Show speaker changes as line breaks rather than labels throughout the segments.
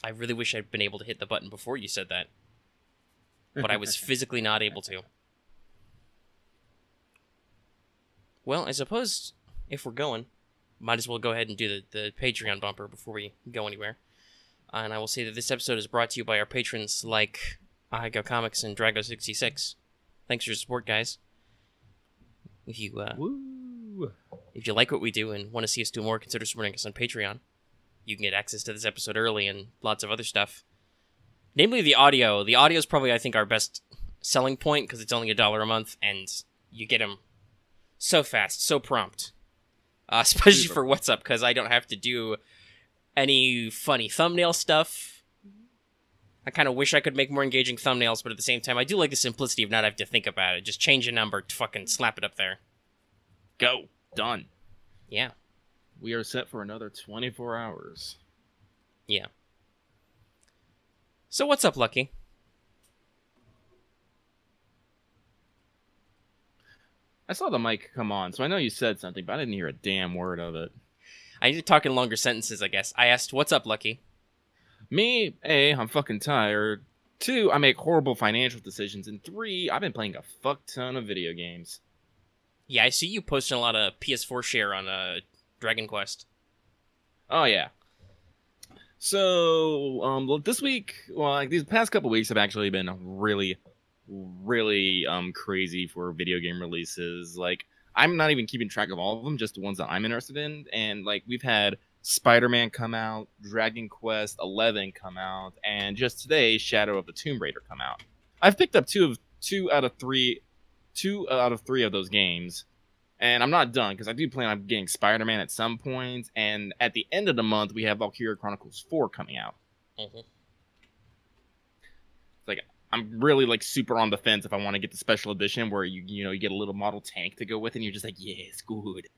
I really wish I'd been able to hit the button before you said that, but I was physically not able to. Well, I suppose if we're going, might as well go ahead and do the Patreon bumper before we go anywhere. And I will say that this episode is brought to you by our patrons like Ahaigo Comics and Drago66. Thanks for your support, guys. If you if you like what we do and want to see us do more, consider supporting us on Patreon. You can get access to this episode early and lots of other stuff. Namely the audio. The audio is probably, I think, our best selling point because it's only $1 a month and you get them so fast, so prompt. Especially for What's Up, because I don't have to do any funny thumbnail stuff. I kind of wish I could make more engaging thumbnails, but at the same time, I do like the simplicity of not having to think about it. Just change a number, fucking slap it up there.
Go. Done.
Yeah.
We are set for another 24 hours.
Yeah. So what's up, Lucky?
I saw the mic come on, so I know you said something, but I didn't hear a damn word of it.
I need to talk in longer sentences, I guess. I asked, what's up, Lucky?
Me, A, I'm fucking tired. 2, I make horrible financial decisions. And 3, I've been playing a fuck ton of video games.
Yeah, I see you posting a lot of PS4 share on Dragon Quest.
Oh, yeah. So, this week, well, like these past couple weeks have actually been really crazy for video game releases. Like, I'm not even keeping track of all of them, just the ones that I'm interested in. And, like, we've had Spider-Man come out, Dragon Quest 11 come out, and just today, Shadow of the Tomb Raider come out. I've picked up two out of three of those games, and I'm not done, because I do plan on getting Spider-Man at some point, and at the end of the month, we have Valkyria Chronicles 4 coming out.
Mm-hmm.
Like, I'm really, like, super on the fence if I want to get the special edition where you get a little model tank to go with it, and you're just like, yeah, it's good.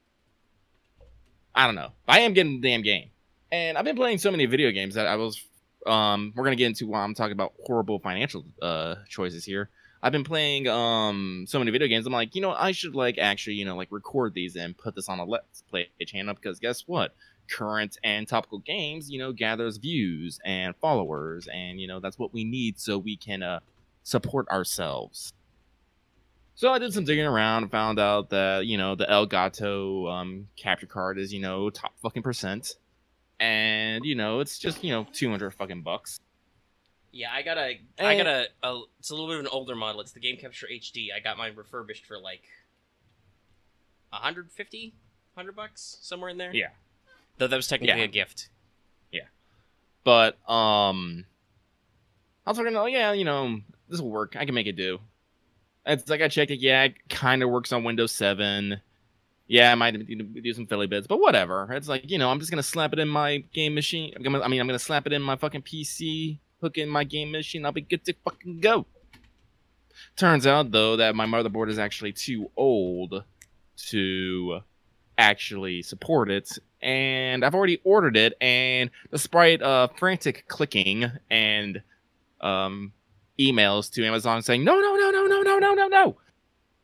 I don't know. I am getting the damn game. And I've been playing so many video games that we're going to get into while I'm talking about horrible financial choices here. I've been playing so many video games. I'm like, I should, like, actually, like, record these and put this on a Let's Play channel, because guess what? Current and topical games, gathers views and followers, and, that's what we need so we can support ourselves. So I did some digging around and found out that, the El Gato capture card is, top fucking %. And, it's just, 200 fucking bucks.
Yeah, I got a it's a little bit of an older model. It's the Game Capture HD. I got mine refurbished for like 150, $100, somewhere in there.
Yeah.
Though that was technically a gift.
Yeah. But, I was looking, this will work. I can make it do. It's like I checked it. Yeah, it kind of works on Windows 7. Yeah, I might do some Philly bits, but whatever. It's like, I'm just going to slap it in my game machine. I'm going to slap it in my fucking PC, hook in my game machine. I'll be good to fucking go. Turns out, though, that my motherboard is actually too old to actually support it. And I've already ordered it. And despite frantic clicking and emails to Amazon saying, no.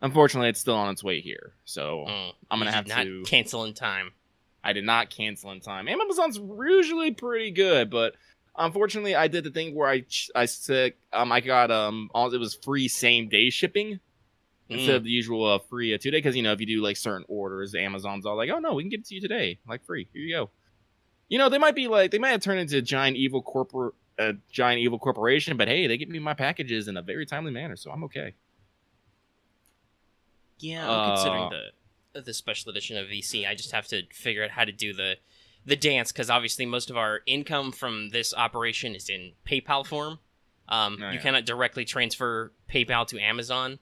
Unfortunately, it's still on its way here. So I'm going to have to
cancel in time.
I did not cancel in time. Amazon's usually pretty good, but unfortunately, I did the thing where I said I got it was free same day shipping instead of the usual free 2 day, because if you do like certain orders, Amazon's all like, oh no, we can get it to you today, like free. Here you go. They might have turned into a giant evil corporation, but hey, they get me my packages in a very timely manner, so I'm okay.
Yeah, I'm considering the special edition of VC. I just have to figure out how to do the dance, because obviously most of our income from this operation is in PayPal form. You cannot directly transfer PayPal to Amazon,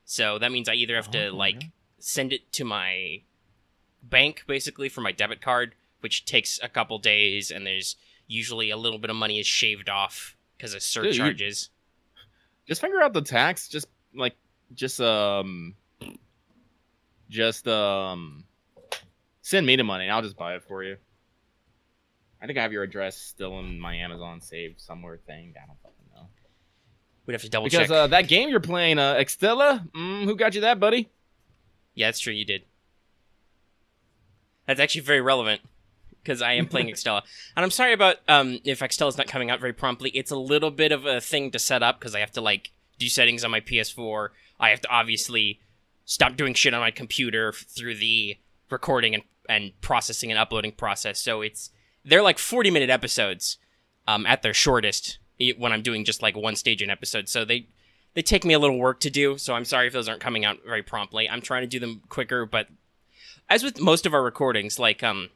so that means I either have to send it to my bank, basically, for my debit card, which takes a couple days, and there's usually a little bit of money is shaved off because of surcharges.
Just figure out the tax. Just send me the money and I'll just buy it for you. I think I have your address still in my Amazon saved somewhere thing. I don't fucking know.
We'd have to double check.
Because that game you're playing, Extella, who got you that, buddy?
Yeah, that's true, you did. That's actually very relevant. because I am playing Extella. And I'm sorry about if Extella's not coming out very promptly. It's a little bit of a thing to set up, because I have to, like, do settings on my PS4. I have to obviously stop doing shit on my computer through the recording and processing and uploading process. So they're like 40-minute episodes at their shortest when I'm doing just like one stage an episode. So they take me a little work to do. So I'm sorry if those aren't coming out very promptly. I'm trying to do them quicker, but as with most of our recordings, like as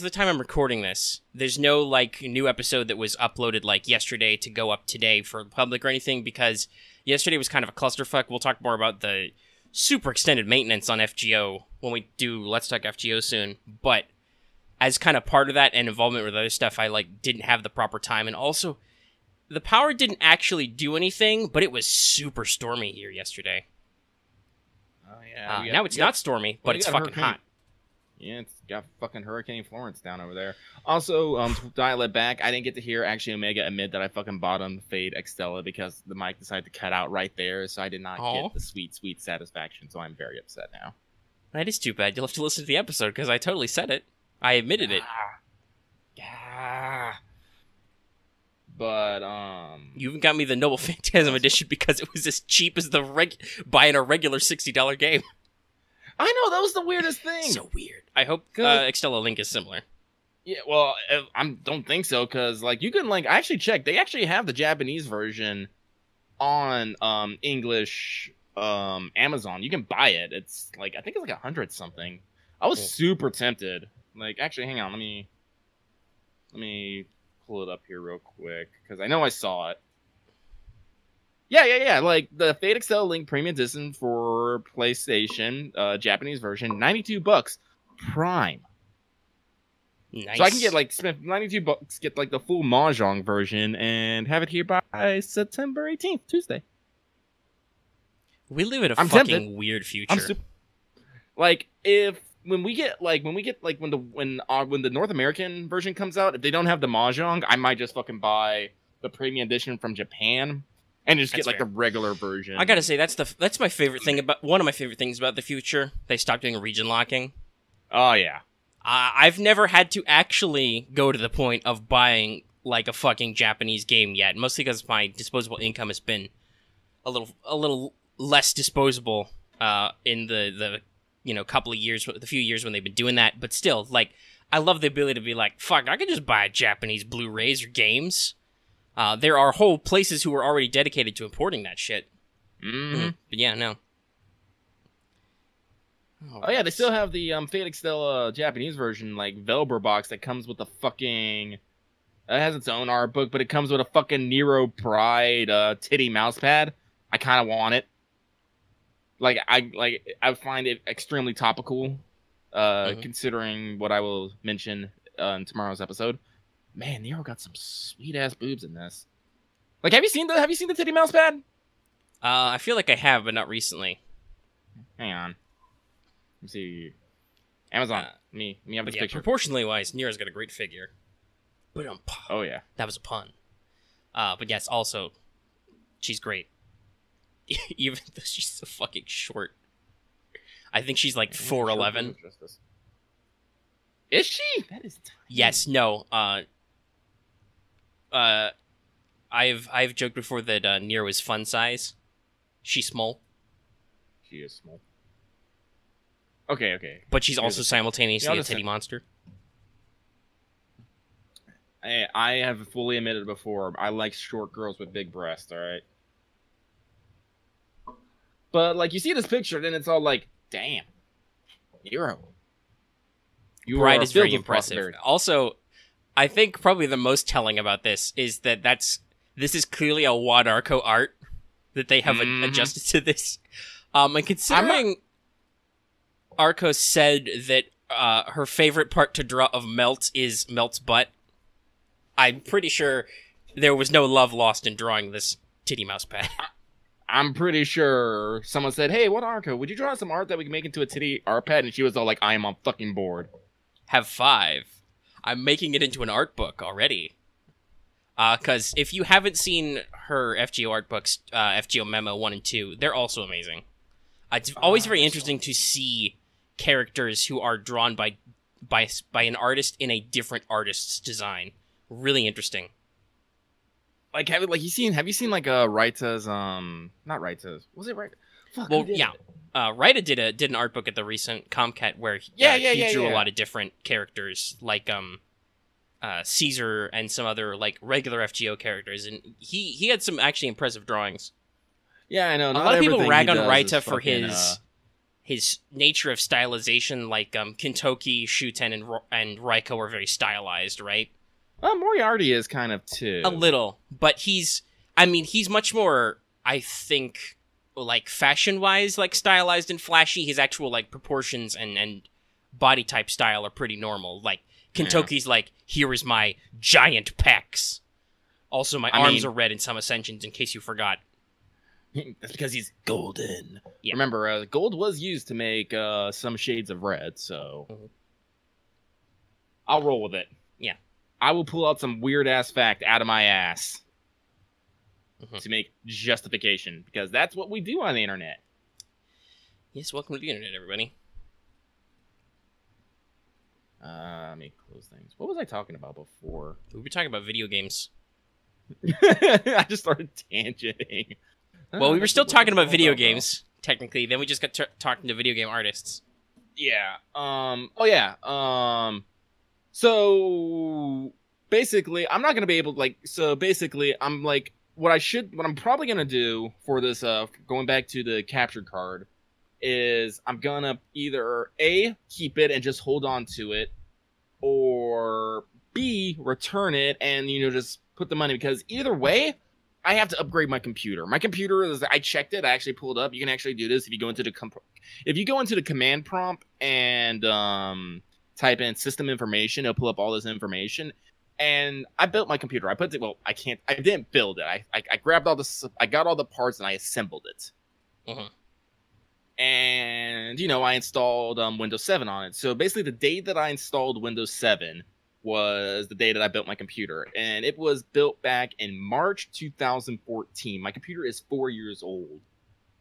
the time I'm recording this, there's no like new episode that was uploaded like yesterday to go up today for the public or anything, because yesterday was kind of a clusterfuck. We'll talk more about the super extended maintenance on FGO when we do Let's Talk FGO soon, but as kind of part of that and involvement with other stuff, I like didn't have the proper time. And also, the power didn't actually do anything, but it was super stormy here yesterday.
Oh yeah.
Now it's not stormy, but it's fucking hot.
Yeah, it's got fucking Hurricane Florence down over there. Also, to dial it back, I didn't get to hear actually Omega admit that I fucking bought him Fade Extella because the mic decided to cut out right there, so I did not get the sweet satisfaction, so I'm very upset now.
That is too bad. You'll have to listen to the episode, because I totally said it. I admitted it.
Yeah. But,
You even got me the Noble Phantasm edition because it was as cheap as buying a regular $60 game.
I know, that was the weirdest thing.
So weird. I hope Extella Link is similar.
Yeah, well, I don't think so, because, like, you can, like, I actually checked. They actually have the Japanese version on English Amazon. You can buy it. It's, like, I think it's, like, 100-something. I was super tempted. Like, actually, hang on. Let me pull it up here real quick, because I know I saw it. Yeah. Like, the Fate Excel Link Premium Edition for PlayStation, Japanese version, $92. Prime.
Nice.
So I can get, like, spend $92, get, like, the full Mahjong version, and have it here by September 18th, Tuesday.
We live in a
I'm
fucking
tempted.
weird future.
Like, when the North American version comes out, if they don't have the Mahjong, I might just fucking buy the premium edition from Japan and just get like the regular version.
I gotta say, that's my favorite thing one of my favorite things about the future. They stopped doing region locking.
Oh yeah.
I've never had to actually go to the point of buying like a fucking Japanese game yet, mostly because my disposable income has been a little less disposable in the couple of years, the few years when they've been doing that. But still, like, I love the ability to be like, fuck, I could just buy Japanese Blu-rays or games. There are whole places who are already dedicated to importing that shit.
Mm-hmm.
But yeah, no.
Oh yeah, they still have the Fate Extella Japanese version, like Velbur box that comes with a fucking. It has its own art book, but it comes with a fucking Nero Pride titty mouse pad. I kind of want it. I find it extremely topical, considering what I will mention in tomorrow's episode. Man, Nero got some sweet ass boobs in this. Like, have you seen the titty mouse pad?
I feel like I have, but not recently.
Hang on. Let me see. Amazon. Me have this picture.
Proportionally wise, Nero's got a great figure. But
oh yeah,
that was a pun. But yes, also, she's great. Even though she's so fucking short. I think she's like 4'11".
Is she? That is tiny.
Yes, no. I've joked before that Nero is fun size. She's small.
She is small. Okay.
But she's also simultaneously a titty monster.
I have fully admitted before, I like short girls with big breasts, alright? But, like, you see this picture, then it's all like, damn. Nero.
Bride is very impressive. Also, I think probably the most telling about this is that this is clearly a Wad Arco art that they have adjusted to this. And considering Arco said that her favorite part to draw of Melt is Melt's butt, I'm pretty sure there was no love lost in drawing this titty mouse pad.
I'm pretty sure someone said, hey, what Arco, would you draw some art that we can make into a titty art pad? And she was all like, I am on fucking board.
Have 5. I'm making it into an art book already. Because if you haven't seen her FGO art books, FGO Memo 1 and 2, they're also amazing. It's always very interesting to see characters who are drawn by by an artist in a different artist's design. Really interesting.
Like have you seen Raita's not Raita's, was it right? Fuck,
Well, yeah. Raita did an art book at the recent Comcat where he drew a lot of different characters, like Caesar and some other like regular FGO characters, and he had some actually impressive drawings.
Yeah, I know.
A lot of people rag on Raita for his nature of stylization, like Kintoki, Shuten, and Raiko are very stylized, right?
Moriarty is kind of too.
A little, but he's much more, I think, like fashion-wise, like stylized and flashy. His actual like proportions and body type style are pretty normal. Like Kintoki's like, here is my giant pecs. Also, my arms are red in some ascensions, in case you forgot.
That's because he's golden.
Yeah.
Remember, gold was used to make some shades of red, so I'll roll with it.
Yeah.
I will pull out some weird-ass fact out of my ass to make justification, because that's what we do on the internet.
Yes, welcome to the internet, everybody.
Let me close things. What was I talking about before?
We were talking about video games.
I just started tangenting.
Well, we were still talking about video games, technically. Then we just got talking to video game artists.
Yeah. So basically, I'm not gonna be able to I'm like what I'm probably gonna do for this going back to the captured card is I'm gonna either A, keep it and just hold on to it, or B, return it and just put the money, because either way I have to upgrade my computer. My computer I checked it, I actually pulled up. You can actually do this if you go into the command prompt and type in system information, it'll pull up all this information. And I built my computer. I didn't build it. I grabbed I got all the parts and I assembled it. And I installed Windows 7 on it. So basically the day that I installed Windows 7 was the day that I built my computer, and it was built back in March 2014. My computer is 4 years old.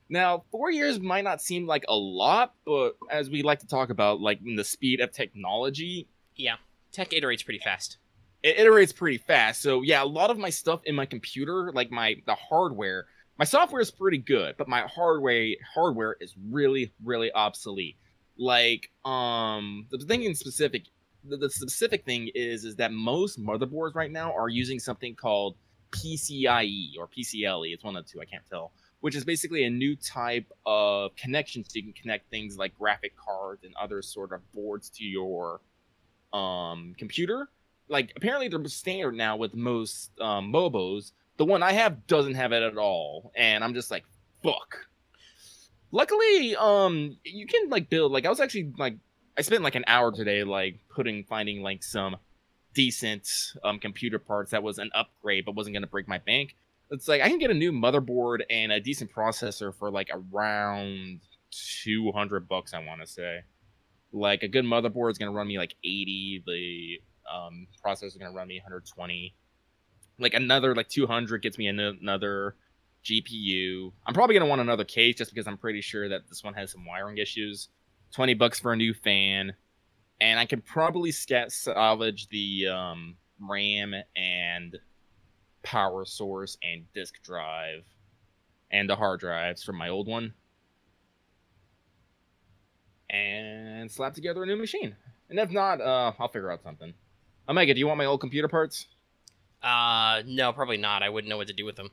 Now, 4 years might not seem like a lot, but as we like to talk about, like in the speed of technology,
yeah, tech iterates pretty fast.
It iterates pretty fast. So yeah, a lot of my stuff in my computer, like the hardware, my software is pretty good, but my hardware is really, really obsolete. Like the thing in specific. The specific thing is that most motherboards right now are using something called PCIe or PCLE. It's one of the two, I can't tell. Which is basically a new type of connection, so you can connect things like graphic cards and other sort of boards to your computer. Like, apparently they're standard now with most MOBOs. The one I have doesn't have it at all, and I'm just like, fuck. Luckily, you can like build. Like, I was actually like. I spent like an hour today, like finding like some decent computer parts that was an upgrade, but wasn't gonna break my bank. It's like I can get a new motherboard and a decent processor for like around $200, I want to say. Like a good motherboard is gonna run me like 80. The processor is gonna run me 120. Like another like 200 gets me another GPU. I'm probably gonna want another case just because I'm pretty sure that this one has some wiring issues. $20 for a new fan, and I could probably salvage the RAM and power source and disk drive and the hard drives from my old one, and slap together a new machine. And if not, I'll figure out something. Omega, do you want my old computer parts?
No, probably not. I wouldn't know what to do with them.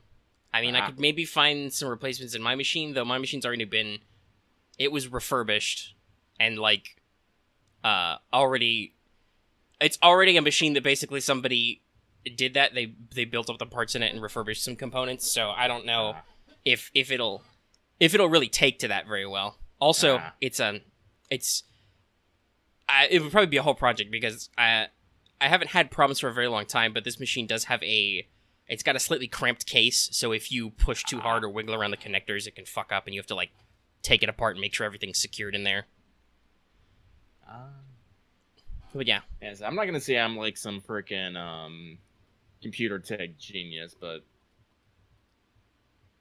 I mean, I could maybe find some replacements in my machine, though my machine's already been... It was refurbished. And, like, it's already a machine that basically somebody did that. They built up the parts in it and refurbished some components. So I don't know if it'll really take to that very well. Also, it would probably be a whole project because I haven't had problems for a very long time. But this machine does have it's got a slightly cramped case. So if you push too hard or wiggle around the connectors, it can fuck up, and you have to like take it apart and make sure everything's secured in there. But yeah.
Yes, I'm not gonna say I'm like some freaking computer tech genius, but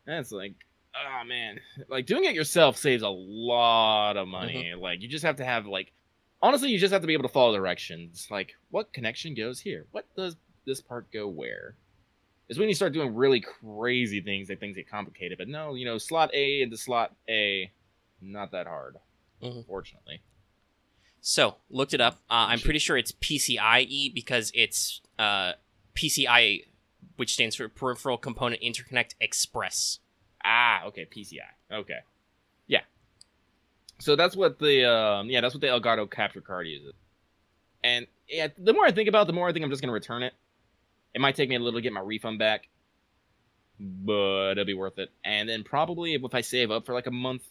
that's like, oh man, like doing it yourself saves a lot of money. Like you just have to have like honestly, you just have to be able to follow directions. Like, what connection goes here? What does this part go where? Is when you start doing really crazy things that things get complicated. But no, slot A into slot A, not that hard, fortunately.
So, looked it up. I'm pretty sure it's PCIe because it's PCI, which stands for Peripheral Component Interconnect Express.
Ah, okay, PCI. Okay. Yeah. So that's what the Elgato capture card uses. And yeah, the more I think about it, the more I think I'm just going to return it. It might take me a little to get my refund back, but it'll be worth it. And then probably if I save up for like a month,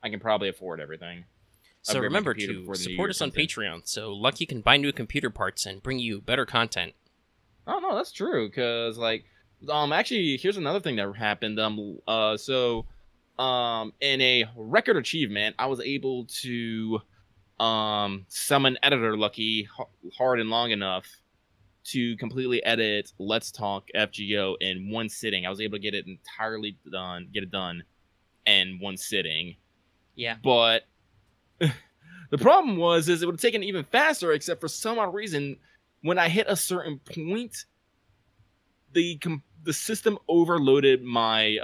I can probably afford everything.
So remember to support us on Patreon so Lucky can buy new computer parts and bring you better content.
Oh, no, that's true. Because, actually, here's another thing that happened. In a record achievement, I was able to summon Editor Lucky hard and long enough to completely edit Let's Talk FGO in one sitting. I was able to get it done in one sitting.
Yeah.
But the problem is it would have taken even faster, except for some odd reason, when I hit a certain point, the system overloaded my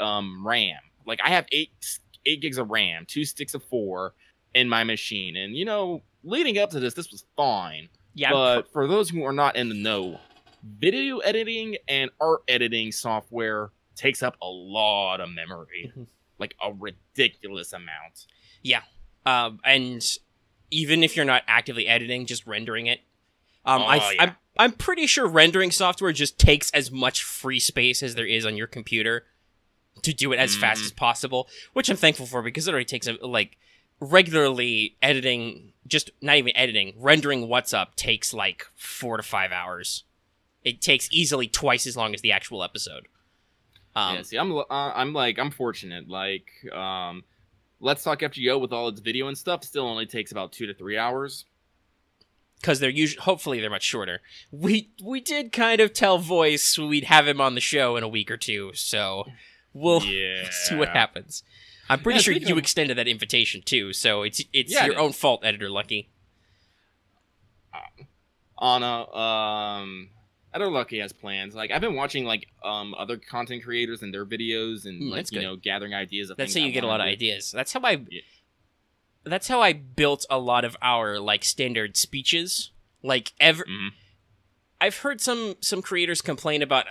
RAM. Like, I have 8 gigs of RAM, 2 sticks of 4 in my machine. And, leading up to this was fine.
Yeah,
but for those who are not in the know, video editing and art editing software takes up a lot of memory. Like, a ridiculous amount.
Yeah. And even if you're not actively editing, just rendering it. I'm pretty sure rendering software just takes as much free space as there is on your computer to do it as fast as possible, which I'm thankful for because it already takes, regularly editing, just not even editing, rendering what's up takes, 4 to 5 hours. It takes easily twice as long as the actual episode.
Yeah, see, I'm fortunate. Let's Talk FGO with all its video and stuff still only takes about 2 to 3 hours.
Because they're hopefully they're much shorter. We did kind of tell Voice we'd have him on the show in a week or two, so we'll see what happens. I'm pretty sure you extended that invitation too, so it's your own fault, Editor Lucky.
Editor Lucky has plans. I've been watching other content creators and their videos and gathering ideas of
That's
things
how you get a lot of ideas. That's how I built a lot of our standard speeches. I've heard some creators complain about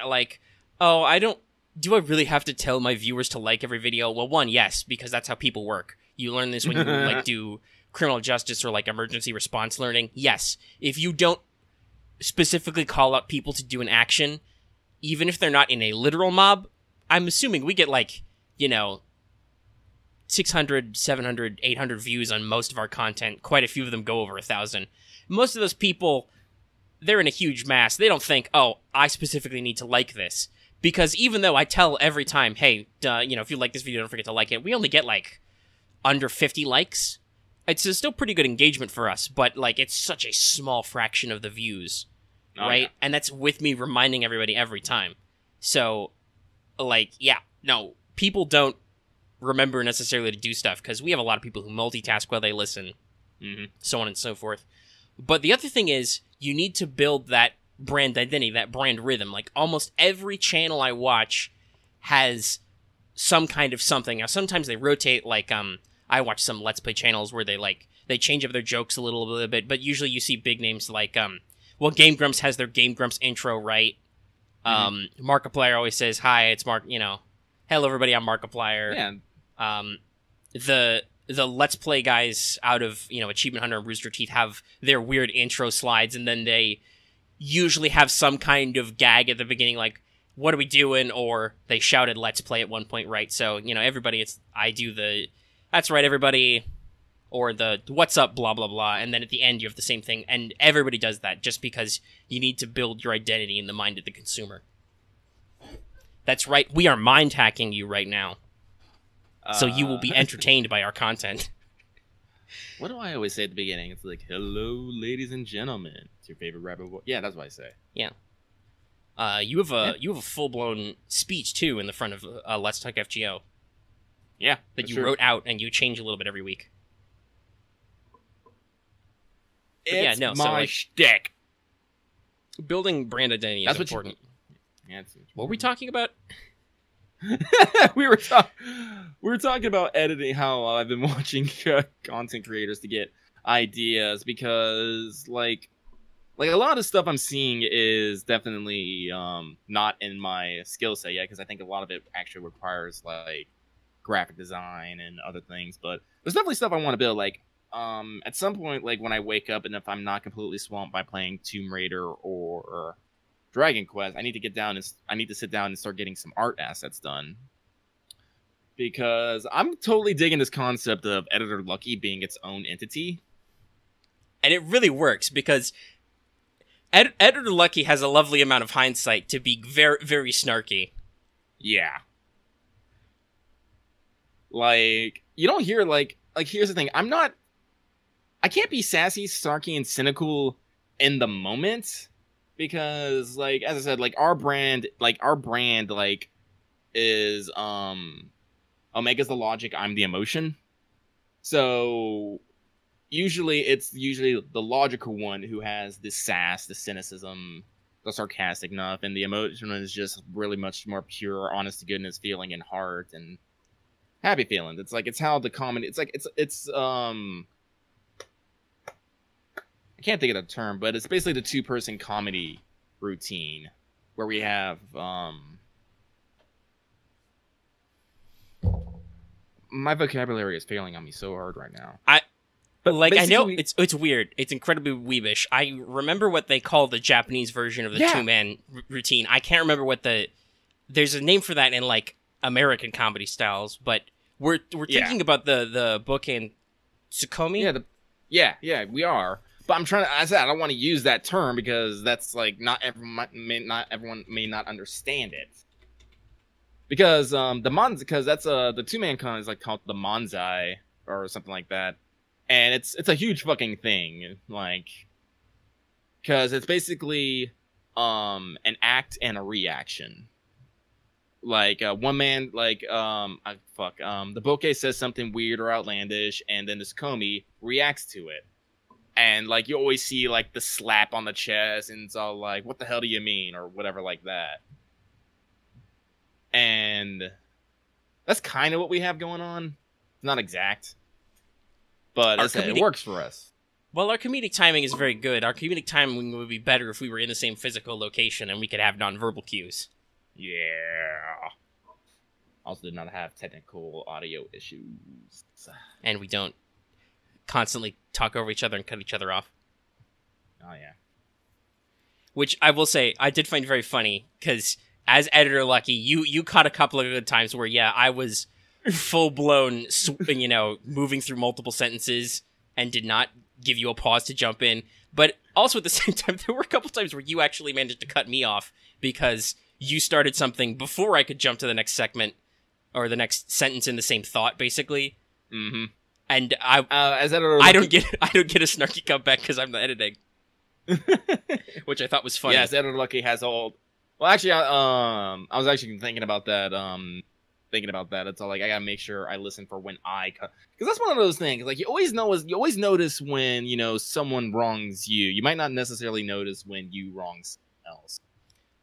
do I really have to tell my viewers to like every video? Well, one, yes, because that's how people work. You learn this when you do criminal justice or emergency response learning. Yes, if you don't specifically call out people to do an action, even if they're not in a literal mob, I'm assuming we get 600, 700, 800 views on most of our content. Quite a few of them go over 1,000. Most of those people, they're in a huge mass. They don't think, oh, I specifically need to like this. Because even though I tell every time, hey, if you like this video, don't forget to like it, we only get under 50 likes. It's still pretty good engagement for us, but it's such a small fraction of the views, right? Yeah. And that's with me reminding everybody every time. So, people don't remember necessarily to do stuff because we have a lot of people who multitask while they listen, so on and so forth. But the other thing is, you need to build that brand identity, that brand rhythm. Almost every channel I watch has some kind of something. Now, sometimes they rotate. I watch some Let's Play channels where they change up their jokes a little bit, but usually you see big names Game Grumps has their Game Grumps intro, right? Markiplier always says, "Hi, it's Mark." Hello everybody, I'm Markiplier. Yeah. The Let's Play guys out of Achievement Hunter and Rooster Teeth have their weird intro slides, and then they usually have some kind of gag at the beginning, what are we doing? Or they shouted Let's Play at one point, right? So, everybody, I do the, that's right, everybody, or the what's up, blah, blah, blah, and then at the end you have the same thing, and everybody does that just because you need to build your identity in the mind of the consumer. That's right, we are mind hacking you right now. So you will be entertained by our content.
What do I always say at the beginning? It's hello, ladies and gentlemen. It's your favorite rapper. Yeah, that's what I say.
Yeah. You have a full-blown speech, too, in the front of Let's Talk FGO.
Yeah,
that you wrote out, and you change a little bit every week. yeah,
It's
no, so,
my
like,
shtick.
building brand identity is
That's
important.
Yeah,
What were we talking about?
we were talking about editing. How I've been watching content creators to get ideas because like a lot of stuff I'm seeing is definitely not in my skill set yet because I think a lot of it actually requires like graphic design and other things. But there's definitely stuff I want to build. Like at some point, like when I wake up and if I'm not completely swamped by playing Tomb Raider or Dragon Quest, I need to sit down and start getting some art assets done. Because I'm totally digging this concept of Editor Lucky being its own entity.
And it really works because Editor Lucky has a lovely amount of hindsight to be very, very snarky.
Yeah. Like, you don't hear, like, here's the thing. I can't be sassy, snarky, and cynical in the moment. Because, like, as I said, like, our brand, is, Omega's the logic, I'm the emotion. So it's usually the logical one who has the sass, the cynicism, the sarcastic enough, and the emotion is just really much more pure, honest to goodness feeling and heart and happy feelings. It's like it's how the comedy. It's like it's I can't think of the term, but it's basically the two-person comedy routine where we have my vocabulary is failing on me so hard right now.
I know it's weird. It's incredibly weebish. I remember what they call the Japanese version of the two-man routine. I can't remember what there's a name for that in like American comedy styles, but we're thinking about the book in Tsukomi.
Yeah, we are. But I'm trying to. I said I don't want to use that term because that's like not everyone may not understand it. Because that's the two-man con is like called the Manzai or something like that, and it's a huge fucking thing, like, because it's basically an act and a reaction. Like one man, like the bouquet says something weird or outlandish, and then this Komi reacts to it, and like you always see like the slap on the chest, and it's all like, "What the hell do you mean?" or whatever like that. And that's kind of what we have going on. It's not exact, but it works for us.
Well, our comedic timing is very good. Our comedic timing would be better if we were in the same physical location and we could have nonverbal cues.
Yeah. Also did not have technical audio issues.
And we don't constantly talk over each other and cut each other off.
Oh, yeah.
Which I will say, I did find very funny, because as Editor Lucky, you caught a couple of good times where, yeah, I was full-blown, moving through multiple sentences and did not give you a pause to jump in. But also at the same time, there were a couple times where you actually managed to cut me off because you started something before I could jump to the next segment or the next sentence in the same thought, basically.
Mm-hmm.
And I don't get a snarky comeback because I'm the editing, which I thought was funny.
Yes, Editor Lucky has all. Well, actually, I was actually thinking about that. It's all like I gotta make sure I listen for when I cut, because that's one of those things. Like you always notice when someone wrongs you. You might not necessarily notice when you wrong someone else.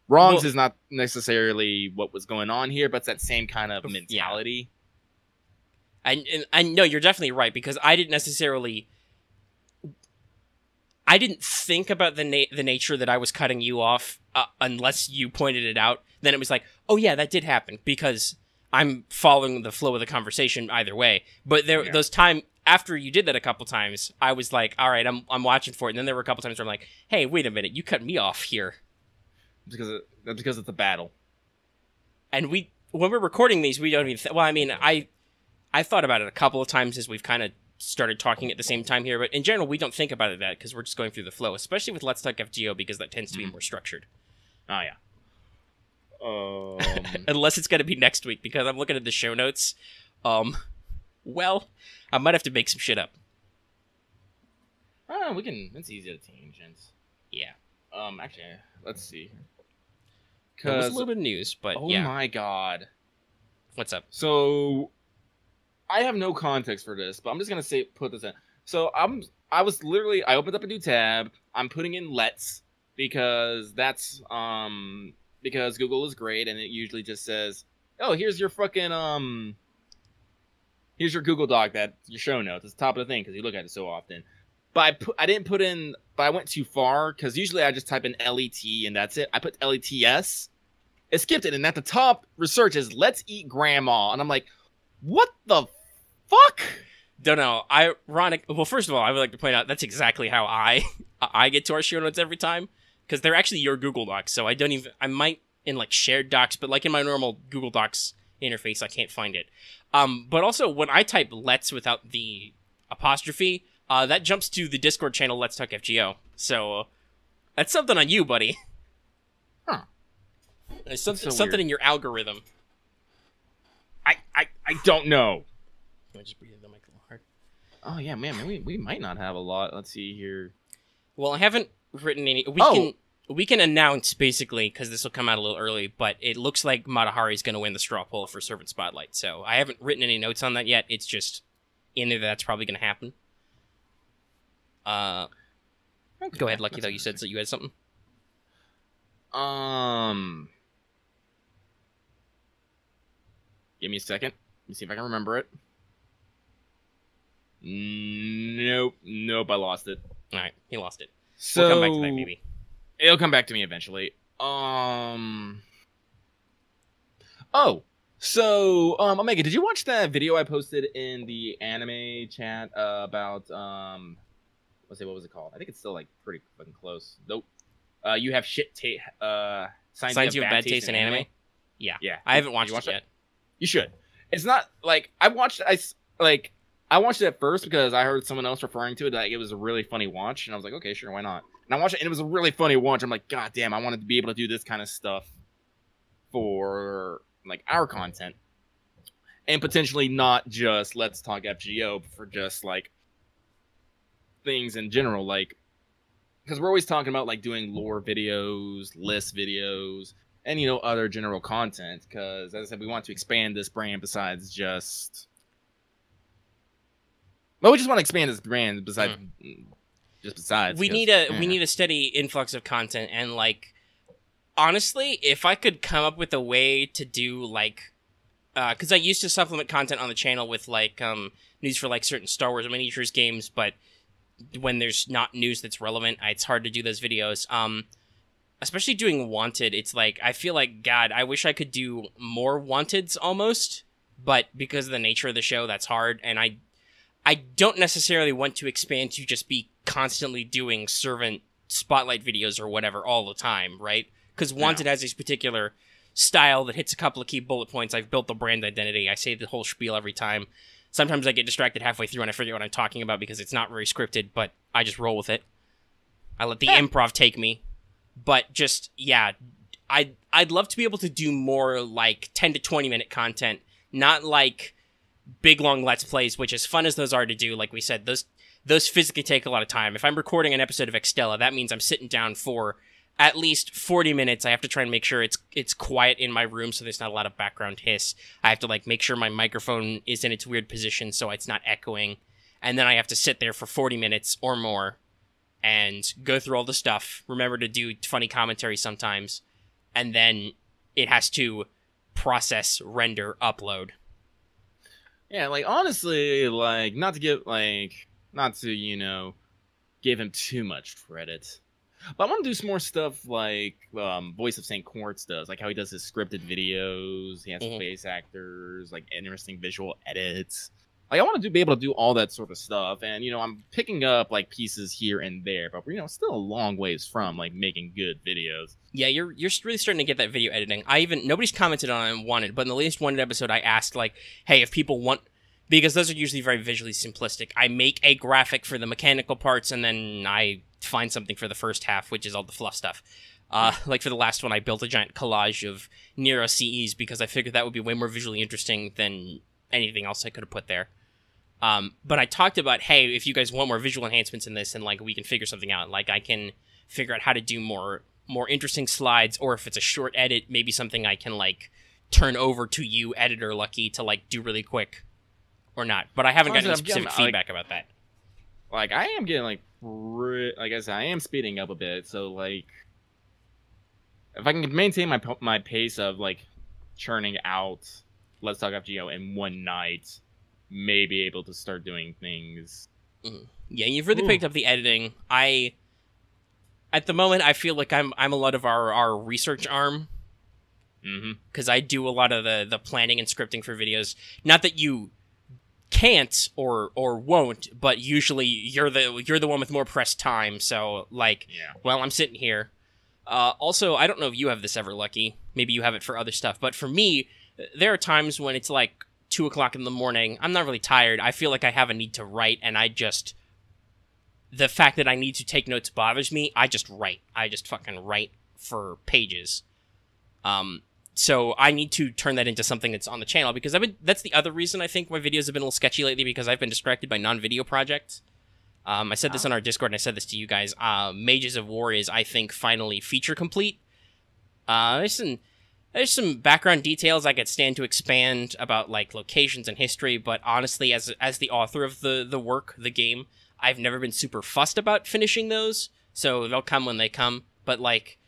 Wrongs is not necessarily what was going on here, but it's that same kind of mentality.
Yeah. And no, you're definitely right, because I didn't think about the nature that I was cutting you off unless you pointed it out. Then it was like, oh yeah, that did happen, because I'm following the flow of the conversation either way. But those time after you did that a couple times, I was like, all right, I'm watching for it. And then there were a couple times where I'm like, hey, wait a minute, you cut me off here.
Because it's a battle.
And when we're recording these, we don't even. Well, I mean, I thought about it a couple of times as we've kind of started talking at the same time here, but in general, we don't think about it because we're just going through the flow, especially with Let's Talk FGO, because that tends to be more structured.
Oh, yeah.
Unless it's going to be next week, because I'm looking at the show notes. Well, I might have to make some shit up.
Oh, it's easy to tangents.
Yeah.
Actually, let's see.
It was a little bit of news, but
oh my god.
What's up?
So, I have no context for this, but I'm just gonna put this in. So I opened up a new tab. I'm putting in Let's because that's because Google is great and it usually just says, "Oh, here's your fucking here's your Google Doc that your show notes." It's the top of the thing because you look at it so often. But I didn't put in, but I went too far because usually I just type in LET and that's it. I put LETS. It skipped it, and at the top research is "Let's eat grandma," and I'm like, what the fuck?
Don't know. Ironic. Well, first of all, I would like to point out that's exactly how I get to our show notes every time, because they're actually your Google Docs. So I might in like shared docs, but like in my normal Google Docs interface, I can't find it. But also when I type "let's" without the apostrophe, that jumps to the Discord channel Let's Talk FGO. So that's something on you, buddy.
Huh?
There's something in your algorithm.
I don't know.
I just breathe the mic a little hard.
Oh yeah, man, we might not have a lot. Let's see here.
Well, I haven't written any. We can announce basically because this will come out a little early, but it looks like Matahari is going to win the straw poll for Servant Spotlight. So I haven't written any notes on that yet. It's just in there that's probably going to happen.
Okay,
Go ahead, Lucky. Though you said that you had something.
Give me a second. Let me see if I can remember it. Nope, I lost it.
All right, he lost it.
So
we'll come back to that maybe.
It'll come back to me eventually. Oh, so Omega, did you watch that video I posted in the anime chat about let's see, what was it called? I think it's still like pretty fucking close. Nope. You have signs you have bad taste in anime.
Yeah.
Yeah.
I haven't watched it yet.
You should. It's not like I watched it at first because I heard someone else referring to it, like it was a really funny watch, and I was like, okay, sure, why not? And I watched it, and it was a really funny watch. I'm like, god damn, I wanted to be able to do this kind of stuff for like our content, and potentially not just Let's Talk FGO, but for just like things in general, like because we're always talking about like doing lore videos, list videos, and other general content. Because as I said, we want to expand this brand besides just. Well, we just want to expand this brand besides. Just besides.
We need a steady influx of content, and like honestly, if I could come up with a way to do like, because I used to supplement content on the channel with like news for like certain Star Wars miniatures games, but when there's not news that's relevant, it's hard to do those videos. Especially doing Wanted, it's like I feel like God, I wish I could do more Wanteds almost, but because of the nature of the show, that's hard, and I don't necessarily want to expand to just be constantly doing Servant Spotlight videos or whatever all the time, right? Because Wanted has this particular style that hits a couple of key bullet points. I've built the brand identity. I say the whole spiel every time. Sometimes I get distracted halfway through and I forget what I'm talking about because it's not very scripted, but I just roll with it. I let the improv take me. But just, yeah, I'd love to be able to do more like 10 to 20 minute content, not like big long Let's Plays, which as fun as those are to do, like we said, those physically take a lot of time. If I'm recording an episode of Extella, that means I'm sitting down for at least 40 minutes. I have to try and make sure it's quiet in my room so there's not a lot of background hiss. I have to like make sure my microphone is in its weird position so it's not echoing. And then I have to sit there for 40 minutes or more and go through all the stuff. Remember to do funny commentary sometimes. And then it has to process, render, upload.
Yeah, like honestly, like not to give him too much credit. But I want to do some more stuff like Voice of St. Quartz does, like how he does his scripted videos. He has voice actors, like interesting visual edits. Like I want to be able to do all that sort of stuff, and I'm picking up like pieces here and there, but we're still a long ways from like making good videos.
Yeah, you're really starting to get that video editing. Nobody's commented on Wanted, but in the latest Wanted episode, I asked like, hey, if people want. Because those are usually very visually simplistic. I make a graphic for the mechanical parts, and then I find something for the first half, which is all the fluff stuff. Like for the last one, I built a giant collage of Nero CEs because I figured that would be way more visually interesting than anything else I could have put there. But I talked about, hey, if you guys want more visual enhancements in this, and like we can figure something out. Like I can figure out how to do more interesting slides, or if it's a short edit, maybe something I can like turn over to you, editor Lucky, to like do really quick. Or not, but I haven't gotten any specific feedback about that.
like I am getting like like I said, I am speeding up a bit. So like, if I can maintain my pace of like churning out Let's Talk FGO in one night, may be able to start doing things.
Yeah, you've really picked up the editing. At the moment, I feel like I'm a lot of our research arm. Because I do a lot of the planning and scripting for videos. Not that you can't or won't, but usually you're the one with more press time. So like, well, I'm sitting here. Also, I don't know if you have this ever, Lucky. Maybe you have it for other stuff, but for me, there are times when it's like 2 o'clock in the morning. I'm not really tired. I feel like I have a need to write, and the fact that I need to take notes bothers me. I just write. I just fucking write for pages. So I need to turn that into something that's on the channel, because that's the other reason I think my videos have been a little sketchy lately, because I've been distracted by non-video projects. I said this on our Discord, and I said this to you guys. Mages of War is, I think, finally feature complete. There's some background details I could stand to expand about, like, locations and history, but honestly, as the author of the game, I've never been super fussed about finishing those, so they'll come when they come. But, like,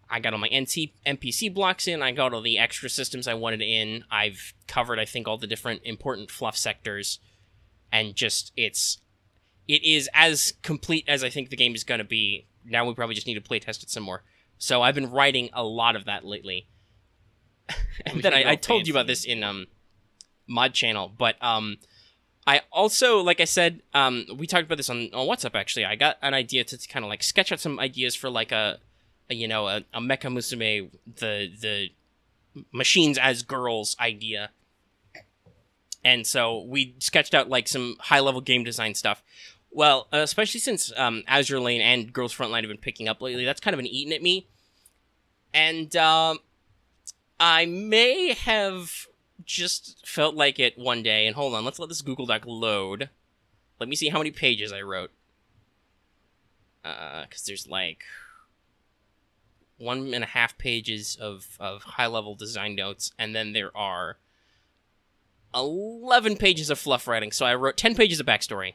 I got all my NPC blocks in, I got all the extra systems I wanted in, I've covered, I think, all the different important fluff sectors, and just, it is as complete as I think the game is going to be. Now we probably just need to playtest it some more. So I've been writing a lot of that lately. And then I told you about this in Mod Channel, but I also, like I said, we talked about this on WhatsApp, actually. I got an idea to kind of like sketch out some ideas for like a Mecha Musume, the machines as girls idea. And so we sketched out like some high-level game design stuff. Well, especially since Azur Lane and Girls Frontline have been picking up lately, that's kind of been eating at me. And I may have just felt like it one day. And hold on, let's let this Google Doc load. Let me see how many pages I wrote. Because there's like 1.5 pages of high-level design notes, and then there are 11 pages of fluff writing. So I wrote 10 pages of backstory.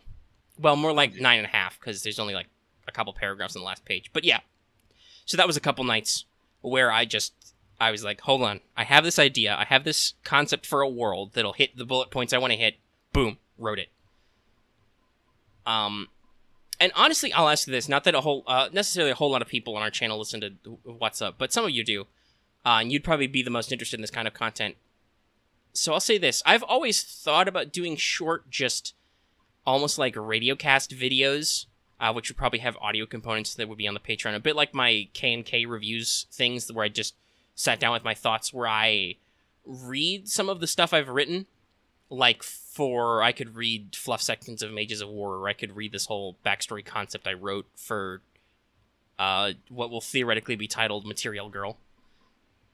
Well, more like 9.5, because there's only like a couple paragraphs on the last page. But yeah, so that was a couple nights where I was like, hold on, I have this idea, I have this concept for a world that'll hit the bullet points I want to hit. Boom, wrote it. And honestly, I'll ask you this, not that necessarily a whole lot of people on our channel listen to What's Up, but some of you do, and you'd probably be the most interested in this kind of content. So I'll say this, I've always thought about doing short, just almost like radiocast videos, which would probably have audio components that would be on the Patreon, a bit like my K&K reviews things, where I just sat down with my thoughts, where I read some of the stuff I've written, like I could read fluff sections of Mages of War, or I could read this whole backstory concept I wrote for what will theoretically be titled Material Girl.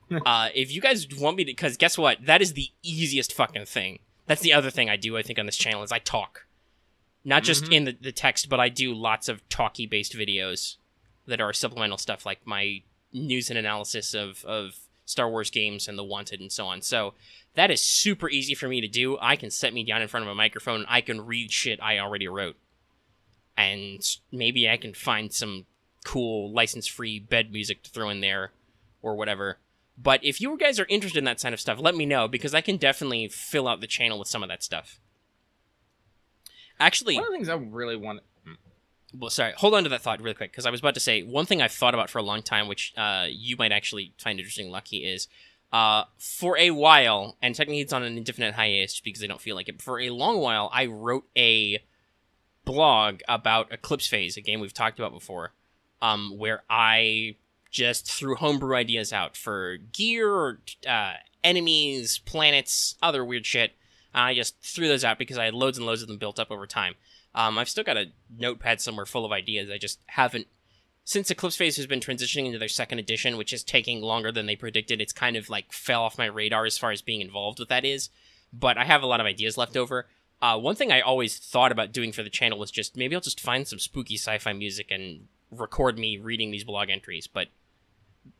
If you guys want me to, because guess what? That is the easiest fucking thing. That's the other thing I do, I think, on this channel, is I talk. Not just in the text, but I do lots of talky-based videos that are supplemental stuff, like my news and analysis of Star Wars games and The Wanted and so on. So that is super easy for me to do. I can set me down in front of a microphone, I can read shit I already wrote. And maybe I can find some cool license-free bed music to throw in there, or whatever. But if you guys are interested in that kind of stuff, let me know, because I can definitely fill out the channel with some of that stuff. Actually,
one of the things I really want...
Well, sorry, hold on to that thought really quick, because I was about to say, one thing I've thought about for a long time, which you might actually find interesting, Lucky, is for a while, and technically it's on an indefinite hiatus because I don't feel like it, but for a long while, I wrote a blog about Eclipse Phase, a game we've talked about before, where I just threw homebrew ideas out for gear, enemies, planets, other weird shit. I just threw those out because I had loads and loads of them built up over time. I've still got a notepad somewhere full of ideas. I just haven't... Since Eclipse Phase has been transitioning into their second edition, which is taking longer than they predicted, it's kind of like fell off my radar as far as being involved with that is. But I have a lot of ideas left over. One thing I always thought about doing for the channel was just, maybe I'll just find some spooky sci-fi music and record me reading these blog entries. But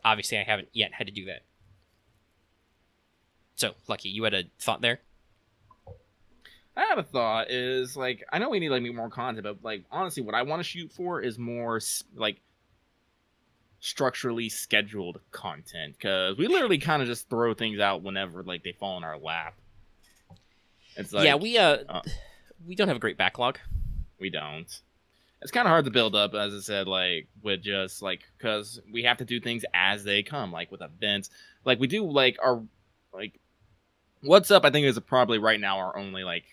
obviously I haven't yet had to do that. So, Lucky, you had a thought there?
I had a thought is like I know we need like more content, but like honestly, what I want to shoot for is more like structurally scheduled content because we literally kind of just throw things out whenever like they fall in our lap. It's like
Yeah, we don't have a great backlog.
We don't. It's kind of hard to build up, as I said, like with just like because we have to do things as they come, like with events, like we do like our like what's up. I think is probably right now our only like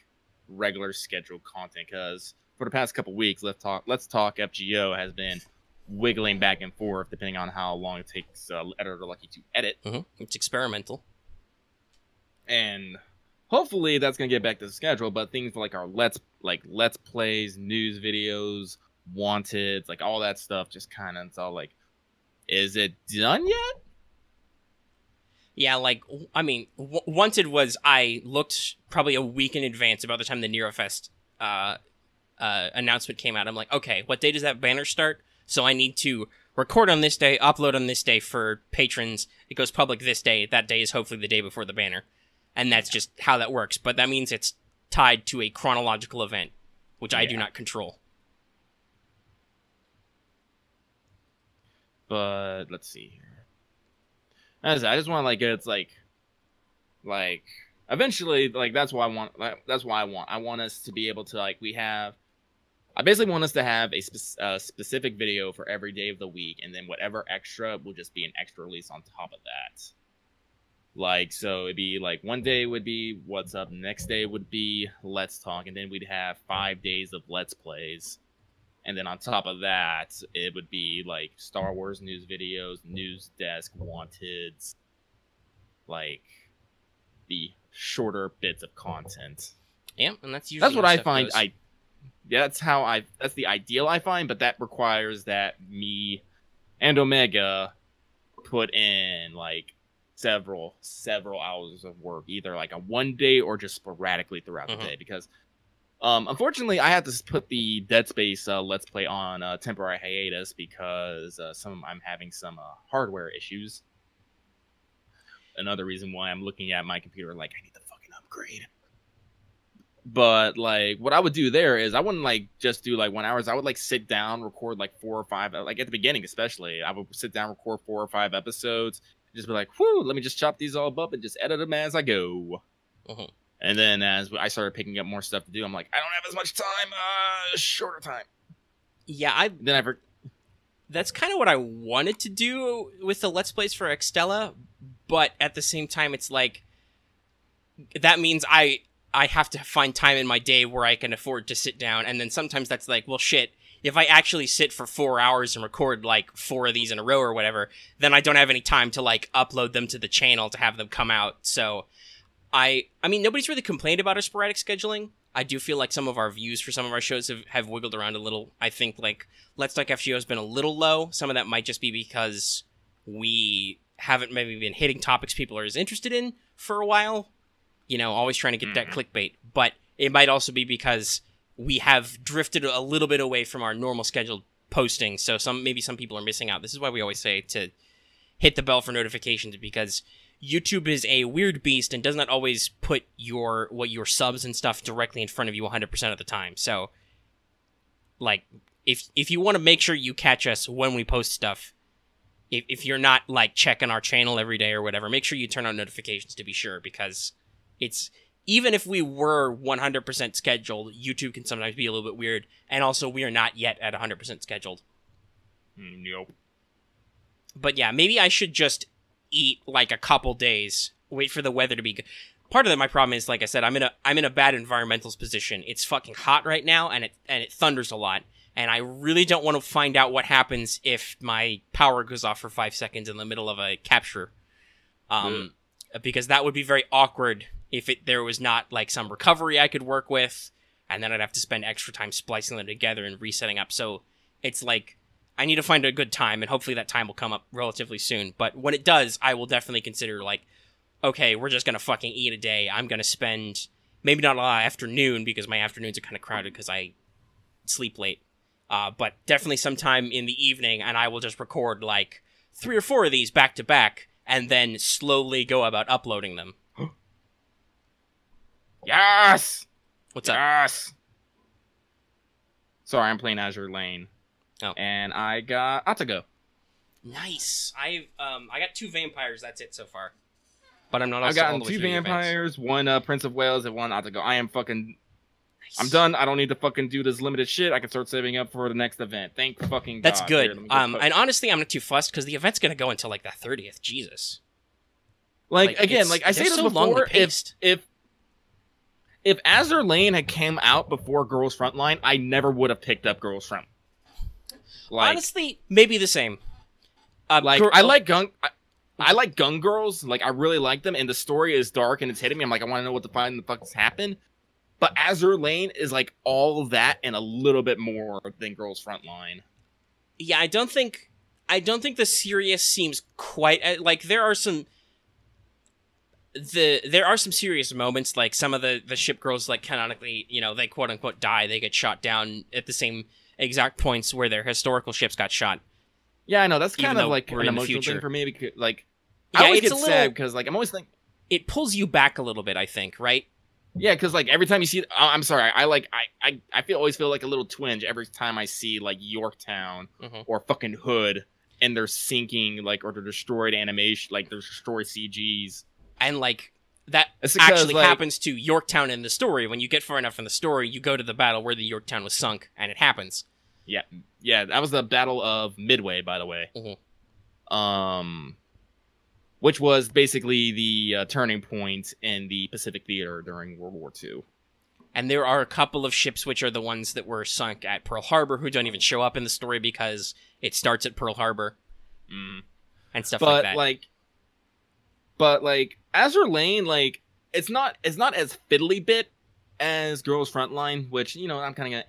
regular scheduled content because for the past couple weeks, let's talk FGO has been wiggling back and forth depending on how long it takes editor Lucky to edit.
It's experimental,
and hopefully that's gonna get back to the schedule. But things like our let's plays, news videos, wanted, like all that stuff, just kind of it's all like, is it done yet?
Yeah, like I mean, wanted was I looked probably a week in advance about the time the NeroFest announcement came out. I'm like, okay, what day does that banner start? So I need to record on this day, upload on this day for patrons. It goes public this day. That day is hopefully the day before the banner. And that's just how that works. But that means it's tied to a chronological event, which I do not control.
But let's see here. As I just want it's like eventually like that's what I want. That's why I want us to be able to I basically want us to have a specific video for every day of the week, and then whatever extra will just be an extra release on top of that. Like, so it'd be like one day would be what's up, next day would be let's talk, and then we'd have 5 days of let's plays. And then on top of that, it would be like Star Wars news videos, news desk, wanteds, like the shorter bits of content.
Yeah, and that's usually
what I find goes. That's the ideal I find, but that requires that me and Omega put in like several hours of work, either like a one day or just sporadically throughout the day, because unfortunately I had to put the Dead Space let's play on temporary hiatus because I'm having some hardware issues. Another reason why I'm looking at my computer like I need to fucking upgrade. But like what I would do there is I wouldn't like just do like 1 hour. I would like sit down, record like 4 or 5, like at the beginning especially. I would sit down, record 4 or 5 episodes, just be like, whew, let me just chop these all up and just edit them as I go. And then as I started picking up more stuff to do, I'm like, I don't have as much time, shorter time.
Yeah, that's kind of what I wanted to do with the Let's Plays for Extella, but at the same time, it's like, that means I have to find time in my day where I can afford to sit down, and then sometimes that's like, well, shit, if I actually sit for 4 hours and record, like, 4 of these in a row or whatever, then I don't have any time to, like, upload them to the channel to have them come out, so I mean, nobody's really complained about our sporadic scheduling. I do feel like some of our views for some of our shows have wiggled around a little. I think, like, Let's Talk FGO has been a little low. Some of that might just be because we haven't maybe been hitting topics people are as interested in for a while. You know, always trying to get that clickbait. But it might also be because we have drifted a little bit away from our normal scheduled posting. So maybe some people are missing out. This is why we always say to hit the bell for notifications, because YouTube is a weird beast and does not always put your subs and stuff directly in front of you 100% of the time. So, like, if you want to make sure you catch us when we post stuff, if you're not, like, checking our channel every day or whatever, make sure you turn on notifications to be sure, because it's, even if we were 100% scheduled, YouTube can sometimes be a little bit weird, and also we are not yet at 100% scheduled.
Nope.
But yeah, maybe I should just eat like a couple days, wait for the weather to be good. Part of my problem is, like I said, I'm in a bad environmental's position. It's fucking hot right now, and it thunders a lot, and I really don't want to find out what happens if my power goes off for 5 seconds in the middle of a capture, because that would be very awkward if there was not like some recovery I could work with, and then I'd have to spend extra time splicing them together and resetting up. So it's like, I need to find a good time, and hopefully that time will come up relatively soon. But when it does, I will definitely consider, like, okay, we're just going to fucking eat a day. I'm going to spend, maybe not a lot of afternoon, because my afternoons are kind of crowded because I sleep late. But definitely sometime in the evening, and I will just record, like, 3 or 4 of these back to back, and then slowly go about uploading them.
Yes!
What's up?
Yes. Sorry, I'm playing Azur Lane.
Oh.
And I got Atago.
Nice. I got 2 vampires. That's it so far. But I'm not. Also
I've gotten
all the way
2
through the events.
vampires, 1 Prince of Wales, and 1 Atago. I am fucking.
Nice.
I'm done. I don't need to fucking do this limited shit. I can start saving up for the next event. Thank fucking God.
That's good.
Here,
And honestly, I'm not too fussed because the event's gonna go until like the 30th. Jesus.
Like again, like I say this
so
before,
paced.
if Azur Lane had came out before Girls Frontline, I never would have picked up Girls Front. Like,
honestly, maybe the same.
I like gun girls. Like I really like them, and the story is dark and it's hitting me. I'm like, I want to know what the fuck has happened. But Azur Lane is like all of that and a little bit more than Girls Frontline.
Yeah, I don't think the serious seems quite like there are some serious moments, like some of the ship girls, like canonically, you know, they quote unquote die, they get shot down at the same exact points where their historical ships got shot.
Yeah, I know, that's kind of like an emotional thing for me, because like I always get sad because like I'm always thinking
it pulls you back a little bit, I think, right?
Yeah, because like every time you see, I'm sorry, I always feel like a little twinge every time I see like Yorktown or fucking Hood and they're sinking like or they're destroyed animation, like they're destroyed CGs.
And like that actually happens to Yorktown in the story. When you get far enough in the story, you go to the battle where the Yorktown was sunk, and it happens. Yeah, that was the Battle of Midway, by the way. Which was basically the turning point in the Pacific Theater during World War II. And there are a couple of ships which are the ones that were sunk at Pearl Harbor who don't even show up in the story because it starts at Pearl Harbor. And stuff like that.
But Azur Lane, like it's not as fiddly bit as Girls Frontline, which, you know, I'm kind of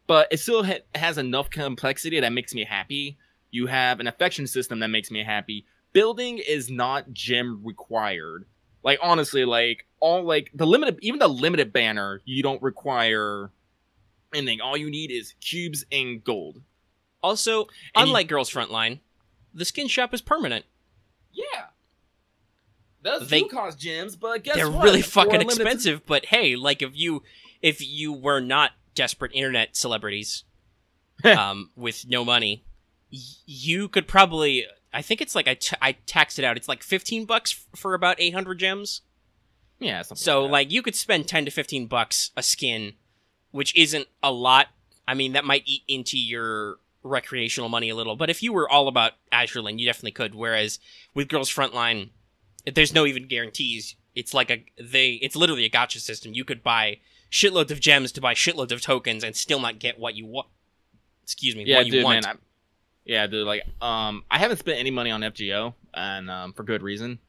but it still has enough complexity that makes me happy. You have an affection system that makes me happy. Building is not gem required. Like honestly, like all like the limited banner, you don't require anything. All you need is cubes and gold.
Also, unlike Girls Frontline, the skin shop is permanent.
Yeah. Those do cost gems, but guess
they're
what?
really fucking expensive. But hey, like if you were not desperate internet celebrities, with no money, you could probably. I think it's like I taxed it out. It's like $15 for about 800 gems.
Yeah.
So like you could spend $10 to $15 a skin, which isn't a lot. I mean, that might eat into your recreational money a little. But if you were all about Azur Lane, you definitely could. Whereas with Girls Frontline, there's no even guarantees. It's like it's literally a gacha system. You could buy shitloads of gems to buy shitloads of tokens and still not get what you want. Excuse me.
Yeah,
what you want.
Man, yeah, dude, like, I haven't spent any money on FGO, and for good reason.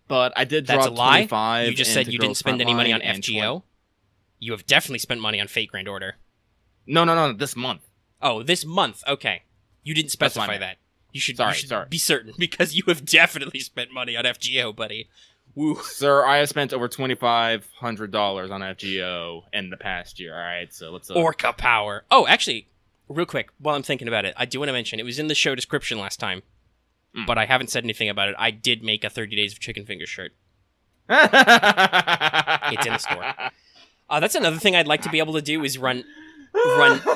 But I did drop 25.
That's a lie. You just said you didn't spend any money on FGO. You have definitely spent money on Fate Grand Order.
No, this month.
Oh, this month. Okay. You didn't specify that. You should be certain, because you have definitely spent money on FGO, buddy. Woo.
Sir, I have spent over $2,500 on FGO in the past year, alright? So let's...
Orca power. Oh, actually... Real quick, while I'm thinking about it, I do want to mention, it was in the show description last time, but I haven't said anything about it. I did make a 30 Days of Chicken Fingers shirt. It's in the store. That's another thing I'd like to be able to do is run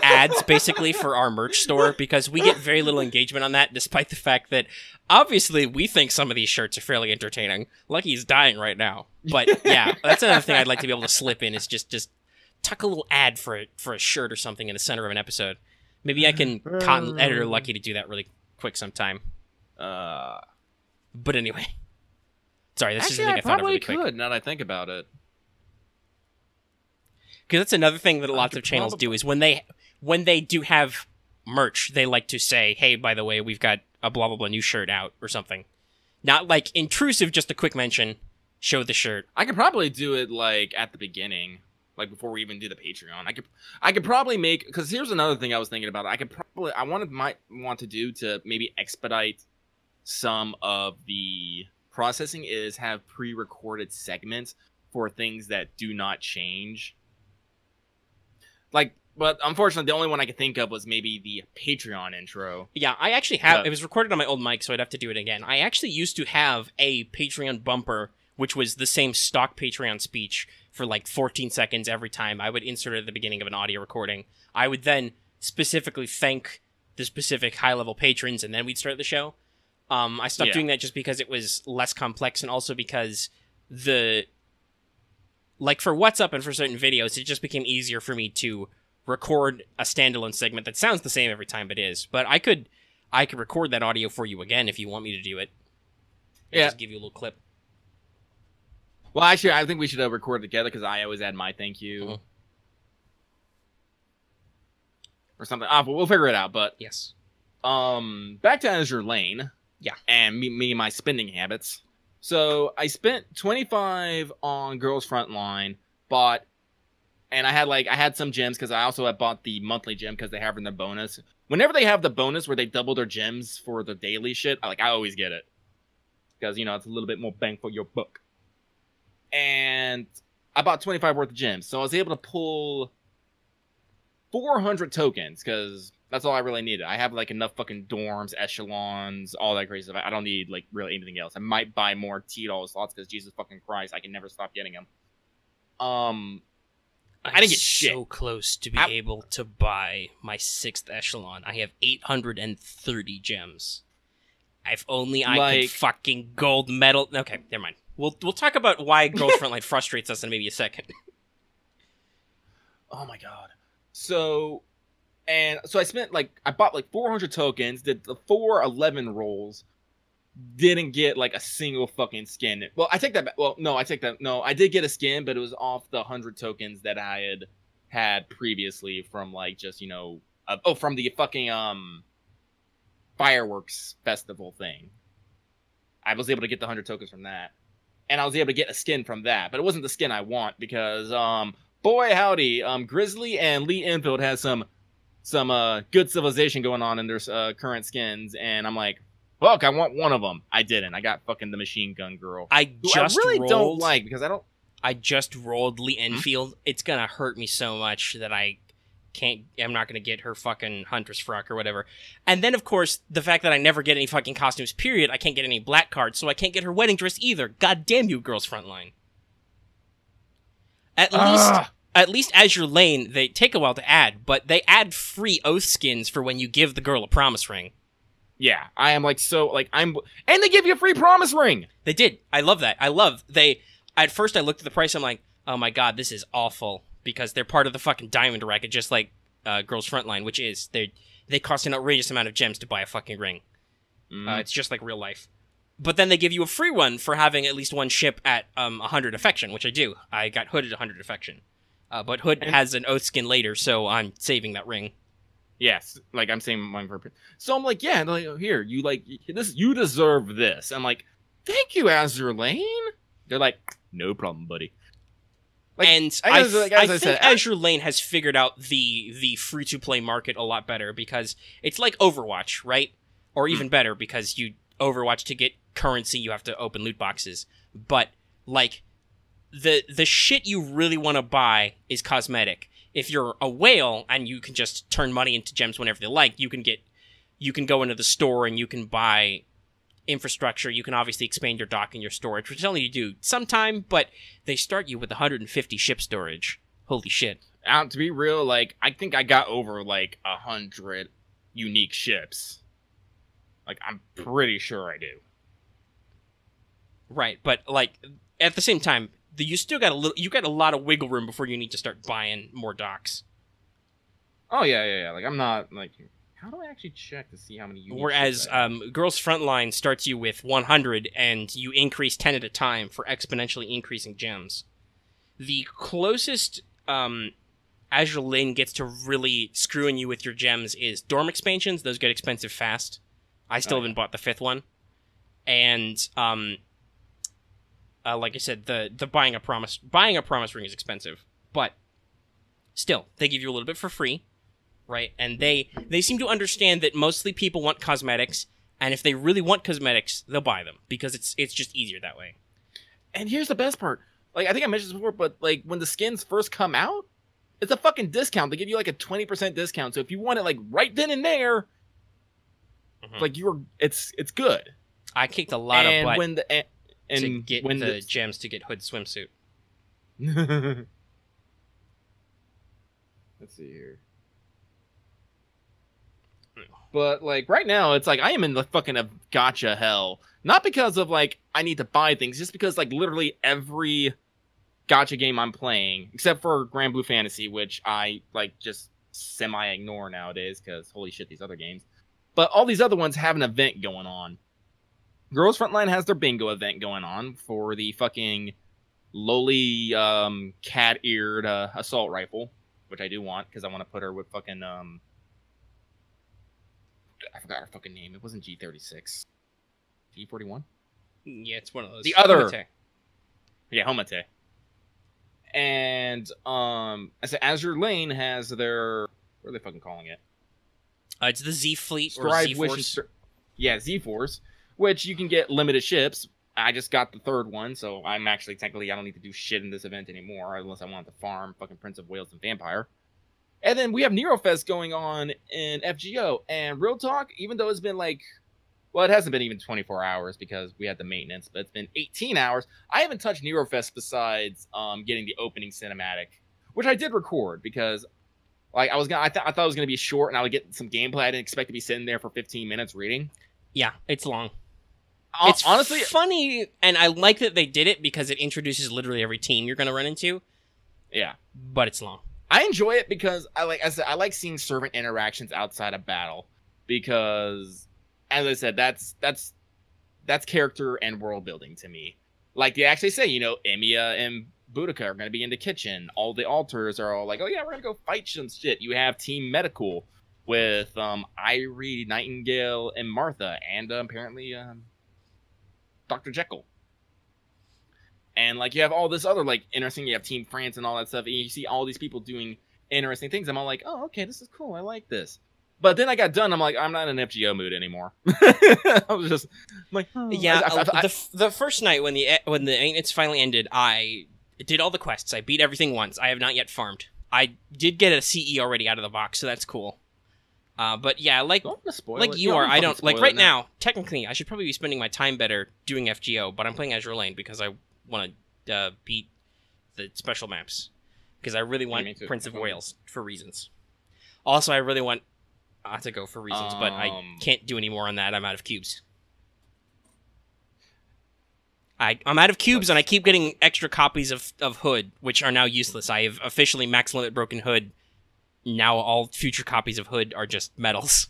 ads, basically, for our merch store, because we get very little engagement on that, despite the fact that, obviously, we think some of these shirts are fairly entertaining. Lucky's dying right now. But, yeah, that's another thing I'd like to be able to slip in, is just tuck a little ad for a shirt or something in the center of an episode. Maybe I can cotton editor Lucky to do that really quick sometime. But anyway. Sorry, that's just something I thought of really quick.
Probably could, now that I think about it.
Because that's another thing that lots of channels do, is when they do have merch, they like to say, hey, by the way, we've got a blah, blah, blah new shirt out, or something. Not, like, intrusive, just a quick mention. Show the shirt.
I could probably do it, like, at the beginning. Like before we even do the Patreon, I could probably make, because here's another thing I was thinking about. Might want to do to maybe expedite some of the processing is have pre-recorded segments for things that do not change. Like, but unfortunately, the only one I could think of was maybe the Patreon intro.
Yeah, I actually have. It was recorded on my old mic, so I'd have to do it again. I actually used to have a Patreon bumper, which was the same stock Patreon speech, for like 14 seconds every time. I would insert it at the beginning of an audio recording. I would then specifically thank the specific high-level patrons, and then we'd start the show. I stopped doing that just because it was less complex, and also because for What's Up and for certain videos, it just became easier for me to record a standalone segment that sounds the same every time it is. But I could record that audio for you again if you want me to do it. Just give you a little clip.
Well, actually, I think we should record together because I always add my thank you. Or something. But we'll figure it out. But
yes.
Back to Azur Lane.
Yeah.
And me and my spending habits. So I spent 25 on Girls Frontline, and I had some gems because I also had bought the monthly gem because they have in their bonus. Whenever they have the bonus where they double their gems for the daily shit, I always get it. Because, it's a little bit more bang for your buck. And I bought 25 worth of gems. So I was able to pull 400 tokens because that's all I really needed. I have enough fucking dorms, echelons, all that crazy stuff. I don't need really anything else. I might buy more T-Doll slots because Jesus fucking Christ, I can never stop getting them. I didn't get shit.
So close to be able to buy my 6th echelon. I have 830 gems. If only I could fucking gold medal. Okay, never mind. We'll talk about why Girls Frontline frustrates us in maybe a second.
Oh my god. So I spent I bought 400 tokens, did the 411 rolls, didn't get a single fucking skin. Well, I take that back. Well, no, I take that. No, I did get a skin, but it was off the 100 tokens that I had previously from from the fucking fireworks festival thing. I was able to get the 100 tokens from that. And I was able to get a skin from that, but it wasn't the skin I want because boy howdy, Grizzly and Lee Enfield has some good civilization going on in their current skins, and I'm like, fuck, I want one of them. I didn't. I got fucking the machine gun girl.
I really
don't like because I don't.
I just rolled Lee Enfield. It's gonna hurt me so much that I'm not gonna get her fucking hunter's frock or whatever. And then of course the fact that I never get any fucking costumes. Period. I can't get any black cards, so I can't get her wedding dress either. God damn you, Girls Frontline. At least Azur Lane, they take a while to add, but they add free oath skins for when you give the girl a promise ring.
Yeah, I am and they give you a free promise ring.
They did. I love that. At first I looked at the price, I'm like, oh my god, this is awful, because they're part of the fucking diamond racket, just like Girls Frontline, which is, they cost an outrageous amount of gems to buy a fucking ring. It's just like real life. But then they give you a free one for having at least one ship at 100 affection, which I do. I got Hood at 100 affection. But Hood has an oath skin later, so I'm saving that ring.
Yes, I'm saving mine for. So I'm like, yeah, here, you deserve this. I'm like, thank you, Azur Lane. They're like, no problem, buddy.
And I think Azur Lane has figured out the free-to-play market a lot better, because it's like Overwatch, right? Or even better, because Overwatch, to get currency, you have to open loot boxes. But, the shit you really want to buy is cosmetic. If you're a whale and you can just turn money into gems whenever they like, you can go into the store and you can buy infrastructure. You can obviously expand your dock and your storage, which only you do sometime, but they start you with 150 ship storage. Holy shit.
To be real, I think I got over 100 unique ships. I'm pretty sure I do.
Right, but at the same time, you still got a lot of wiggle room before you need to start buying more docks.
Oh yeah. I'm not how do I actually check to see how many unique
Whereas Girls Frontline starts you with 100 and you increase 10 at a time for exponentially increasing gems. The closest Azur Lane gets to really screwing you with your gems is dorm expansions. Those get expensive fast. I still haven't bought the 5th one. And like I said, the buying a promise ring is expensive, but still, they give you a little bit for free, right? And they seem to understand that mostly people want cosmetics, and if they really want cosmetics, they'll buy them because it's just easier that way.
And here's the best part: I think I mentioned this before, but when the skins first come out, it's a fucking discount. They give you a 20% discount. So if you want it right then and there, it's good.
I kicked a lot of butt.
To get
the gems to get Hood swimsuit.
Let's see here. But like right now, it's like I am in the fucking gacha hell. Not because of like I need to buy things, just because like literally every gacha game I'm playing, except for Grand Blue Fantasy, which I like just semi-ignore nowadays because holy shit, these other games. But all these other ones have an event going on. Girls Frontline has their bingo event going on for the fucking lowly cat-eared assault rifle, which I do want because I want to put her with fucking I forgot her fucking name. It wasn't G36. G41?
Yeah, it's one of those.
The other.
Homate.
Yeah, Homate. And I said Azur Lane has their, what are they fucking calling it?
It's the Z Fleet or
Strive,
Z Force.
Yeah, Z Force, which you can get limited ships. I just got the third one, so I'm actually technically I don't need to do shit in this event anymore unless I want to farm fucking Prince of Wales and Vampire. And then we have Nerofest going on in FGO. And real talk, even though it's been like, well, it hasn't been even 24 hours because we had the maintenance, but it's been 18 hours. I haven't touched Nerofest besides getting the opening cinematic, which I did record because like I thought it was gonna be short and I would get some gameplay. I didn't expect to be sitting there for 15 minutes reading.
Yeah, it's long. It's honestly funny, and I like that they did it because it introduces literally every team you're gonna run into.
Yeah,
but it's long.
I enjoy it because I like seeing servant interactions outside of battle because, as I said, that's character and world building to me. Like they actually say, you know, Emiya and Boudica are going to be in the kitchen. All the altars are all like, oh yeah, we're going to go fight some shit. You have Team Medical with Irie, Nightingale, and Martha, and apparently Dr. Jekyll. And like you have all this other like interesting, you have Team France and all that stuff, and you see all these people doing interesting things. I'm all like, oh, okay, this is cool. I like this. But then I got done. I'm like, I'm not in an FGO mood anymore. I was just like, oh.
Yeah. The first night when the maintenance finally ended, I did all the quests. I beat everything once. I have not yet farmed. I did get a CE already out of the box, so that's cool. But yeah, like you are, I don't like right now. Technically, I should probably be spending my time better doing FGO, but I'm playing Azur Lane because I want to beat the special maps because I really want Prince of Wales for reasons. Also, I really want to go for reasons, but I can't do any more on that. I'm out of cubes. I'm out of cubes, and I keep getting extra copies of Hood, which are now useless. I have officially max limit broken Hood. Now all future copies of Hood are just medals.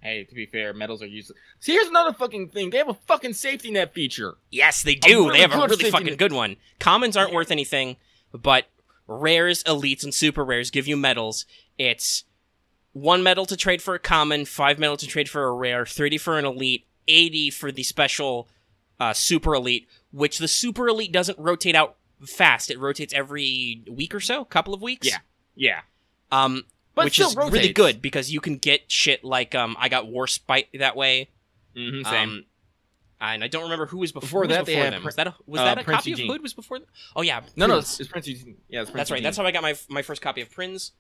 Hey, to be fair, medals are useless. See, here's another fucking thing. They have a fucking safety net feature.
Yes, they do. They have a really fucking good one. Commons aren't worth anything, but rares, elites, and super rares give you medals. It's 1 medal to trade for a common, 5 medal to trade for a rare, 30 for an elite, 80 for the special super elite, which the super elite doesn't rotate out fast. It rotates every week or so, couple of weeks.
Yeah.
But which is rotates. Really good because you can get shit like I got War Spite that way.
Mm-hmm, same.
And I don't remember who was before them. Was that a copy of Hood? Was before them? Oh yeah.
No, it's Prince Eugene. Yeah, it's Prince
That's right.
Eugene.
That's how I got my first copy of Prince.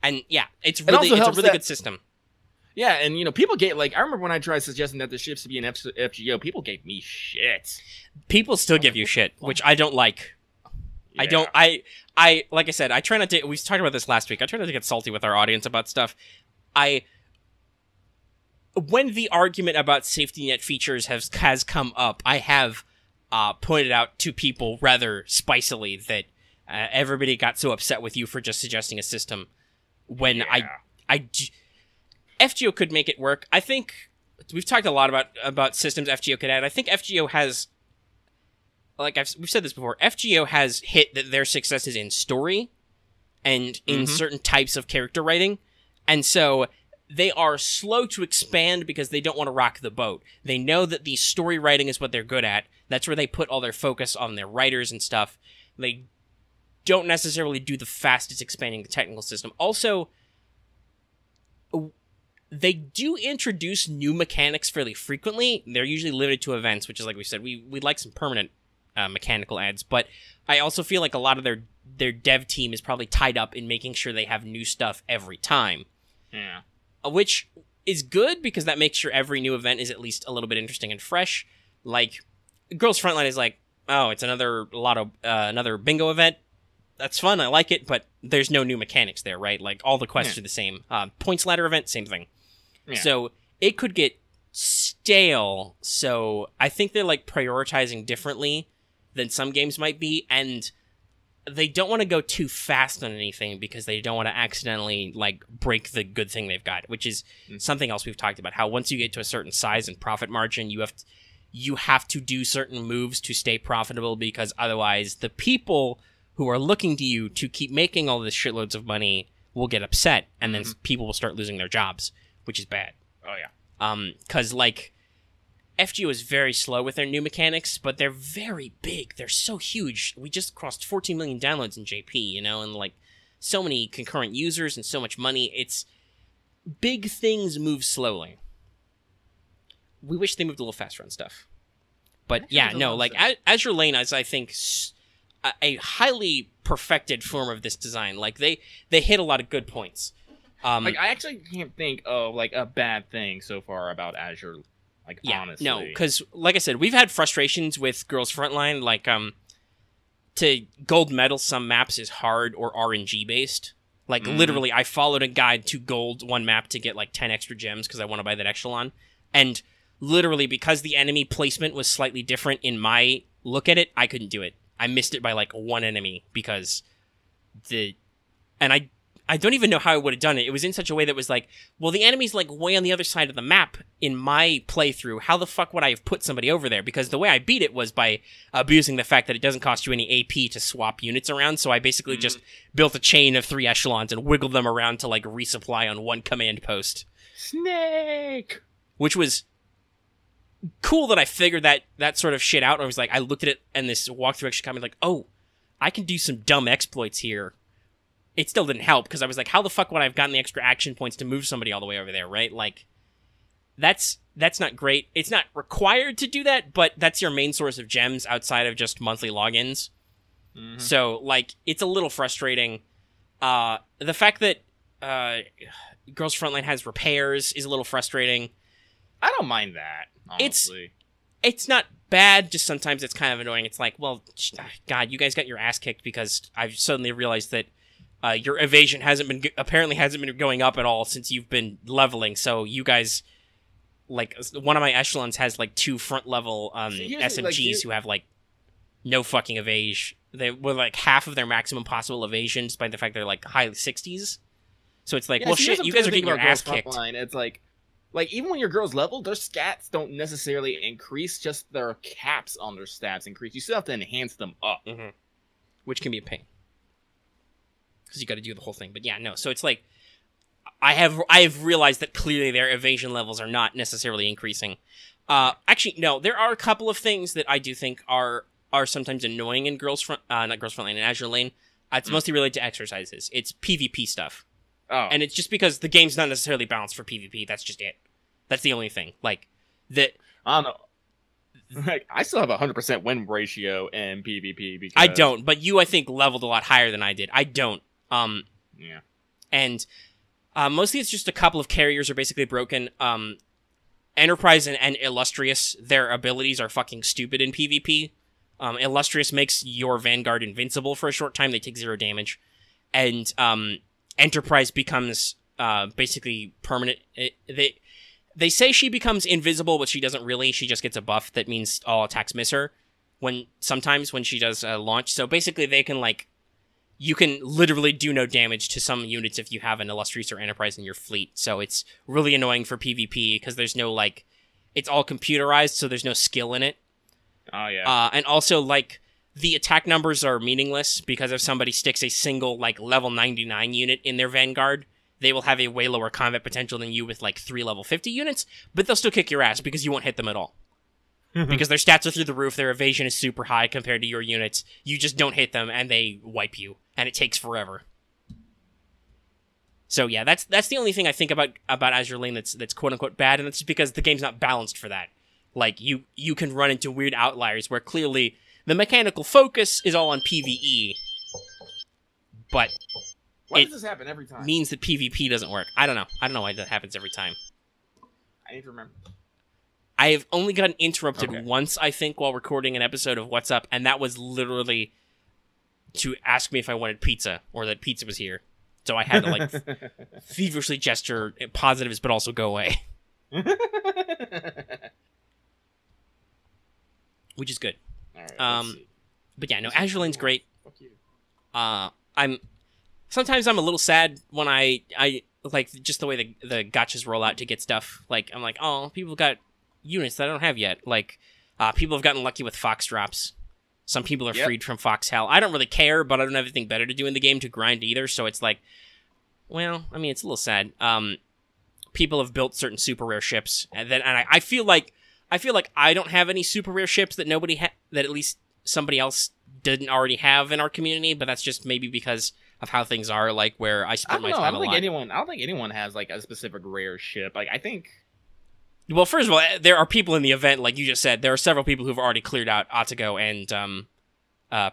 And yeah, it's a really good system.
Yeah, and you know, people get like I remember when I tried suggesting that the ships should be an FGO, people gave me shit.
People still give you shit, which I don't like. Yeah. I like I said, I try not to. We talked about this last week. I try not to get salty with our audience about stuff. When the argument about safety net features has come up, I have pointed out to people rather spicily that everybody got so upset with you for just suggesting a system when FGO could make it work. I think we've talked a lot about systems FGO could add. I think FGO has. Like we've said this before, FGO has hit that their success is in story and in certain types of character writing. And so they are slow to expand because they don't want to rock the boat. They know that the story writing is what they're good at. That's where they put all their focus on their writers and stuff. They don't necessarily do the fastest expanding the technical system. Also, they do introduce new mechanics fairly frequently. They're usually limited to events, which is like we said, we'd like some permanent mechanical adds, but I also feel like a lot of their dev team is probably tied up in making sure they have new stuff every time.
Yeah.
Which is good because that makes sure every new event is at least a little bit interesting and fresh. Like, Girls Frontline is like, oh, it's another bingo event. That's fun. I like it, but there's no new mechanics there, right? Like all the quests are the same. Points ladder event, same thing. Yeah. So it could get stale. So I think they're like prioritizing differently than some games might be, and they don't want to go too fast on anything because they don't want to accidentally like break the good thing they've got, which is something else we've talked about. How once you get to a certain size and profit margin, you have to do certain moves to stay profitable, because otherwise the people who are looking to you to keep making all this shitloads of money will get upset, and then people will start losing their jobs, which is bad.
Oh yeah.
Because like FGO is very slow with their new mechanics, but they're very big. They're so huge. We just crossed 14 million downloads in JP, you know, and like so many concurrent users and so much money. It's big things move slowly. We wish they moved a little faster on stuff. But yeah, no, like Azur Lane is, I think, a highly perfected form of this design. Like they hit a lot of good points.
Like I actually can't think of like a bad thing so far about Azur. Like, yeah, honestly.
No, because like I said, we've had frustrations with Girls Frontline. Like, to gold medal some maps is hard or RNG based. Like, literally, I followed a guide to gold one map to get like 10 extra gems because I want to buy that echelon. And literally, because the enemy placement was slightly different in my look at it, I couldn't do it. I missed it by like one enemy because I don't even know how I would have done it. It was in such a way that was like, well, the enemy's like way on the other side of the map in my playthrough. How the fuck would I have put somebody over there? Because the way I beat it was by abusing the fact that it doesn't cost you any AP to swap units around. So I basically just built a chain of 3 echelons and wiggled them around to like resupply on one command post.
Snake!
Which was cool that I figured that sort of shit out. I was like, I looked at it and this walkthrough actually got me like, oh, I can do some dumb exploits here. It still didn't help, because I was like, how the fuck would I have gotten the extra action points to move somebody all the way over there, right? Like, that's not great. It's not required to do that, but that's your main source of gems outside of just monthly logins. So, like, it's a little frustrating. The fact that Girls Frontline has repairs is a little frustrating.
I don't mind that, honestly.
It's not bad, just sometimes it's kind of annoying. It's like, well, God, you guys got your ass kicked because I've suddenly realized that your evasion apparently hasn't been going up at all since you've been leveling. So you guys, like, one of my echelons has like 2 front level SMGs who have like no fucking evasion. They were like half of their maximum possible evasion, despite the fact they're like high 60s. So it's like, well, shit, you guys are getting your ass kicked.
It's like even when your girls level, their stats don't necessarily increase; just their caps on their stats increase. You still have to enhance them up,
which can be a pain. Because you got to do the whole thing. But yeah, no. So it's like, I have realized that clearly their evasion levels are not necessarily increasing. Actually, no. There are a couple of things that I do think are sometimes annoying in not Girls Frontline, in Azur Lane. It's mostly related to exercises. It's PvP stuff.
Oh.
And it's just because the game's not necessarily balanced for PvP. That's just it. That's the only thing. Like, that...
I don't know. Like, I still have a 100% win ratio in PvP because...
I don't, but you, I think, leveled a lot higher than I did. I don't.
Yeah.
And mostly it's just a couple of carriers are basically broken. Enterprise and Illustrious, their abilities are fucking stupid in PvP. Illustrious makes your Vanguard invincible for a short time. They take 0 damage. And Enterprise becomes basically permanent. They say she becomes invisible, but she doesn't really. She just gets a buff that means all attacks miss her sometimes when she does launch. So basically they can like... You can literally do no damage to some units if you have an Illustrious or Enterprise in your fleet. So it's really annoying for PvP because there's no, like... It's all computerized, so there's no skill in it.
Oh, yeah.
And also, like, the attack numbers are meaningless because if somebody sticks a single, like, level 99 unit in their Vanguard, they will have a way lower combat potential than you with, like, 3 level 50 units, but they'll still kick your ass because you won't hit them at all. Because their stats are through the roof, their evasion is super high compared to your units. You just don't hit them, and they wipe you, and it takes forever. So yeah, that's the only thing I think about Azur Lane that's quote-unquote bad, and it's just because the game's not balanced for that. Like, you can run into weird outliers where clearly the mechanical focus is all on PvE, but
why does this happen every time?
Means that PvP doesn't work. I don't know. I don't know why that happens every time.
I need to remember.
I have only gotten interrupted once, I think, while recording an episode of What's Up, and that was literally to ask me if I wanted pizza, or that pizza was here. So I had to, like, feverishly gesture positives, but also go away. Which is good.
All right,
but yeah, no, Azur Lane's great.
Fuck you.
Sometimes I'm a little sad when I like just the way the gachas roll out to get stuff. Like, I'm like, oh, people got units that I don't have yet. Like, people have gotten lucky with Fox drops. Some people are freed from Fox Hell. I don't really care, but I don't have anything better to do in the game to grind either, so it's like, well, I mean, it's a little sad. People have built certain super rare ships, and I feel like I don't have any super rare ships that that at least somebody else didn't already have in our community, but that's just maybe because of how things are, like, where I spend my time
I don't think anyone has, like, a specific rare ship. Like, I think...
Well, first of all, there are people in the event, like you just said. There are several people who've already cleared out Atago and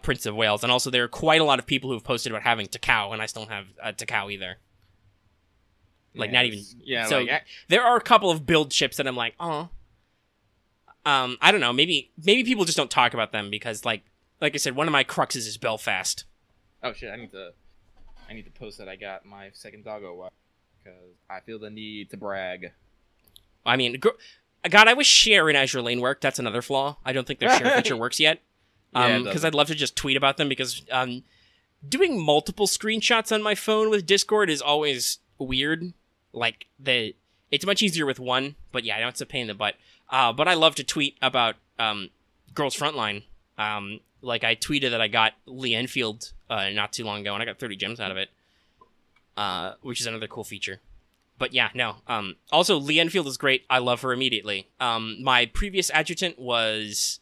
Prince of Wales, and also there are quite a lot of people who've posted about having Takao, and I still don't have Takao either. Like, not even...
Yeah,
so,
like,
there are a couple of build ships that I'm like, oh... I don't know, maybe people just don't talk about them because, like I said, one of my cruxes is Belfast.
Oh shit, I need to post that I got my second doggo because I feel the need to brag.
I mean, God, I wish share in Azur Lane worked. That's another flaw. I don't think their share feature works yet. Because I'd love to just tweet about them because doing multiple screenshots on my phone with Discord is always weird. Like, it's much easier with one, but yeah, I know it's a pain in the butt. But I love to tweet about Girls Frontline. Like, I tweeted that I got Lee Enfield not too long ago, and I got 30 gems out of it, which is another cool feature. But yeah, no. Also, Lee Enfield is great. I love her immediately. My previous adjutant was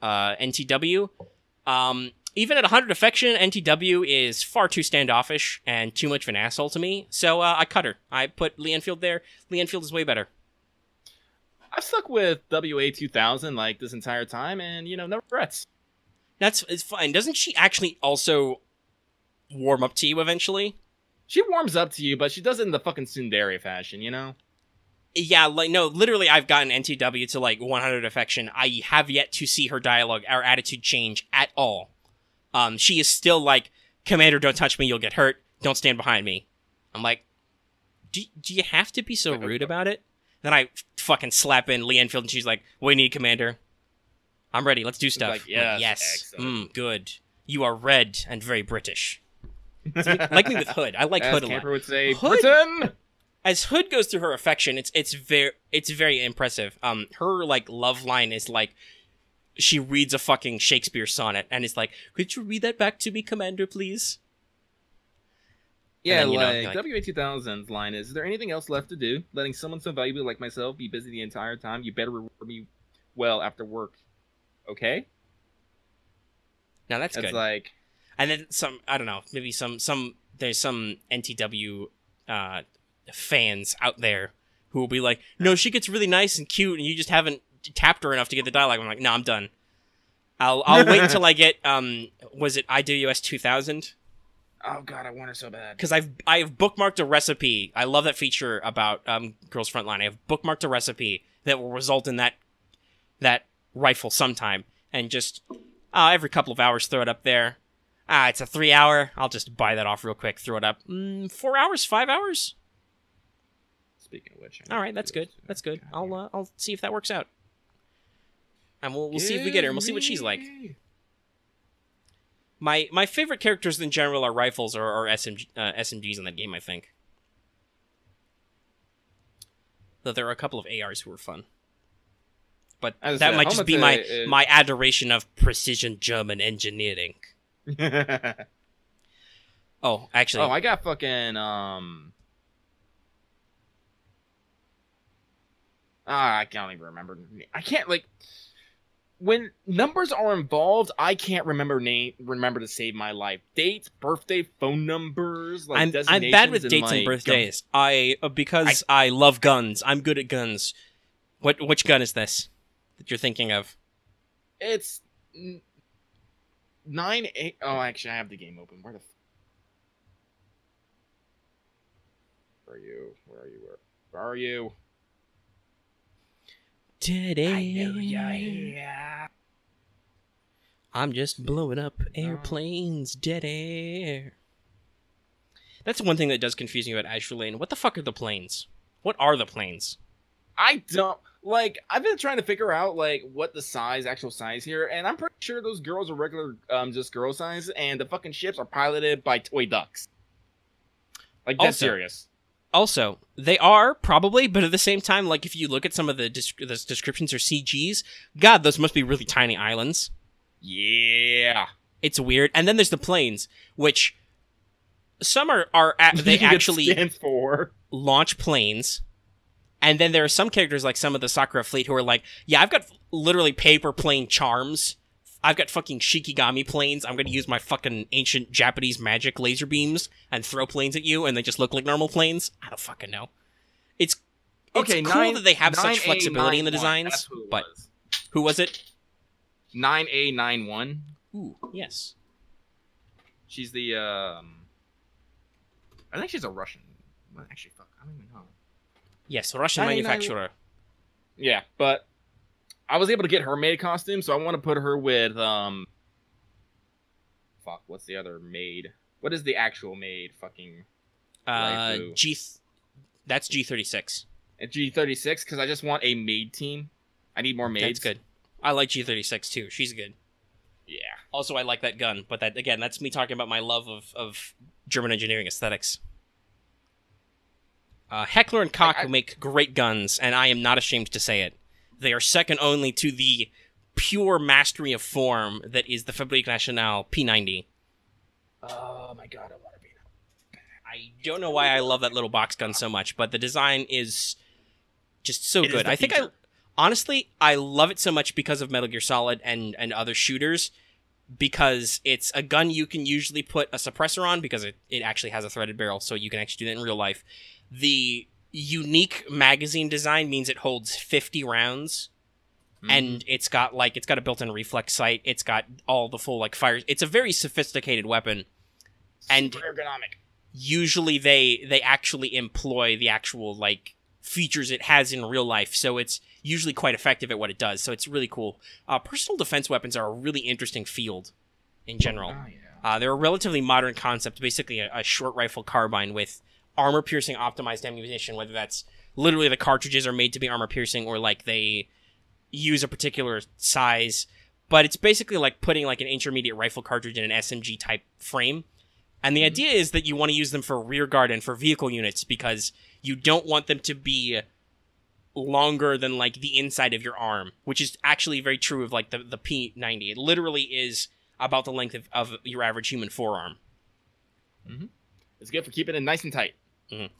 NTW. Even at 100 affection, NTW is far too standoffish and too much of an asshole to me. So I cut her. I put Lee Enfield there. Lee Enfield is way better.
I've stuck with WA 2000 like this entire time, and no regrets.
It's fine. Doesn't she actually also warm up to you eventually?
She warms up to you, but she does it in the fucking tsundere fashion,
Yeah, like, no, literally I've gotten NTW to, like, 100 affection. I have yet to see her dialogue or attitude change at all. She is still like, Commander, don't touch me, you'll get hurt. Don't stand behind me. I'm like, do you have to be so rude about it? Then I fucking slap in Lee Enfield, and she's like, what do you need, Commander? I'm ready, let's do stuff.
Like, yes,
yes. Good. You are red and very British. Like me with Hood. I like Hood a lot.
Camper would say,
Hood,
Britain!
As Hood goes through her affection, it's very impressive. Her, like, love line is like, she reads a fucking Shakespeare sonnet, and it's like, could you read that back to me, Commander, please?
Yeah, then, like WA 2000's line is there anything else left to do? Letting someone so valuable like myself be busy the entire time? You better reward me well after work. Okay?
Now that's good.
It's like...
And then some, I don't know, maybe there's some NTW fans out there who will be like, no, she gets really nice and cute, and you just haven't tapped her enough to get the dialogue. I'm like, no, I'm done. I'll wait until I get, was it IWS 2000?
Oh god, I want her so bad.
Because I have bookmarked a recipe. I love that feature about Girls Frontline. I have bookmarked a recipe that will result in that rifle sometime. And just every couple of hours throw it up there. It's a 3 hour. I'll just buy that off real quick, throw it up. 4 hours, 5 hours?
Speaking of which.
Alright, that's good. That's good. I'll see if that works out. And we'll see if we get her, and we'll see what she's like. My favorite characters in general are rifles or SMGs in that game, I think. Though there are a couple of ARs who are fun. But that might just be my adoration of precision German engineering. Oh, actually.
Oh, I got fucking I can't even remember. I can't, like, when numbers are involved, I can't remember to save my life. Dates, birthday, phone numbers, like
I'm bad with dates and birthdays. Because I love guns. I'm good at guns. Which gun is this that you're thinking of?
It's 9-8. Oh, actually, I have the game open. Where are you? Where are you?
Dead air.
I know you're here.
I'm just blowing up airplanes. Dead air. That's one thing that does confuse me about Azur Lane. What the fuck are the planes? What are the planes?
I don't like. I've been trying to figure out like what the actual size here, and I'm pretty sure those girls are regular, just girl size, and the fucking ships are piloted by toy ducks. Like that's serious.
Also, they are probably, but at the same time, like if you look at some of the descriptions or CGs, God, those must be really tiny islands.
Yeah,
it's weird. And then there's the planes, which some are they actually
stands for
launch planes. And then there are some characters like some of the Sakura fleet who are like, yeah, I've got literally paper plane charms. I've got fucking Shikigami planes. I'm going to use my fucking ancient Japanese magic laser beams and throw planes at you, and they just look like normal planes. I don't fucking know. It's cool that they have such flexibility in the designs. But who was it?
9A91.
Ooh, yes.
She's the I think she's a Russian. Well, actually, fuck, I don't even know.
Yes, Russian manufacturer.
Yeah, but I was able to get her maid costume, so I want to put her with fuck, what's the other maid? What is the actual maid? Fucking
that's G36.
At G36, because I just want a maid team. I need more maids.
That's good. I like G36 too. She's good.
Yeah.
Also, I like that gun, but that again, that's me talking about my love of German engineering aesthetics. Heckler and Koch make great guns, and I am not ashamed to say it. They are second only to the pure mastery of form that is the Fabrique Nationale P90.
Oh my god, I want to be.
I don't know why I love that little box gun so much, but the design is just so good. I think honestly, I love it so much because of Metal Gear Solid and other shooters, because it's a gun you can usually put a suppressor on because it actually has a threaded barrel, so you can actually do that in real life. The unique magazine design means it holds 50 rounds, and it's got a built-in reflex sight. It's got all the full fires. It's a very sophisticated weapon, and
super ergonomic.
Usually they actually employ the actual features it has in real life, so it's usually quite effective at what it does. So it's really cool. Personal defense weapons are a really interesting field in general.
Oh, yeah.
They're a relatively modern concept, basically a short rifle carbine with armor-piercing optimized ammunition, whether that's literally the cartridges are made to be armor-piercing or they use a particular size. But it's basically like putting an intermediate rifle cartridge in an SMG-type frame. And the idea is that you want to use them for rear guard and for vehicle units because you don't want them to be longer than the inside of your arm, which is actually very true of the P90. It literally is about the length of your average human forearm.
Mm-hmm. It's good for keeping it nice and tight.
Mm-hmm.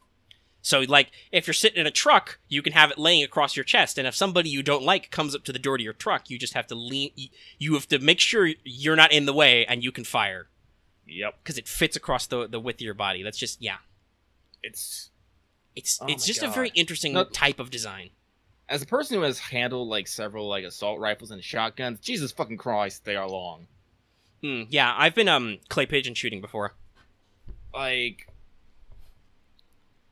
So, if you're sitting in a truck, you can have it laying across your chest, and if somebody you don't like comes up to the door to your truck, you just have to lean. You have to make sure you're not in the way, and you can fire.
Yep.
Because it fits across the width of your body. That's just
It's
just a very interesting type of design.
As a person who has handled several assault rifles and shotguns, Jesus fucking Christ, they are long.
Yeah, I've been clay pigeon shooting before.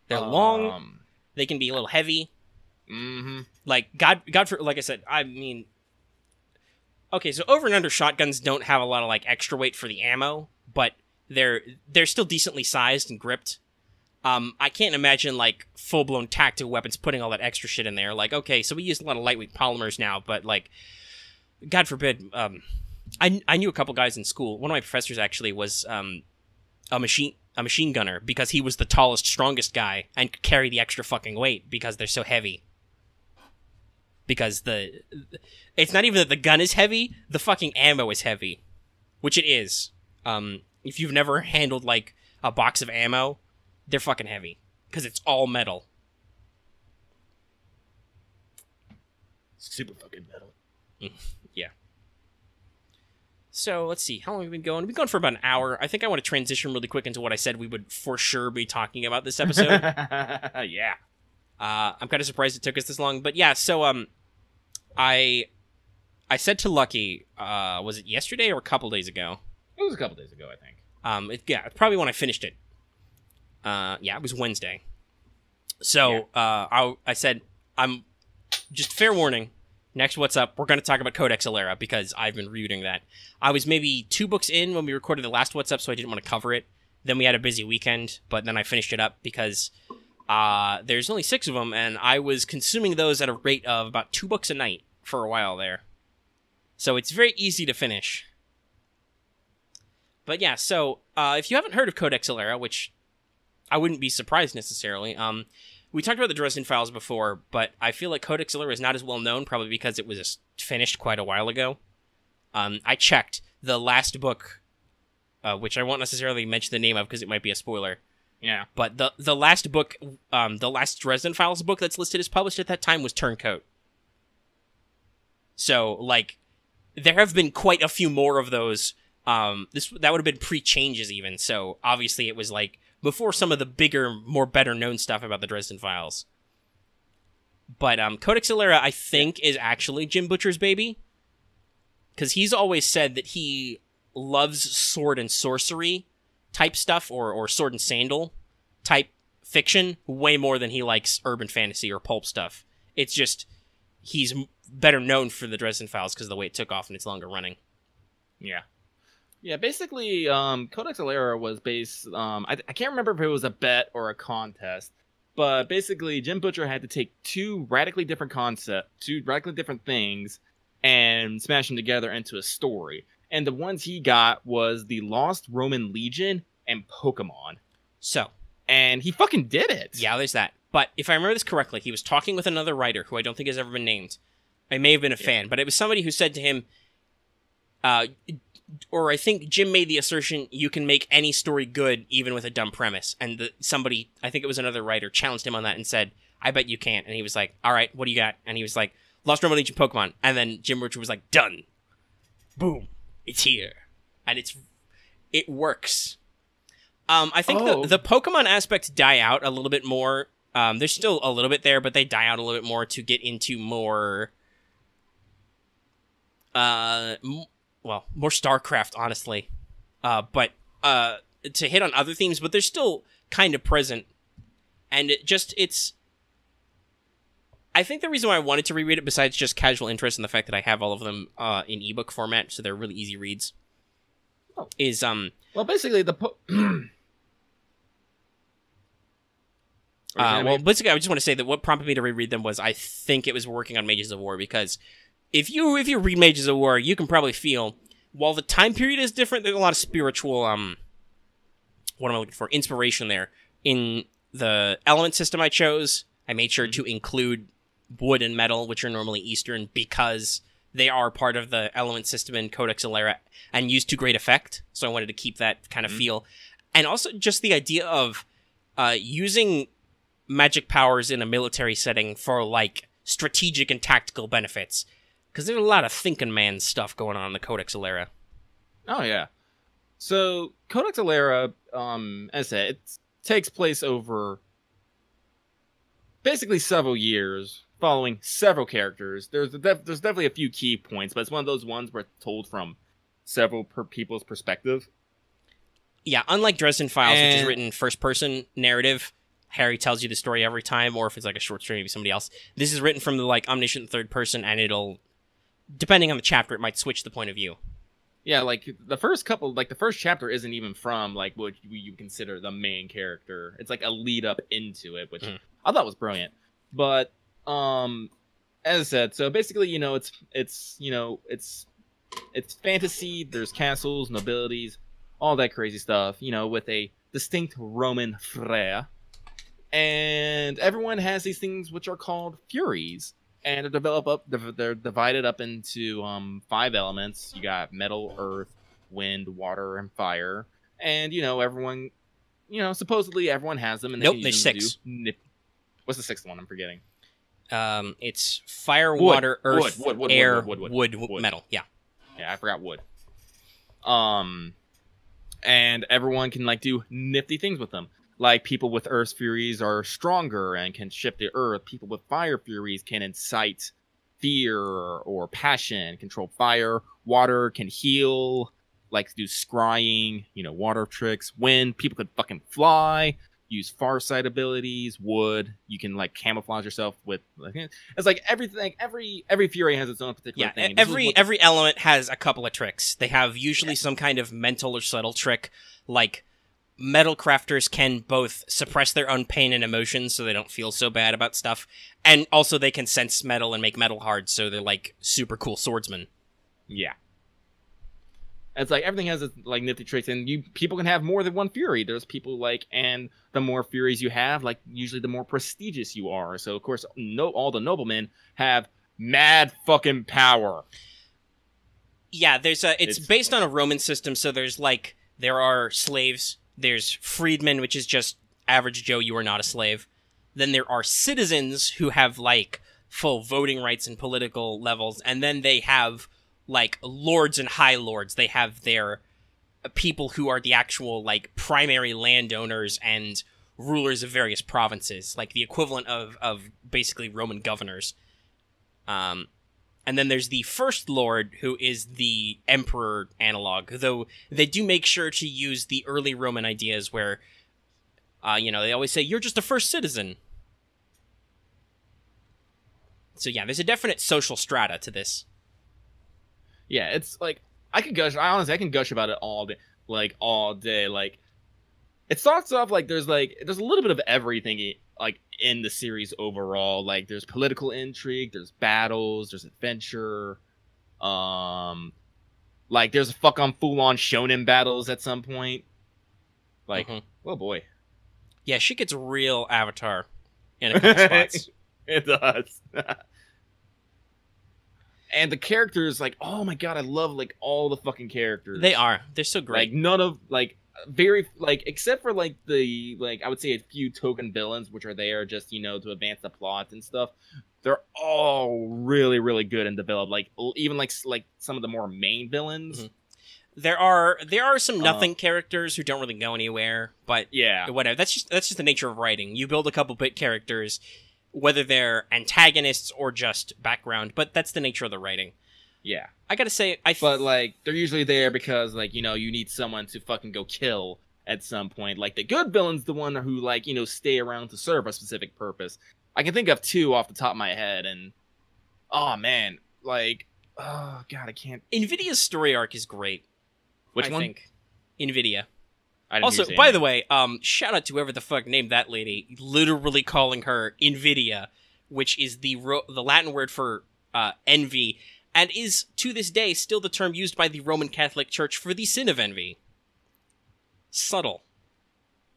They're long. They can be a little heavy.
Mm-hmm.
God for I said, I mean. Okay, so over and under shotguns don't have a lot of extra weight for the ammo, but they're still decently sized and gripped. I can't imagine full blown tactical weapons putting all that extra shit in there. Okay, so we use a lot of lightweight polymers now, but God forbid. I knew a couple guys in school. One of my professors actually was a machine gunner because he was the tallest, strongest guy and could carry the extra fucking weight because they're so heavy. Because it's not even that the gun is heavy, the fucking ammo is heavy. Which it is. If you've never handled a box of ammo, they're fucking heavy. Because it's all metal.
Super fucking metal.
Yeah. So, let's see. How long have we been going? We've been going for about an hour. I think I want to transition really quick into what I said we would for sure be talking about this episode.
Yeah.
I'm kind of surprised it took us this long. But yeah, so I said to Lucky, was it yesterday or a couple days ago?
It was a couple days ago, I think.
Probably when I finished it. Yeah, it was Wednesday. So I said, I'm just fair warning. Next, what's up? We're going to talk about Codex Alera because I've been reading that. I was maybe 2 books in when we recorded the last What's Up, so I didn't want to cover it. Then we had a busy weekend, but then I finished it up because there's only 6 of them, and I was consuming those at a rate of about 2 books a night for a while there. So it's very easy to finish. But yeah, so if you haven't heard of Codex Alera, which I wouldn't be surprised necessarily, we talked about the Dresden Files before, but I feel like Codex Alera is not as well known, probably because it was finished quite a while ago. I checked the last book, which I won't necessarily mention the name of because it might be a spoiler.
Yeah.
But the last book, the last Dresden Files book that's listed as published at that time was Turncoat. So, like, there have been quite a few more of those. That would have been pre-changes even, so obviously it was like before some of the bigger, more better-known stuff about the Dresden Files. But Codex Alera, I think, is actually Jim Butcher's baby. Because he's always said that he loves sword and sorcery type stuff, or sword and sandal type fiction, way more than he likes urban fantasy or pulp stuff. It's just, he's better known for the Dresden Files because of the way it took off and it's longer running.
Yeah. Yeah, basically, Codex Alera was based, I can't remember if it was a bet or a contest, but basically Jim Butcher had to take 2 radically different things, and smash them together into a story. And the ones he got was the Lost Roman Legion and Pokemon. And he fucking did it!
Yeah, there's that. But if I remember this correctly, he was talking with another writer, who I don't think has ever been named. I may have been a fan, but it was somebody who said to him, or I think Jim made the assertion, you can make any story good even with a dumb premise. And somebody, I think it was another writer, challenged him on that and said, I bet you can't. And he was like, all right, what do you got? And he was like, Lost Roman Legion Pokemon. And then Jim Butcher was like, done. Boom. It's here. And it works. I think the Pokemon aspects die out a little bit more. There's still a little bit there, but they die out a little bit more to get into more... more StarCraft, honestly. But to hit on other themes, but they're still kind of present. And it's... I think the reason why I wanted to reread it, besides just casual interest in the fact that I have all of them in ebook format, so they're really easy reads, is...
Well, basically,
basically, I just want to say that what prompted me to reread them was I think it was working on Mages of War, because... If you read Mages of War, you can probably feel, while the time period is different, there's a lot of spiritual, what am I looking for? Inspiration there. In the element system I chose, I made sure to include wood and metal, which are normally Eastern, because they are part of the element system in Codex Alera and used to great effect. So I wanted to keep that kind of feel. And also just the idea of using magic powers in a military setting for, like, strategic and tactical benefits. Because there's a lot of thinking man stuff going on in the Codex Alera.
Oh, yeah. So, Codex Alera, as I said, it takes place over basically several years, following several characters. There's definitely a few key points, but it's one of those ones where it's told from several people's perspective.
Yeah, unlike Dresden Files, which is written first-person narrative, Harry tells you the story every time, or if it's like a short story, maybe somebody else. This is written from the, like, omniscient third person, and it'll... Depending on the chapter, it might switch the point of view.
Yeah, like, the first chapter isn't even from, like, what you consider the main character. It's, like, a lead-up into it, which I thought was brilliant. But, as I said, so basically, it's fantasy, there's castles, nobilities, all that crazy stuff, with a distinct Roman flair. And everyone has these things which are called Furies. And they're divided up into 5 elements. You got metal, earth, wind, water, and fire. And everyone, supposedly everyone has them. And
nope, there's 6.
What's the 6th one? I'm forgetting.
It's fire, water, earth, air, wood, metal. Yeah.
Yeah, I forgot wood. And everyone can do nifty things with them. Like, people with Earth's Furies are stronger and can shift the Earth. People with Fire Furies can incite fear or passion, control fire. Water can heal, do scrying, water tricks. Wind, people could fucking fly. use farsight abilities, wood. You can like camouflage yourself with. Like, it's like everything. Every fury has its own particular thing.
Every element has a couple of tricks. They have usually some kind of mental or subtle trick, like metal crafters can both suppress their own pain and emotions so they don't feel so bad about stuff, and also they can sense metal and make metal hard, so they're like super cool swordsmen.
Yeah. It's like everything has its like nifty tricks, and people can have more than one fury. There's people like, and the more furies you have, like usually the more prestigious you are. So of course, all the noblemen have mad fucking power.
Yeah, it's based on a Roman system, so there are slaves. There's freedmen, which is just average Joe, you are not a slave. Then there are citizens who have, like, full voting rights and political levels. And then they have, like, lords and high lords. They have their people who are the actual, like, primary landowners and rulers of various provinces. Like, the equivalent of basically Roman governors. And then there's the First Lord, who is the Emperor analog, though they do make sure to use the early Roman ideas where, they always say, you're just a first citizen. So yeah, there's a definite social strata to this.
Yeah, it's like, I can gush about it all day. Like, it starts off like there's a little bit of everything, like, in the series overall. Like, there's political intrigue, there's battles, there's adventure, like, there's full-on shonen battles at some point. Like, oh boy.
Yeah, she gets real Avatar in a couple spots.
It does. And the characters, like, oh my god, I love, like, all the fucking characters.
They're so great.
Like, none of, like, very, like, except for, like, I would say a few token villains, which are there just, to advance the plot and stuff. They're all really, really good and developed. Like, even, like some of the more main villains.
Mm-hmm. There are some nothing characters who don't really go anywhere, but
yeah,
whatever. That's just the nature of writing. You build a couple bit characters, whether they're antagonists or just background, but that's the nature of the writing.
Yeah.
I gotta say,
but, like, they're usually there because, like, you need someone to fucking go kill at some point. Like, the good villain's the one who, like, stay around to serve a specific purpose. I can think of two off the top of my head, and, oh, man. Like, oh, God, I can't...
NVIDIA's story arc is great.
Which one?
I think. NVIDIA.
Also,
by the way, shout out to whoever the fuck named that lady, literally calling her NVIDIA, which is the Latin word for envy, and is, to this day, still the term used by the Roman Catholic Church for the sin of envy. Subtle.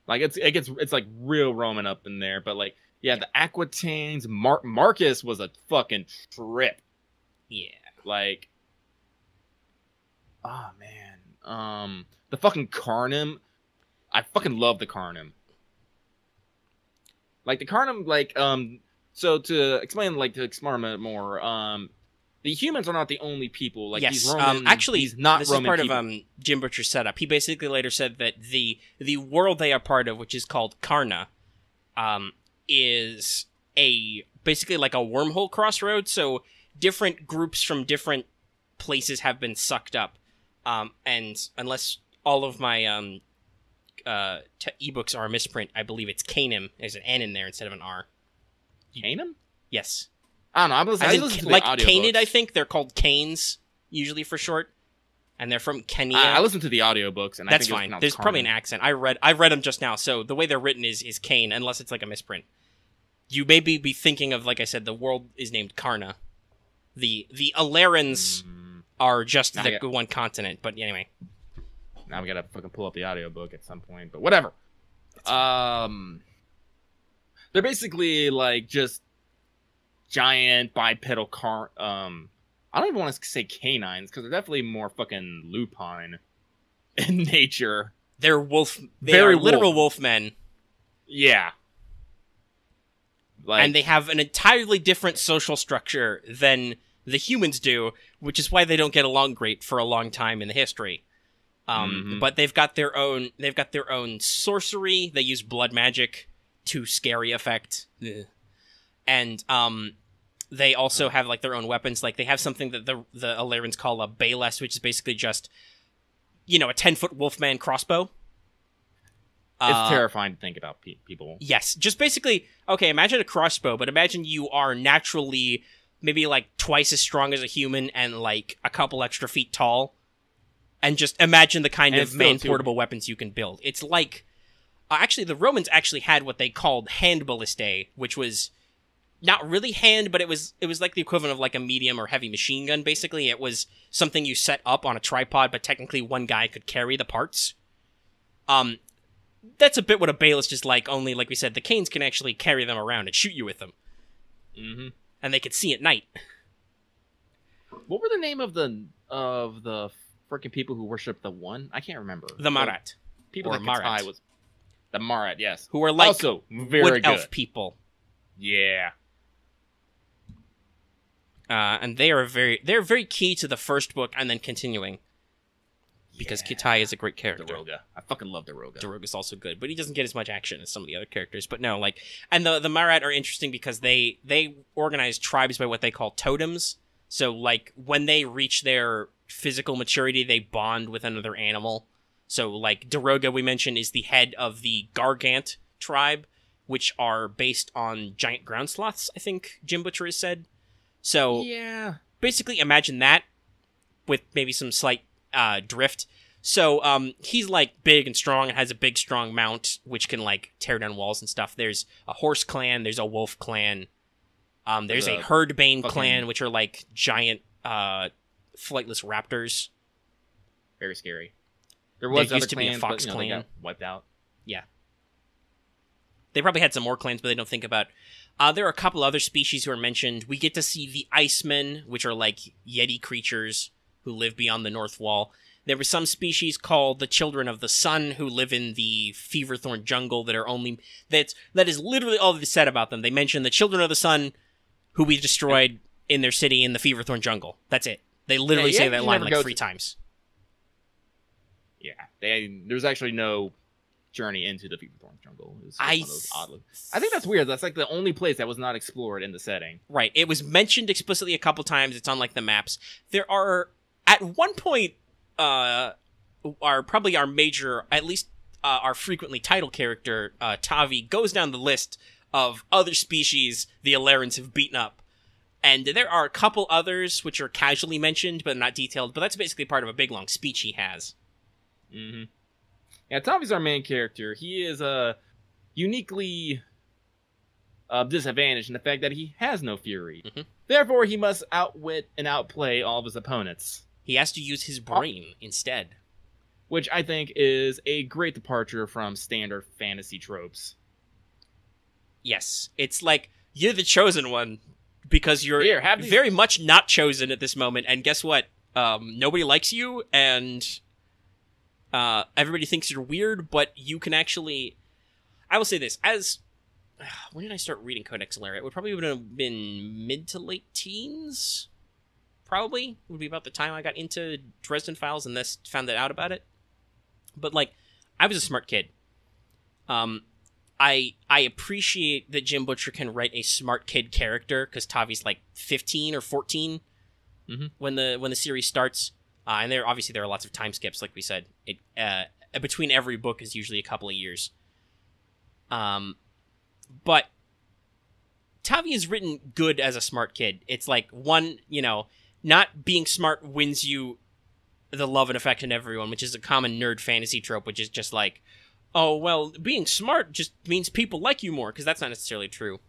Like, it's like real Roman up in there, but, like, yeah, the Aquitanes, Marcus was a fucking trip.
Yeah.
Like, oh, man. The fucking Carnum, I fucking love the Carnum. Like, the Carnum, like, so to explain more, the humans are not the only people. Like,
yes,
these Roman,
actually,
these not
this
Roman
is part
people.
of Jim Butcher's setup. He basically later said that the world they are part of, which is called Karna, is basically like a wormhole crossroad. So different groups from different places have been sucked up, and unless all of my ebooks are a misprint, I believe it's Canem. There's an N in there instead of an R.
Canem?
Yes.
I don't know. I listened to the
like
audiobooks.
Canid, I think they're called Canes usually for short, and they're from Kenya.
I listened to the audiobooks, and
that's
I think
fine. There's probably an accent. I read them just now, so the way they're written is Kane, unless it's like a misprint. You may be thinking of, like I said, the world is named Karna. The Alerans are just the one continent, but anyway.
Now we gotta fucking pull up the audiobook at some point, but whatever. They're basically like just giant bipedal I don't even want to say canines, because they're definitely more fucking lupine in nature.
They're literal wolfmen.
Yeah. Like,
and they have an entirely different social structure than the humans do, which is why they don't get along great for a long time in the history. But they've got their own sorcery. They use blood magic to scary effect. Ugh. And they also have like their own weapons. Like they have something that the Alerans call a bayless, which is basically just, a 10-foot wolfman crossbow.
It's terrifying to think about people.
Yes, just basically, okay, imagine a crossbow, but imagine you are naturally maybe like twice as strong as a human and like a couple extra feet tall. And just imagine the kind of man-portable weapons you can build. It's like, actually, the Romans actually had what they called hand ballistae, which was not really hand, but it was like the equivalent of like a medium or heavy machine gun, basically. It was something you set up on a tripod, but technically one guy could carry the parts. That's a bit what a ballist is like, only, like we said, the canes can actually carry them around and shoot you with them.
Mm-hmm.
And they could see at night.
What were the name of the freaking people who worship the one? I can't remember.
The Marat.
People
or
that
Marat.
was the Marat, yes.
Who are like
also very
wood
good
elf people.
Yeah.
And they're very key to the first book and then continuing. Because Kitai is a great character.
Daroga. I fucking love Daroga.
Daroga's also good, but he doesn't get as much action as some of the other characters. But no, like, and the Marat are interesting because they organize tribes by what they call totems. So, like, when they reach their physical maturity, they bond with another animal. So, like, Daroga, we mentioned, is the head of the Gargant tribe, which are based on giant ground sloths, I think Jim Butcher has said. So,
yeah.
Basically, imagine that with maybe some slight drift. So, he's, like, big and strong and has a big, strong mount, which can, like, tear down walls and stuff. There's a horse clan, there's a wolf clan, there's a herdbane clan, which are, like, giant, flightless raptors.
Very scary.
There used to be a fox clan.
They got wiped out.
Yeah. They probably had some more clans, but they don't think about. There are a couple other species who are mentioned. We get to see the Icemen, which are like Yeti creatures who live beyond the North Wall. There were some species called the Children of the Sun who live in the Feverthorn jungle that are only... That is literally all they said about them. They mentioned the Children of the Sun who we destroyed in their city in the Feverthorn jungle. That's it. They literally say that line like 3 times.
Yeah. There's actually no journey into the Feverthorn jungle. I think that's weird. That's like the only place that was not explored in the setting.
Right. It was mentioned explicitly a couple times. It's on like the maps. There are, at one point, our major, at least our frequently title character, Tavi, goes down the list of other species the Alerans have beaten up. And there are a couple others which are casually mentioned, but not detailed. But that's basically part of a big, long speech he has.
Mm-hmm. Yeah, Tavi's our main character. He is uniquely disadvantaged in the fact that he has no fury.
Mm-hmm.
Therefore, he must outwit and outplay all of his opponents.
He has to use his brain instead.
Which I think is a great departure from standard fantasy tropes.
Yes. It's like, you're the chosen one because you're very much not chosen at this moment. And guess what? Nobody likes you, and everybody thinks you're weird, but you can actually... I will say this, when did I start reading Codex Alera? It would probably have been mid to late teens? Probably. Would be about the time I got into Dresden Files and thus found out about it. But, like, I was a smart kid. I appreciate that Jim Butcher can write a smart kid character, because Tavi's, like, 15 or 14 when the series starts. And there are lots of time skips, like we said. Between every book is usually a couple of years. But Tavi is written good as a smart kid. It's like, not being smart wins you the love and affection of everyone, which is a common nerd fantasy trope, which is just like, oh, well, being smart just means people like you more, because that's not necessarily true.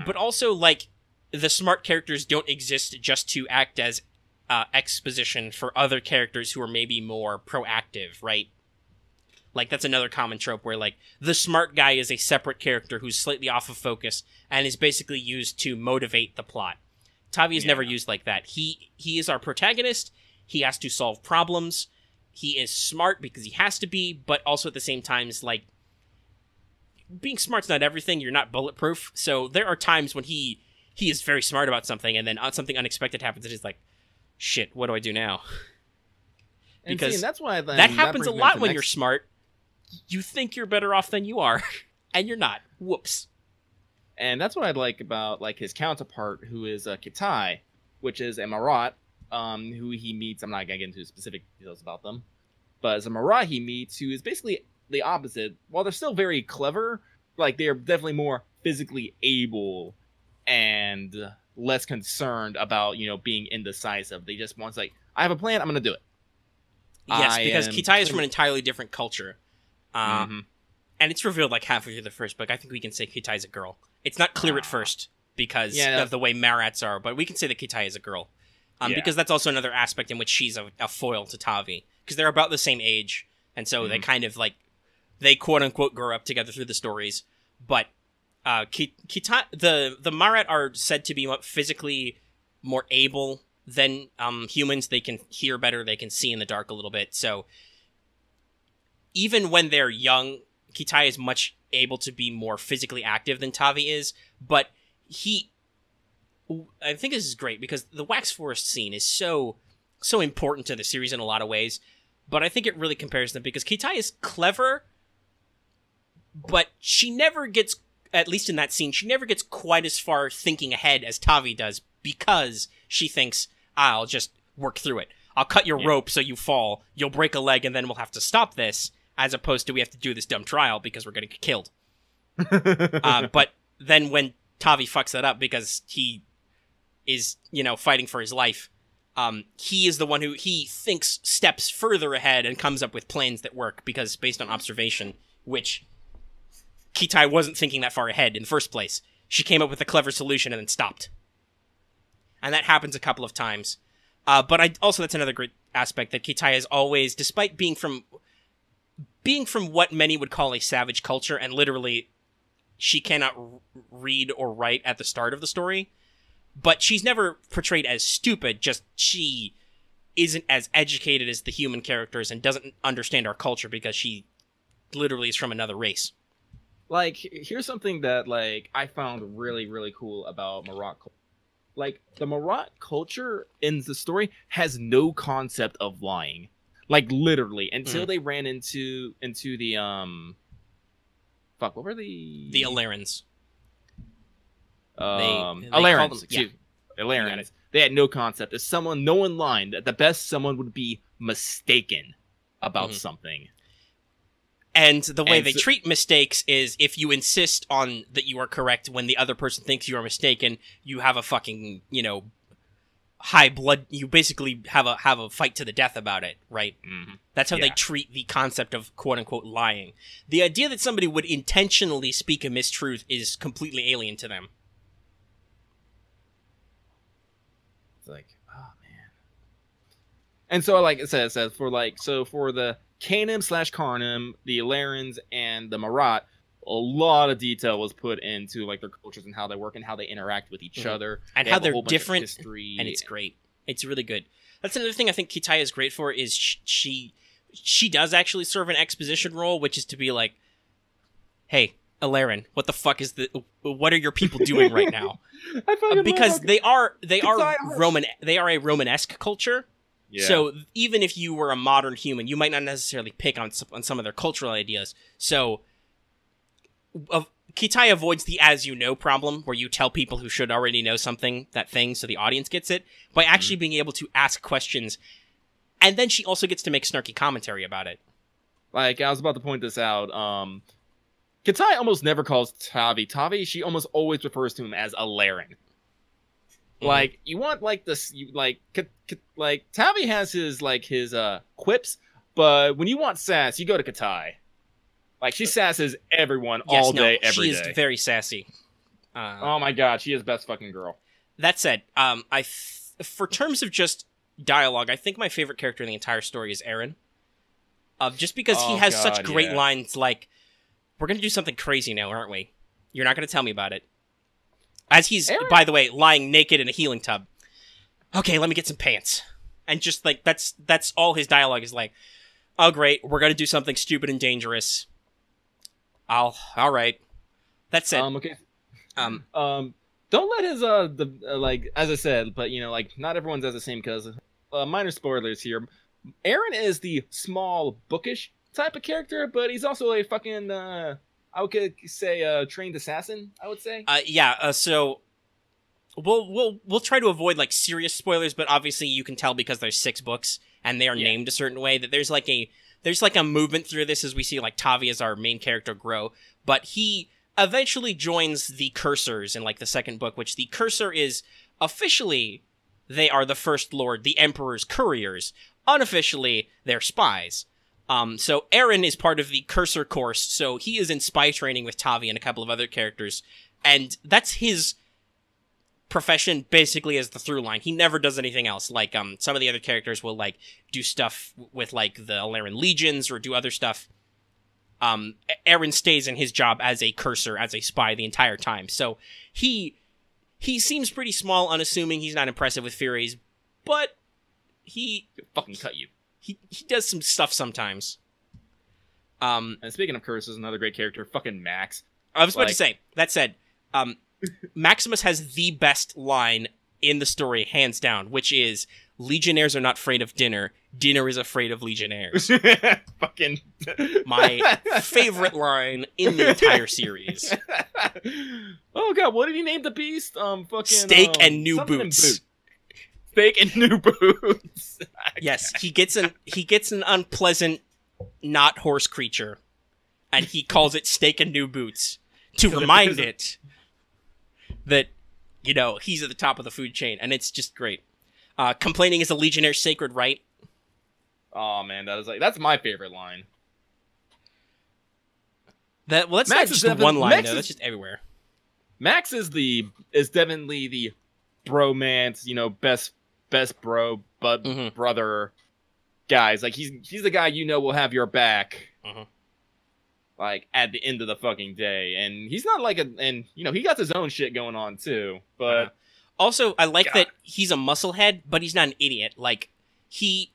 But also, like, the smart characters don't exist just to act as exposition for other characters who are maybe more proactive, right? Like, that's another common trope where, like, the smart guy is a separate character who's slightly off of focus and is basically used to motivate the plot. Tavi is never used like that. He is our protagonist. He has to solve problems. He is smart because he has to be, but also at the same time, is like, being smart's not everything. You're not bulletproof. So there are times when he is very smart about something, and then something unexpected happens, and he's like, shit, what do I do now? Because
that's why
that happens a lot when you're smart. You think you're better off than you are, and you're not. Whoops.
And that's what I like about, like, his counterpart, who is Kitai, which is a Marat, who he meets. I'm not going to get into specific details about them. But as a Marat he meets, who is basically the opposite. While they're still very clever, like they're definitely more physically able and less concerned about, you know, being indecisive. They just want, like, I have a plan, I'm gonna do it.
Yes, because Kitai is from an entirely different culture. And it's revealed like halfway through the first book. I think we can say Kitai is a girl. It's not clear at first because of the way Marats are, but we can say that Kitai is a girl. Because that's also another aspect in which she's a foil to Tavi. Because they're about the same age, and so they kind of, like, they quote-unquote grow up together through the stories. But Kitai, the Marat are said to be physically more able than humans. They can hear better, they can see in the dark a little bit, so even when they're young, Kitai is much able to be more physically active than Tavi is, but I think this is great because the Wax Forest scene is so important to the series in a lot of ways, but I think it really compares them because Kitai is clever, but she never gets, at least in that scene, she never gets quite as far thinking ahead as Tavi does because she thinks, I'll just work through it. I'll cut your rope so you fall, you'll break a leg, and then we'll have to stop this, as opposed to we have to do this dumb trial because we're going to get killed. But then when Tavi fucks that up because he is, you know, fighting for his life, he is the one who he thinks steps further ahead and comes up with plans that work because based on observation, which Kitai wasn't thinking that far ahead in the first place. She came up with a clever solution and then stopped. And that happens a couple of times. But that's another great aspect that Kitai is always, despite being from what many would call a savage culture, and literally she cannot read or write at the start of the story, but she's never portrayed as stupid, just she isn't as educated as the human characters and doesn't understand our culture because she literally is from another race.
Like, here's something that, like, I found really, really cool about Marat culture. Like, the Marat culture in the story has no concept of lying. Like, literally, until they ran into the, fuck, what were the...
The Alerans.
Alerans, excuse me. Alerans. They had no concept. If no one lied, at the best, someone would be mistaken about something.
And the way they treat mistakes is if you insist on that you are correct when the other person thinks you are mistaken, you have a fucking, you know, high blood. You basically have a fight to the death about it, right? That's how they treat the concept of quote unquote lying. The idea that somebody would intentionally speak a mistruth is completely alien to them.
It's like, oh man. And so, like it says for the Canem/Carnum, the Alerans, and the Marat, a lot of detail was put into, like, their cultures and how they work and how they interact with each other.
And how they're different, and it's great. It's really good. That's another thing I think Kitai is great for, is she does actually serve an exposition role, which is to be like, hey, Aleren, what the fuck what are your people doing right now? Because they are a Romanesque culture. Yeah. So even if you were a modern human, you might not necessarily pick on some of their cultural ideas. So Kitai avoids the as you know problem, where you tell people who should already know something that thing so the audience gets it, by actually being able to ask questions. And then she also gets to make snarky commentary about it.
Like, I was about to point this out. Kitai almost never calls Tavi Tavi. She almost always refers to him as Aleren. Like, you want, like, this, like Tavi has his quips, but when you want sass, you go to Kitai. Like, she sasses everyone all day, every day.
She is very sassy.
Oh my god, she is best fucking girl.
That said, for terms of just dialogue, I think my favorite character in the entire story is Aaron. Just because he has such great lines, like, we're gonna do something crazy now, aren't we? You're not gonna tell me about it. As he's, by the way, lying naked in a healing tub. Okay, let me get some pants. And just, like, that's all his dialogue is like, oh, great, we're gonna do something stupid and dangerous. Alright. That's it.
Okay. Don't let his, like, as I said, but, you know, like, not everyone's as the same, because, minor spoilers here. Aaron is the small, bookish type of character, but he's also a fucking, I would say, trained assassin, I would say.
So we'll try to avoid, like, serious spoilers, but obviously you can tell because there's 6 books and they are named a certain way that there's there's like a movement through this as we see like Tavi as our main character grow, but he eventually joins the Cursors in like the second book, which the Cursor is officially, they are the First Lord, the Emperor's couriers. Unofficially, they're spies. So Aaron is part of the Cursor course, so he is in spy training with Tavi and a couple of other characters, and that's his profession basically as the through line. He never does anything else. Like, some of the other characters will, like, do stuff with, like, the Aleran legions or do other stuff. Aaron stays in his job as a Cursor, as a spy the entire time. So he seems pretty small, unassuming, he's not impressive with Furies, but he'll
fucking cut you.
He does some stuff sometimes.
And speaking of Cursors, another great character, fucking Max.
I was about to say, that said, Maximus has the best line in the story, hands down, which is, Legionnaires are not afraid of dinner. Dinner is afraid of Legionnaires.
Fucking...
My favorite line in the entire series.
Oh god, what did he name the beast? Fucking...
Steak and new boots.
Steak and new boots.
Yes, he gets an unpleasant, not horse creature, and he calls it Steak and New Boots to remind it that, you know, he's at the top of the food chain, and it's just great. Complaining is a Legionnaire's sacred right.
Oh man, that's my favorite line.
That's Max not just one line though. That's just everywhere.
Max is definitely the bromance, you know, best bro, brother guys. Like he's the guy you know will have your back. Like at the end of the fucking day, and he's not like and you know he got his own shit going on too. But
also, I like that he's a musclehead, but he's not an idiot. Like he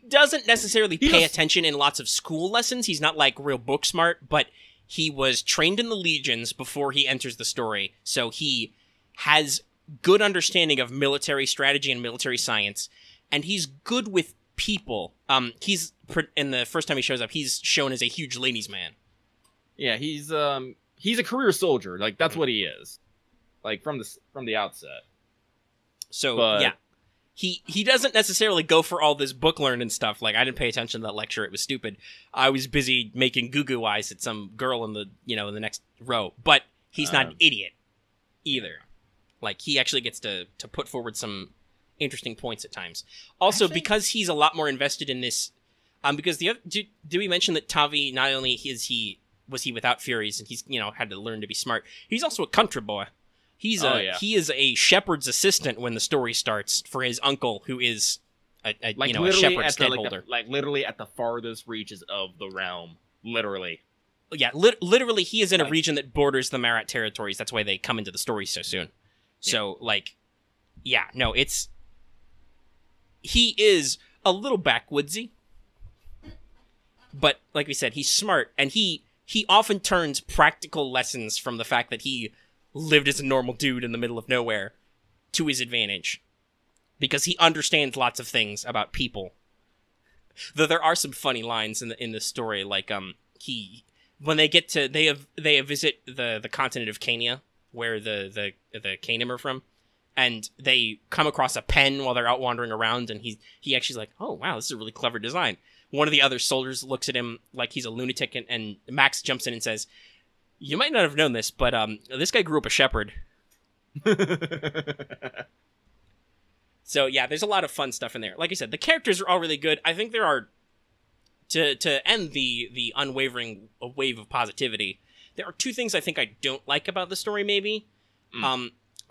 doesn't necessarily pay attention in lots of school lessons. He's not like real book smart, but he was trained in the legions before he enters the story, so he has good understanding of military strategy and military science, and he's good with people. He's in the first time he shows up, he's shown as a huge ladies' man. Yeah,
he's a career soldier. Like that's what he is. Like from the outset.
So yeah, he doesn't necessarily go for all this book learning stuff. Like I didn't pay attention to that lecture; it was stupid. I was busy making goo eyes at some girl in the next row. But he's not an idiot either. Like he actually gets to put forward some interesting points at times. Also, because he's a lot more invested in this, because did we mention that Tavi not only was he without Furies and he's had to learn to be smart, he's also a country boy. He is a shepherd's assistant when the story starts for his uncle, who is a shepherd's headholder.
Like literally at the farthest reaches of the realm, literally.
Yeah, literally, he is in a region that borders the Marat territories. That's why they come into the story so soon. Yeah. So, he is a little backwoodsy, but like we said, he's smart, and he often turns practical lessons from the fact that he lived as a normal dude in the middle of nowhere to his advantage, because he understands lots of things about people. Though there are some funny lines in the story, like when they get to they visit the continent of Cania, where the Canim are from, and they come across a pen while they're out wandering around, and he actually's like, oh wow, this is a really clever design. One of the other soldiers looks at him like he's a lunatic, and Max jumps in and says, you might not have known this, but this guy grew up a shepherd. So yeah, there's a lot of fun stuff in there. Like I said, the characters are all really good. I think there are, to end the unwavering wave of positivity, there are two things I think I don't like about the story, maybe.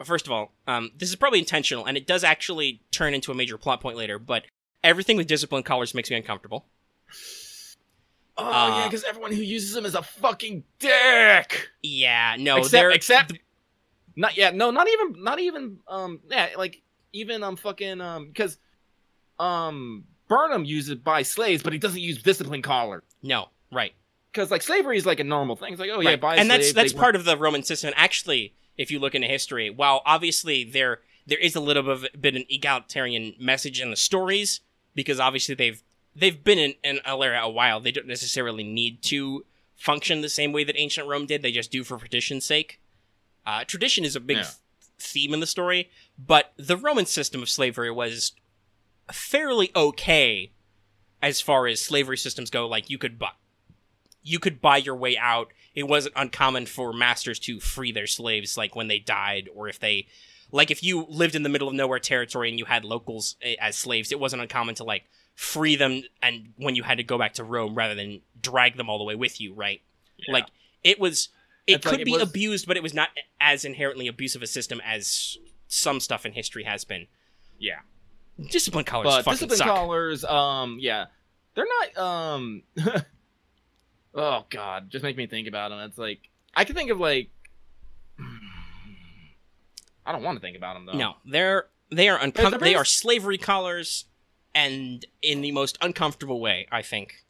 First of all, this is probably intentional, and it does actually turn into a major plot point later, but everything with discipline collars makes me uncomfortable.
Oh, yeah, because everyone who uses them is a fucking dick!
Yeah, no,
Except not even, because, Burnham uses it by slaves, but he doesn't use discipline collar.
No, right.
Because, like, slavery is, like, a normal thing. It's like, oh, yeah, buy a slave.
And that's part of the Roman system. And actually, if you look into history, while obviously there is a little bit an egalitarian message in the stories, because obviously they've been in Alera a while. They don't necessarily need to function the same way that ancient Rome did. They just do for tradition's sake. Tradition is a big theme in the story, but the Roman system of slavery was fairly okay as far as slavery systems go, like, you could buy your way out. It wasn't uncommon for masters to free their slaves, like, when they died, or if they... Like, if you lived in the middle of nowhere territory and you had locals as slaves, it wasn't uncommon to, like, free them and when you had to go back to Rome rather than drag them all the way with you, right? Yeah. Like, it was... It could be abused, but it was not as inherently abusive a system as some stuff in history has been.
Yeah.
Discipline collars fucking
discipline
suck.
collars, yeah. They're not, oh, God. Just make me think about them. It's like... I can think of, like... I don't want to think about them, though.
No, they are slavery collars, and in the most uncomfortable way, I think.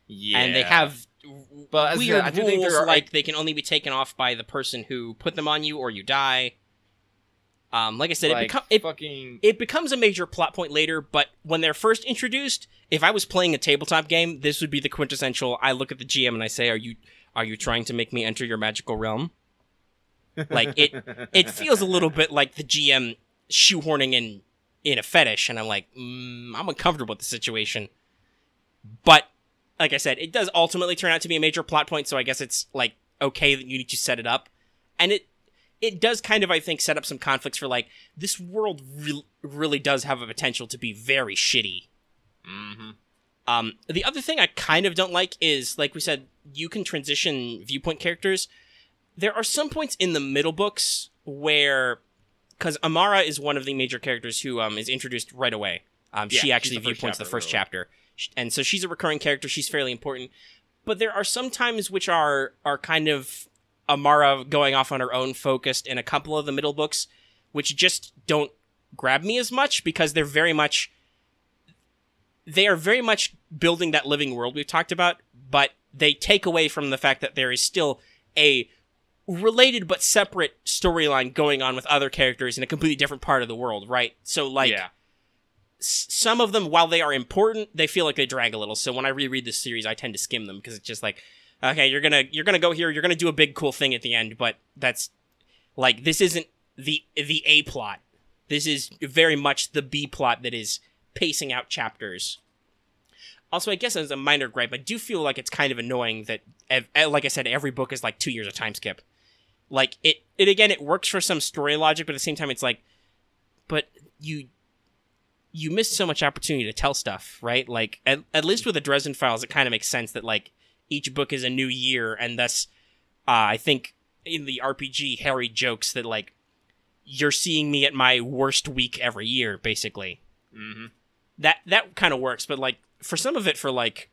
Yeah. And they have weird rules, like they can only be taken off by the person who put them on you, or you die. Like I said, like it becomes a major plot point later, but when they're first introduced, if I was playing a tabletop game, this would be the quintessential, I look at the GM and I say, are you trying to make me enter your magical realm? Like, it feels a little bit like the GM shoehorning in a fetish, and I'm like, I'm uncomfortable with the situation. But, like I said, it does ultimately turn out to be a major plot point, so I guess it's, like, okay that you need to set it up. And it does kind of, I think, set up some conflicts for, like, this world really does have a potential to be very shitty. Mm-hmm. The other thing I kind of don't like is, like we said, you can transition viewpoint characters. There are some points in the middle books where, because Amara is one of the major characters who is introduced right away. She actually viewpoints the first chapter. And so she's a recurring character. She's fairly important. But there are some times which are kind of Amara going off on her own focused in a couple of the middle books, which just don't grab me as much because they are very much building that living world we've talked about, but they take away from the fact that there is still a related but separate storyline going on with other characters in a completely different part of the world, right? So, like, some of them, while they are important, they feel like they drag a little. So when I reread this series, I tend to skim them because it's just like, okay, you're gonna go here, you're gonna do a big cool thing at the end, but that's like, this isn't the A plot. This is very much the B plot that is pacing out chapters. Also, I guess as a minor gripe, I do feel like it's kind of annoying that, like I said, every book is like 2 years of time skip. Like, it works for some story logic, but at the same time, it's like, but you missed so much opportunity to tell stuff, right? Like, at least with the Dresden Files, it kind of makes sense that, like, each book is a new year, and thus, I think in the RPG, Harry jokes that, like, you're seeing me at my worst week every year, basically. Mm-hmm. That kind of works, but, like, for some of it, like,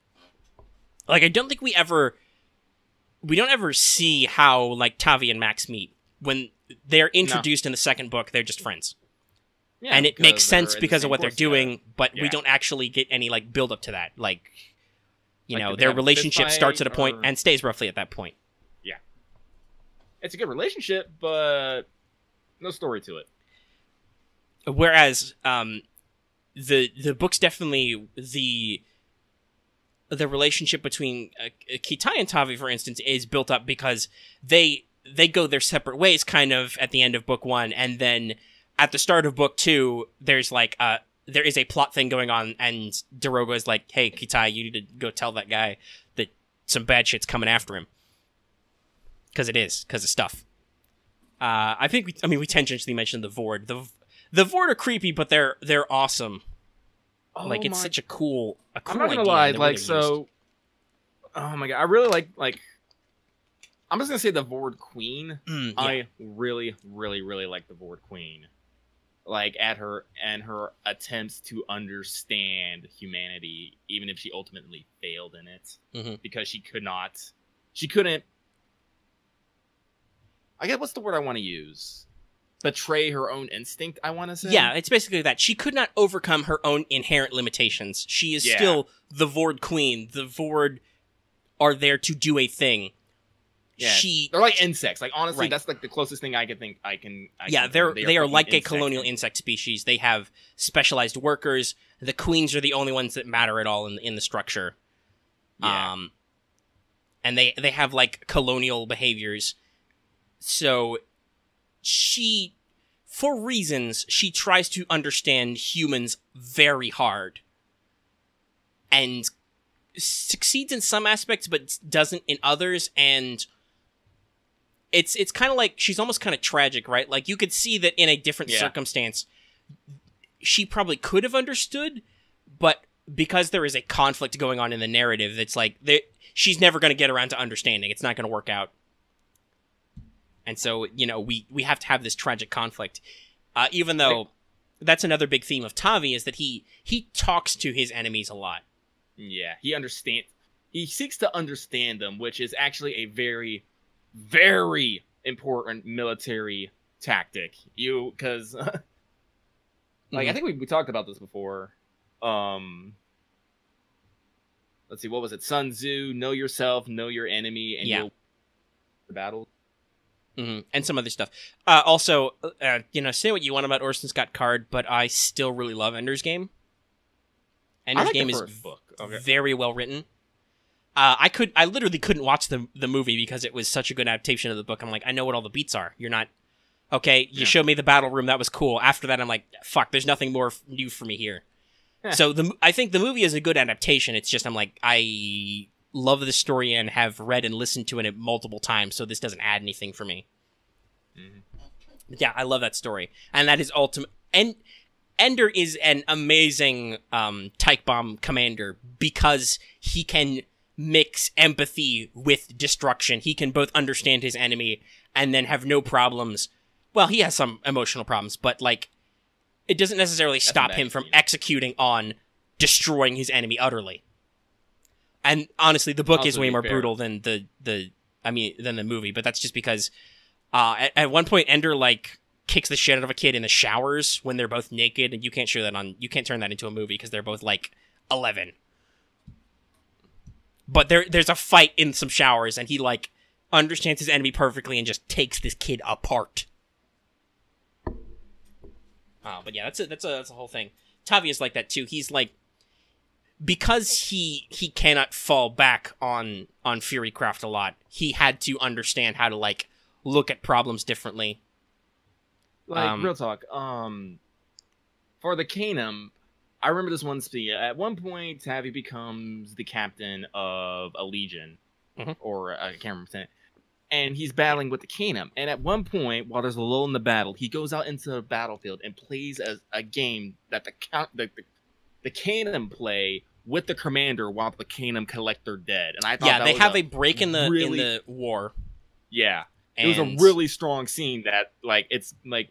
I don't think we don't ever see how, like, Tavi and Max meet. When they're introduced in the second book, they're just friends. Yeah, and it makes sense because of what they're doing, but we don't actually get any, like, build up to that. Like, you know, their relationship starts at a point and stays roughly at that point.
Yeah. It's a good relationship, but no story to it.
Whereas, the book's definitely the relationship between Kitai and Tavi, for instance, is built up because they go their separate ways kind of at the end of book 1, and then at the start of book 2, there's like there is a plot thing going on, and Daroga is like, hey, Kitai, you need to go tell that guy that some bad shit's coming after him. Because of stuff. I think we tangentially mentioned the Vord. The Vord are creepy, but they're awesome. Oh, like, it's such a cool
I'm not gonna lie, like, so... Oh my god, I really like... I'm just gonna say the Vord Queen. Yeah. I really, really, really like the Vord Queen. Like, at her attempts to understand humanity, even if she ultimately failed in it. Mm-hmm. Because she couldn't... I guess, what's the word I want to use? Betray her own instinct, I want to say.
Yeah, it's basically that. She could not overcome her own inherent limitations. She is still the Vord Queen. The Vord are there to do a thing.
Yeah, they're like insects. Like, honestly, that's like the closest thing I can think.
They are like a colonial insect species. They have specialized workers. The queens are the only ones that matter at all in the structure. Yeah. And they have, like, colonial behaviors. So she, for reasons, she tries to understand humans very hard. and succeeds in some aspects, but doesn't in others, and it's kind of like she's almost kind of tragic, right? Like, you could see that in a different circumstance, she probably could have understood, but because there is a conflict going on in the narrative, it's like she's never going to get around to understanding. It's not going to work out. And so, you know, we have to have this tragic conflict. Even though that's another big theme of Tavi, is that he talks to his enemies a lot.
Yeah, he understands. He seeks to understand them, which is actually a very, very important military tactic. Because, like, I think we talked about this before. Let's see, what was it? Sun Tzu, know yourself, know your enemy, and you'll the battle.
And some other stuff. Also, you know, say what you want about Orson Scott Card, but I still really love Ender's Game. Ender's Game is very well written. I literally couldn't watch the movie because it was such a good adaptation of the book. I'm like, I know what all the beats are. You're not okay. You showed me the battle room. That was cool. After that, I'm like, fuck. There's nothing more new for me here. So I think the movie is a good adaptation. It's just I'm like, I love this story and have read and listened to it multiple times, so this doesn't add anything for me. Yeah, I love that story, and that is ultimate. And Ender is an amazing Tyke Bomb commander because he can mix empathy with destruction. He can both understand his enemy and then have no problems. Well, he has some emotional problems, but like, it doesn't necessarily stop him from executing on destroying his enemy utterly. And honestly, the book is way more brutal than than the movie, but that's just because at one point Ender like kicks the shit out of a kid in the showers when they're both naked, and you can't turn that into a movie because they're both like 11. But there's a fight in some showers, and he like understands his enemy perfectly and just takes this kid apart. But yeah, that's a whole thing. Tavi is like that too. He's like, because he cannot fall back on Furycraft a lot, he had to understand how to like look at problems differently.
Like, real talk. For the Canum, I remember this one speech. At one point, Tavi becomes the captain of a legion, or I can't remember saying it. And he's battling with the Canum. And at one point, while there's a lull in the battle, he goes out into the battlefield and plays a game that the Canum play with the commander while the Canum collect their dead. And I thought
they have a break in the war.
Yeah. It was a really strong scene that, like, it's like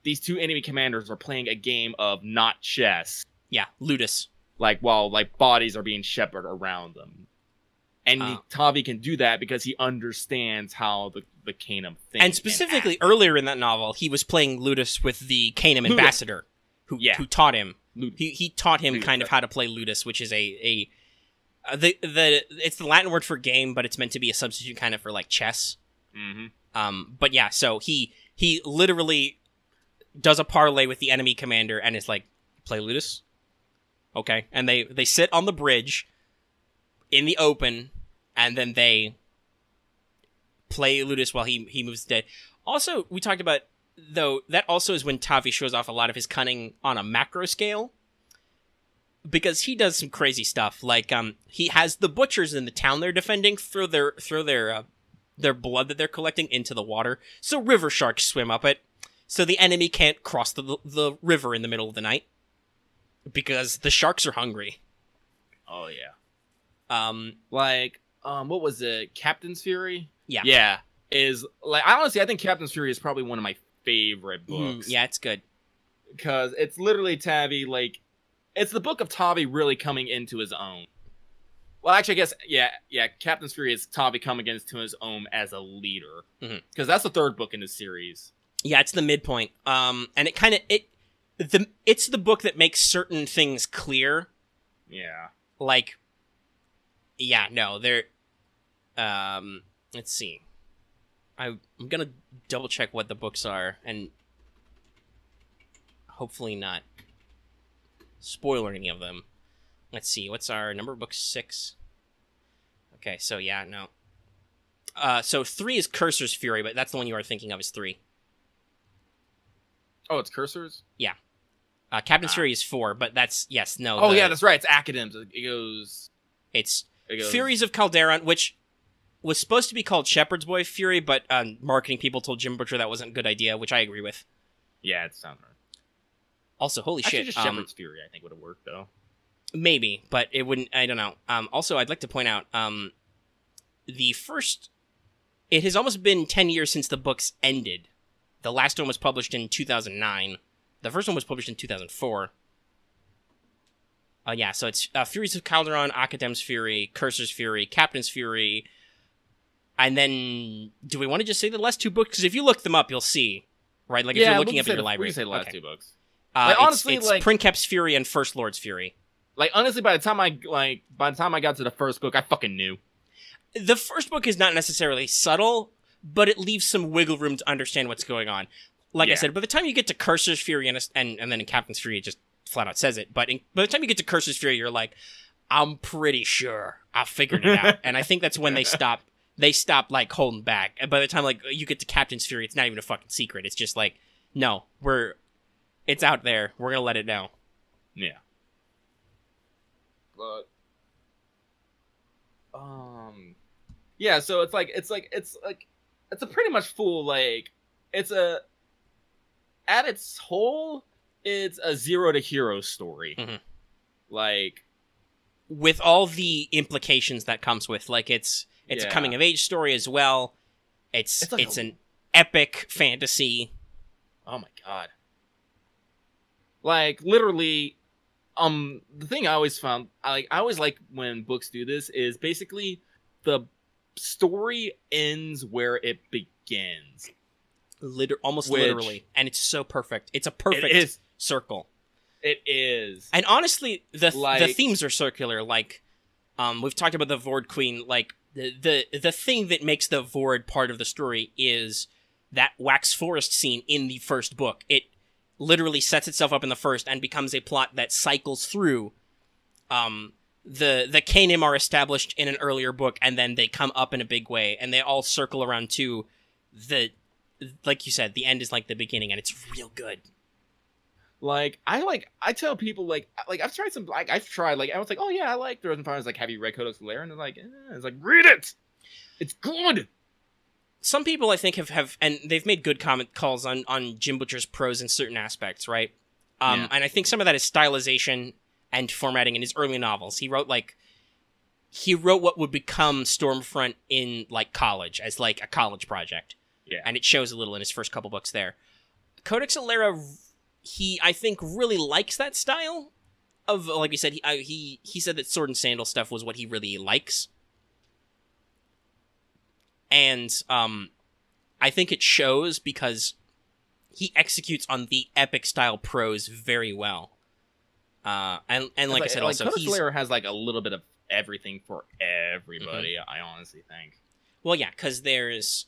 these two enemy commanders are playing a game of not chess.
Yeah, Ludus.
Like, while like bodies are being shepherded around them. And Tavi can do that because he understands how the Canum thinks.
And specifically, earlier in that novel, he was playing Ludus with the Canum ambassador, who taught him. He taught him kind of how to play Ludus, which is it's the Latin word for game, but it's meant to be a substitute kind of for like chess. But yeah, so he literally does a parlay with the enemy commander and is like, play Ludus? Okay. And they sit on the bridge in the open, and then they play Ludus while he moves dead. Also, we talked about, though, that also is when Tavi shows off a lot of his cunning on a macro scale, because he does some crazy stuff. Like, he has the butchers in the town they're defending throw their blood that they're collecting into the water, so river sharks swim up it, so the enemy can't cross the river in the middle of the night, because the sharks are hungry.
Oh, yeah. What was it? Captain's Fury?
Yeah.
Yeah. Is, like, honestly, I think Captain's Fury is probably one of my favorite books.
Yeah, it's good.
Because it's literally Tavi, like, it's the book of Tavi really coming into his own. Well, actually, I guess, yeah, Captain's Fury is Tavi coming into his own as a leader. Because that's the third book in the series.
Yeah, it's the midpoint. And it kind of, it's the book that makes certain things clear.
Yeah.
Like, yeah, no, they're, let's see. I'm gonna double check what the books are, and hopefully not spoil any of them. Let's see, what's our number of books? 6. Okay, so yeah, no. So 3 is Cursor's Fury, but that's the one you are thinking of is 3.
Oh, it's Cursors?
Yeah. Captain's Fury is 4, but that's no.
Oh yeah, that's right. It's Academ's. It goes.
It's Furies of Calderon, which was supposed to be called Shepherd's Boy Fury, but marketing people told Jim Butcher that wasn't a good idea, which I agree with.
Yeah, it sounds right.
Also, holy shit.
Just Shepherd's Fury, I think, would have worked, though.
Maybe, but it wouldn't. I don't know. Also, I'd like to point out it has almost been 10 years since the books ended. The last one was published in 2009. The first one was published in 2004. So it's Furies of Calderon, Academ's Fury, Cursor's Fury, Captain's Fury, and then do we want to just say the last 2 books? Because if you look them up, you'll see, right? Like if you're looking up in your library.
We can say the last 2 books.
Honestly, it's Princeps Fury and First Lord's Fury.
Like honestly, by the time I got to the first book, I fucking knew.
The first book is not necessarily subtle, but it leaves some wiggle room to understand what's going on. Like I said, by the time you get to Cursor's Fury and then in Captain's Fury, it just flat out says it. But by the time you get to Cursor's Fury, you're like, I'm pretty sure I figured it out. And I think that's when they stop like holding back. And by the time like you get to Captain's Fury, it's not even a fucking secret. It's just like, no, it's out there. We're gonna let it know.
Yeah. But yeah, so it's a pretty much full at its whole, it's a 0 to hero story.
Mm-hmm.
Like
with all the implications that comes with it's a coming of age story as well. It's an epic fantasy.
Oh my god. Like literally the thing I always found I always like when books do this is basically the story ends where it begins. Literally. And it's so perfect. It's a perfect circle. It is.
And honestly, the themes are circular. Like, we've talked about the Vord Queen. Like, the thing that makes the Vord part of the story is that Wax Forest scene in the first book. It literally sets itself up in the first and becomes a plot that cycles through. The Canim are established in an earlier book, and then they come up in a big way, and they all circle around to like you said, the end is like the beginning, and it's real good.
I tell people I've tried some I was like, oh yeah, I like Throws and Fires. Like, have you read Codex Alera? And they're like, it's like, read it. It's good.
Some people I think have and they've made good comment calls on Jim Butcher's prose in certain aspects, right? And I think some of that is stylization and formatting in his early novels. He wrote what would become Stormfront in college as a college project.
Yeah. And
it shows a little in his first couple books there. Codex Alera, he, I think, really likes that style of, like we said, he said that Sword and Sandal stuff was what he really likes. And I think it shows because he executes on the epic style prose very well. And like I said, also
Codex Alera has a little bit of everything for everybody. Mm-hmm. I honestly think.
Well, yeah, because there's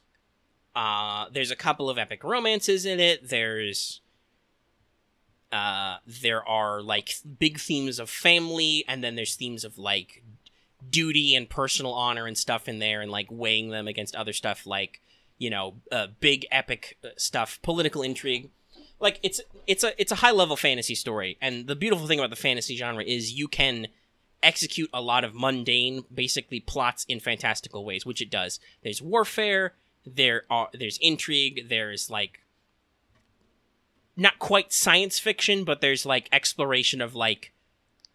a couple of epic romances in it. There are big themes of family, and then there's themes of duty and personal honor and stuff in there, and weighing them against other stuff big epic stuff, political intrigue. It's a high level fantasy story, and the beautiful thing about the fantasy genre is you can execute a lot of mundane, basically plots in fantastical ways, which it does. There's warfare. There's intrigue, there's not quite science fiction, but there's exploration of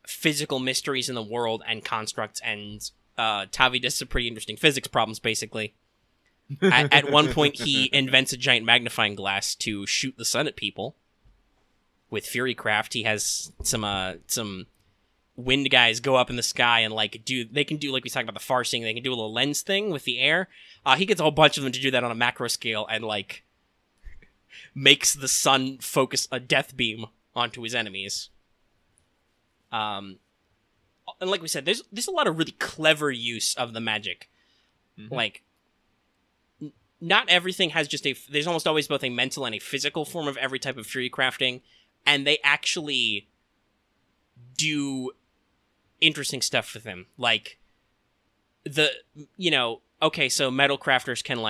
physical mysteries in the world and constructs, and Tavi does some pretty interesting physics problems basically. At one point he invents a giant magnifying glass to shoot the sun at people. With Furycraft, he has some wind guys go up in the sky and they can do, like we talked about the farsing, they can do a little lens thing with the air. He gets a whole bunch of them to do that on a macro scale and makes the sun focus a death beam onto his enemies. And like we said, there's a lot of really clever use of the magic. Mm-hmm. Not everything has just there's almost always both a mental and a physical form of every type of fury crafting, and they actually do interesting stuff with them. Okay, so metal crafters can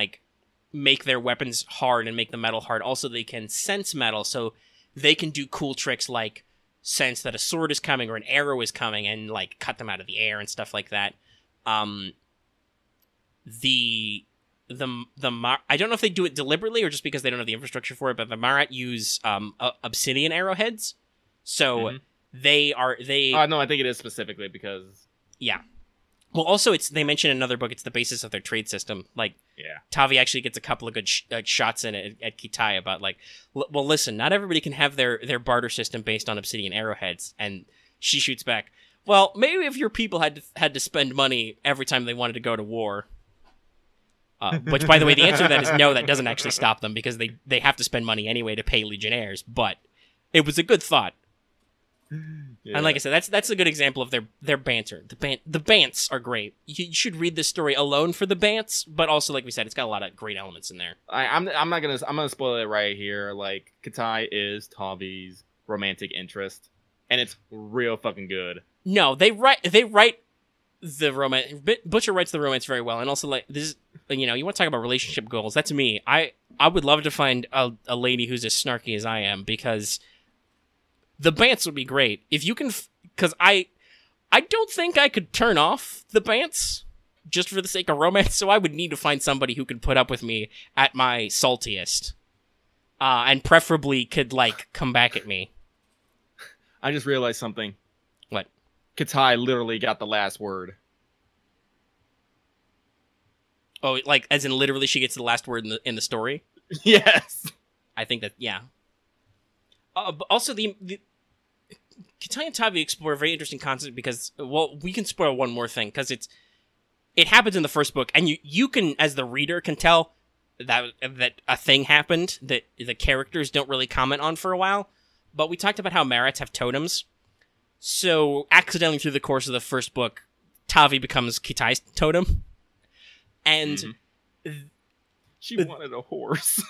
make their weapons hard and make the metal hard. Also, they can sense metal, so they can do cool tricks like sense that a sword is coming or an arrow is coming and like cut them out of the air and stuff like that. I don't know if they do it deliberately or just because they don't have the infrastructure for it, but the Marat use obsidian arrowheads, so they.
No, I think it is specifically because.
Yeah. Well, also they mention in another book it's the basis of their trade system. Like, Tavi actually gets a couple of good shots in it at Kitai about like, well, listen, not everybody can have their barter system based on obsidian arrowheads, and she shoots back. Well, maybe if your people had to spend money every time they wanted to go to war. Which, by the way, the answer to that is no, that doesn't actually stop them because they have to spend money anyway to pay legionnaires, but it was a good thought. Yeah. And like I said, that's a good example of their banter. The bants are great. You should read this story alone for the bants, but also, like we said, it's got a lot of great elements in there.
I'm gonna spoil it right here. Like, Kitai is Tavi's romantic interest, and it's real fucking good.
No, they write the romance. Butcher writes the romance very well, and also like this. You know, you want to talk about relationship goals? That's me. I would love to find a lady who's as snarky as I am, because the bants would be great if you can. Because I don't think I could turn off the bants just for the sake of romance. So I would need to find somebody who could put up with me at my saltiest, and preferably could like come back at me.
I just realized something.
What?
Kitai literally got the last word.
Oh, like as in literally, she gets the last word in the story.
Yes,
I think that But also the Kitai and Tavi explore a very interesting concept because, well, we can spoil one more thing because it happens in the first book, and you can, as the reader, can tell that a thing happened that the characters don't really comment on for a while. But we talked about how Marats have totems, so accidentally through the course of the first book, Tavi becomes Kitai's totem. And
she wanted a horse.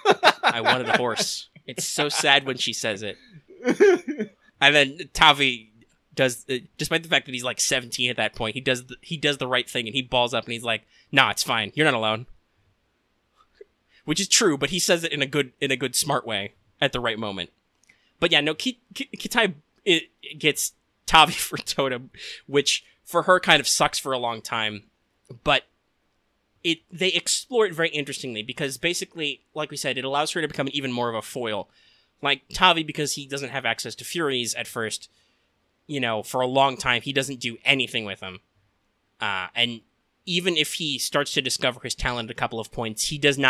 I wanted a horse. It's so sad when she says it. And then Tavi does, despite the fact that he's like 17 at that point, he does the right thing, and he balls up and he's like, "Nah, it's fine. You're not alone." Which is true, but he says it in a good smart way at the right moment. But yeah, no, Kitai gets Tavi for totem, which for her kind of sucks for a long time, but they explore it very interestingly because basically, like we said, it allows her to become even more of a foil. Like Tavi, because he doesn't have access to Furies at first, you know, for a long time, he doesn't do anything with them. And even if he starts to discover his talent at a couple of points, he doesn't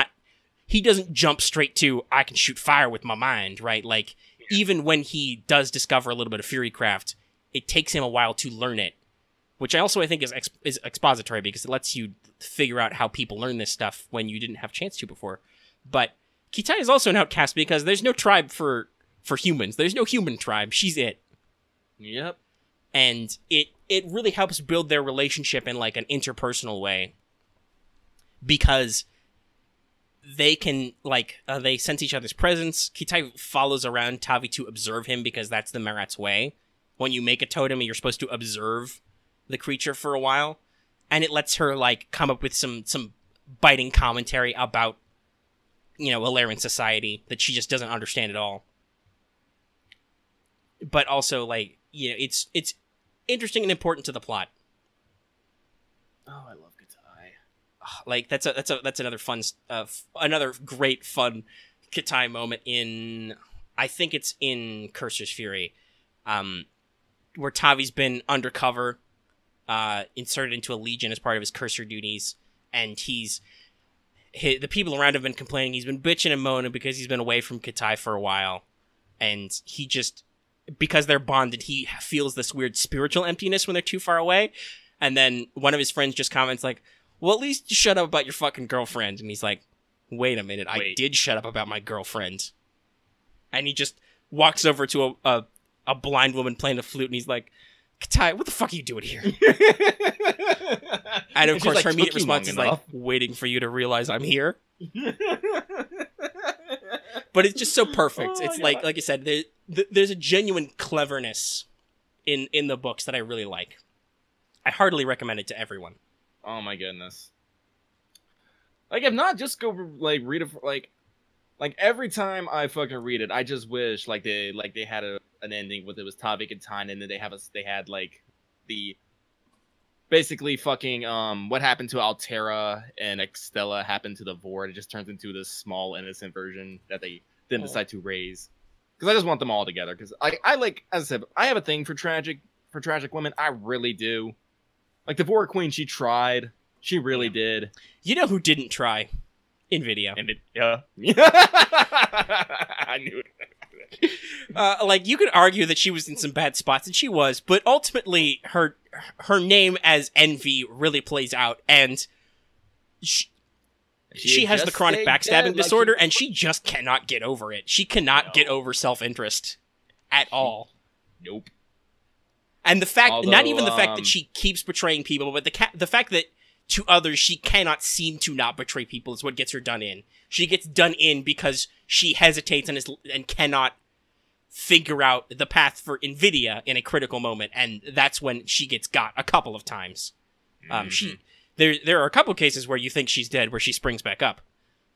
jump straight to, I can shoot fire with my mind, right? Like, even when he does discover a little bit of Furycraft, it takes him a while to learn it. Which I think is expository because it lets you figure out how people learn this stuff when you didn't have a chance to before. But Kitai is also an outcast because there's no tribe for humans. There's no human tribe. She's it.
Yep.
And it really helps build their relationship in like an interpersonal way. Because they can, like, they sense each other's presence. Kitai follows around Tavi to observe him because that's the Marat's way. When you make a totem, you're supposed to observe the creature for a while, and it lets her like come up with some biting commentary about, you know, Alerian society that she just doesn't understand at all. But also, like, you know, it's interesting and important to the plot.
Oh, I love Kitai.
Like that's another fun another great fun Kitai moment in, I think it's in Cursor's Fury, where Tavi's been undercover. Inserted into a legion as part of his cursor duties, and the people around him have been complaining. He's been bitching and moaning because he's been away from Kitai for a while, and he just, because they're bonded, he feels this weird spiritual emptiness when they're too far away. And then one of his friends just comments like, "Well, at least you shut up about your fucking girlfriend." And he's like, "Wait a minute, I did shut up about my girlfriend." And he just walks over to a blind woman playing the flute, and he's like, "Kitai, what the fuck are you doing here?" And of course, like, her immediate response is like, "Waiting for you to realize I'm here." But it's just so perfect. It's like I said, there's a genuine cleverness in the books that I really like. I heartily recommend it to everyone.
Oh my goodness! Like, if not, just go read it. Like every time I fucking read it, I just wish they had an ending with it was Tavik and Tyne, and then they had like the basically fucking what happened to Altera and Extella happened to the Vord. It just turns into this small innocent version that they then decide to raise. Because I just want them all together. Because I like, as I said, I have a thing for tragic women. I really do. Like the Vord Queen, she tried. She really did.
You know who didn't try? NVIDIA.
Yeah. I knew it.
Like, you could argue that she was in some bad spots, and she was, but ultimately, her name as Envy really plays out, and she has the chronic backstabbing disorder, and she just cannot get over it. She cannot get over self-interest at all.
Nope.
And the fact, not even the fact that she keeps betraying people, but the fact that to others she cannot seem to not betray people is what gets her done in. She gets done in because she hesitates and cannot figure out the path for NVIDIA in a critical moment, and that's when she gets got a couple of times. There are a couple cases where you think she's dead, where she springs back up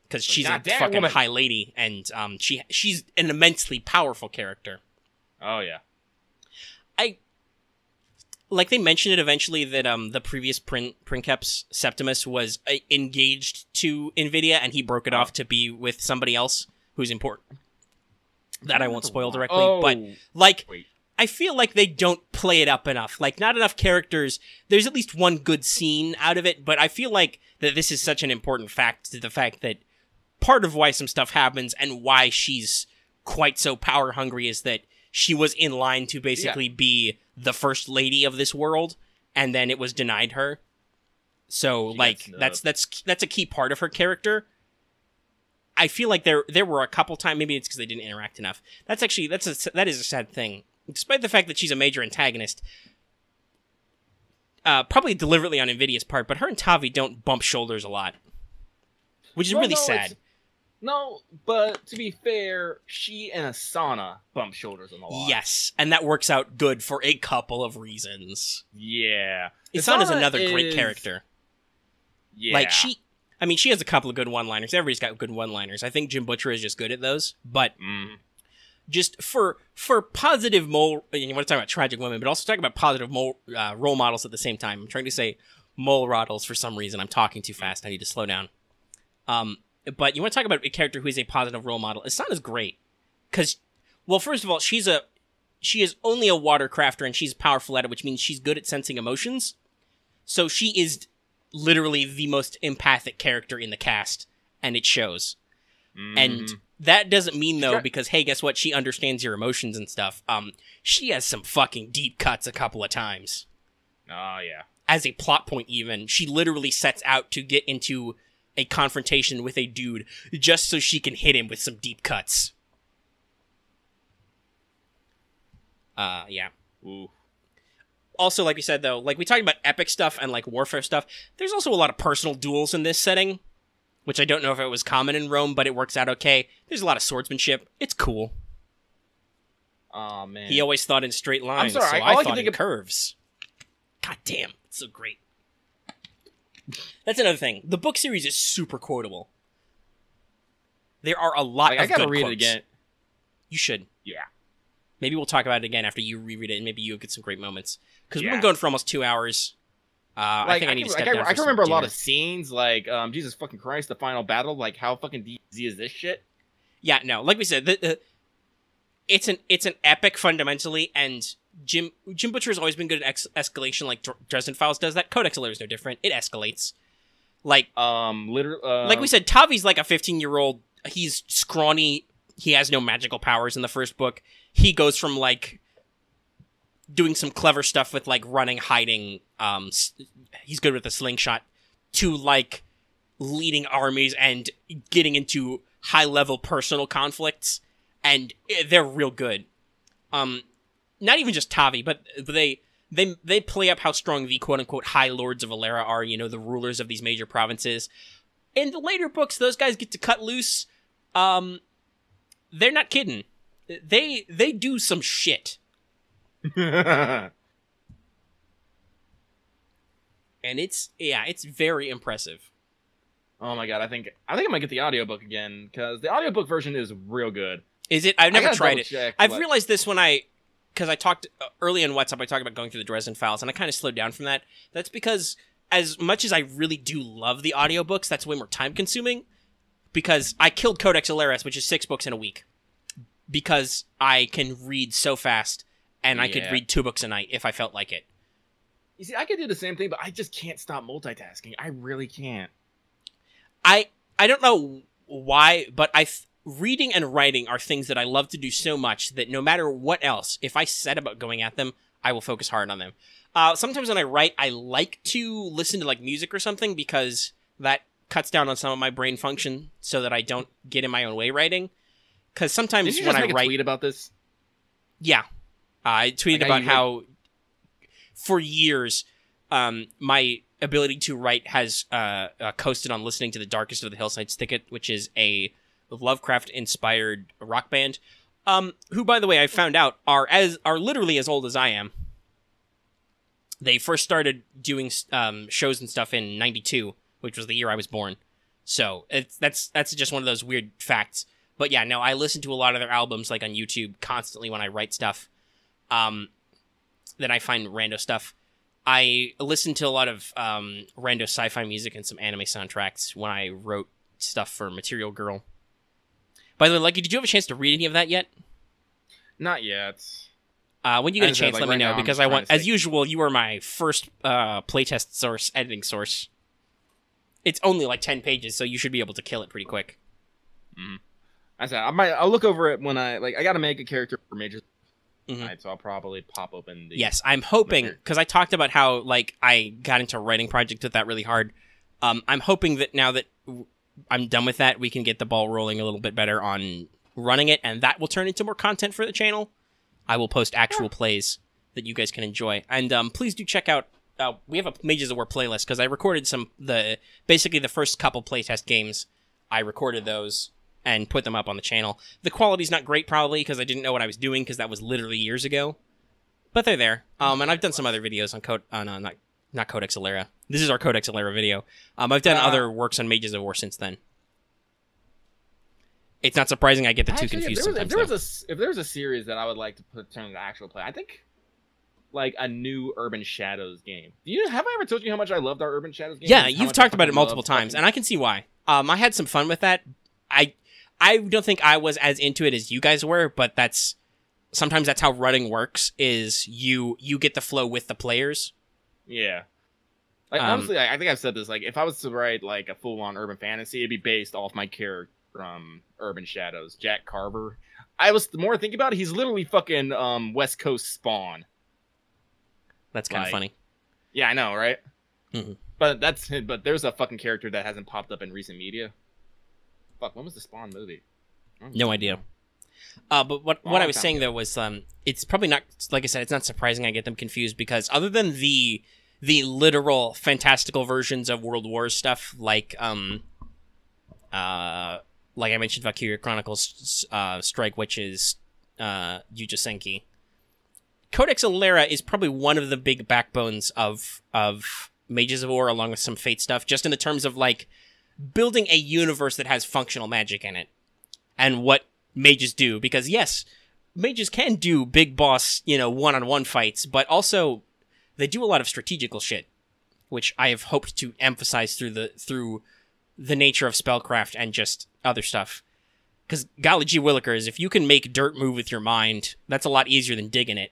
because she's a fucking high lady, and she's an immensely powerful character.
Oh yeah.
Like, they mentioned it eventually that the previous Princeps Septimus was engaged to NVIDIA, and he broke it off to be with somebody else who's important. That I won't spoil directly, but, like, I feel like they don't play it up enough. Like, not enough characters. There's at least one good scene out of it, but I feel like that this is such an important fact to the fact that part of why some stuff happens and why she's quite so power-hungry is that she was in line to basically be the first lady of this world, and then it was denied her. So, like, that's a key part of her character. I feel like there were a couple times, maybe it's because they didn't interact enough. That is a sad thing. Despite the fact that she's a major antagonist, probably deliberately on NVIDIA's part, but her and Tavi don't bump shoulders a lot, which is really sad.
No, but to be fair, she and Asana bump shoulders on a lot.
Yes, and that works out good for a couple of reasons.
Yeah.
Asana's another great character.
Yeah.
Like, she has a couple of good one-liners. Everybody's got good one-liners. I think Jim Butcher is just good at those, but just for positive mole, you want to talk about tragic women, but also talk about positive role models at the same time. I'm trying to say mole roddles for some reason. I'm talking too fast. I need to slow down. But you want to talk about a character who is a positive role model. Asana's great. Because, well, first of all, she is only a watercrafter, and she's powerful at it, which means she's good at sensing emotions. So she is literally the most empathic character in the cast, and it shows. And that doesn't mean, though, because, hey, guess what? She understands your emotions and stuff. She has some fucking deep cuts a couple of times.
Oh, yeah.
As a plot point, even. She literally sets out to get into a confrontation with a dude just so she can hit him with some deep cuts. Yeah.
Ooh.
Also, like we said, though, like we talked about epic stuff and like warfare stuff, there's also a lot of personal duels in this setting, which I don't know if it was common in Rome, but it works out okay. There's a lot of swordsmanship. It's cool.
Oh, man.
He always thought in straight lines,
I'm sorry,
so I thought in curves. God damn, it's so great. That's another thing. The book series is super quotable. There are a lot of good quotes. I gotta read it again. You should.
Yeah.
Maybe we'll talk about it again after you reread it, and maybe you'll get some great moments. Because we've been going for almost 2 hours. I think I need to step down. I can
remember a lot of scenes, like, Jesus fucking Christ, the final battle. Like, how fucking easy is this shit?
Yeah, no. Like we said, it's an epic fundamentally, and Jim Butcher has always been good at escalation, like Dresden Files does that. Codex Alera is no different. It escalates. Like, like we said, Tavi's like a 15-year-old. He's scrawny. He has no magical powers in the first book. He goes from, like, doing some clever stuff with, like, running, hiding. He's good with the slingshot, to, like, leading armies and getting into high-level personal conflicts. And they're real good. Not even just Tavi, but they play up how strong the quote-unquote High Lords of Alera are, you know, the rulers of these major provinces. In the later books, those guys get to cut loose. They're not kidding. They do some shit. And it's very impressive.
Oh my god, I think I might get the audiobook again, because the audiobook version is real good.
Is it? I've never tried it. I've realized this when I because I talked early in WhatsApp, I talked about going through the Dresden Files, and I kind of slowed down from that. That's because as much as I really do love the audiobooks, that's way more time consuming, because I killed Codex Alera, which is 6 books in a week, because I can read so fast, and I could read 2 books a night if I felt like it.
You see, I could do the same thing, but I just can't stop multitasking. I really can't.
I don't know why, but reading and writing are things that I love to do so much that no matter what else, if I set about going at them, I will focus hard on them. Sometimes when I write, I like to listen to like music or something because that cuts down on some of my brain function so that I don't get in my own way writing. Because sometimes
Did you
when
just
I
make
write,
a tweet about this?
Yeah, I tweeted
Like
about how for years my ability to write has coasted on listening to the Darkest of the Hillsides Thicket, which is a Lovecraft-inspired rock band, who, by the way, I found out are literally as old as I am. They first started doing shows and stuff in '92, which was the year I was born. So that's just one of those weird facts. But yeah, no, I listen to a lot of their albums like on YouTube constantly when I write stuff. Then I find rando stuff. I listen to a lot of rando sci-fi music and some anime soundtracks when I wrote stuff for Material Girl. By the way, Lucky, did you have a chance to read any of that yet?
Not yet.
When you get a chance, let me know, because I want, as usual, you are my first playtest source, editing source. It's only like 10 pages, so you should be able to kill it pretty quick.
I said I'll look over it when I got to make a character for Mages. Right, so I'll probably pop open the...
Yes, I'm hoping, because I talked about how like I got into a writing project with that really hard. I'm hoping that now that I'm done with that, we can get the ball rolling a little bit better on running it, and that will turn into more content for the channel. I will post actual plays that you guys can enjoy. And please do check out, we have a Mages of War playlist, because I recorded basically the first couple playtest games. I recorded those and put them up on the channel. The quality's not great, probably, because I didn't know what I was doing, because that was literally years ago. But they're there. And I've done some other videos on not Codex Alera. This is our Codex Alera video. I've done other works on Mages of War since then. It's not surprising I get the two confused sometimes.
If there was a series that I would like to turn into actual play, I think like a new Urban Shadows game. Have I ever told you how much I loved our Urban Shadows game?
Yeah, you've talked about it multiple times, and I can see why. I had some fun with that. I don't think I was as into it as you guys were, but sometimes that's how running works, is you get the flow with the players.
Yeah. Like, honestly, I think I've said this, like, if I was to write, like, a full-on urban fantasy, it'd be based off my character from Urban Shadows, Jack Carver. The more I think about it, he's literally fucking West Coast Spawn.
That's kind of funny.
Yeah, I know, right?
Mm-hmm.
But there's a fucking character that hasn't popped up in recent media. Fuck, when was the Spawn movie?
No idea. But what I was saying, though, was it's probably not, like I said, it's not surprising I get them confused, because other than the literal fantastical versions of World War stuff, like I mentioned, Valkyria Chronicles, Strike Witches, Yuja Senki, Codex Alera is probably one of the big backbones of Mages of War, along with some Fate stuff, just in the terms of, like, building a universe that has functional magic in it, and what mages do. Because, yes, mages can do big boss, one-on-one fights, but also they do a lot of strategical shit, which I have hoped to emphasize through the nature of spellcraft and just other stuff. Because, golly gee willikers, if you can make dirt move with your mind, that's a lot easier than digging it.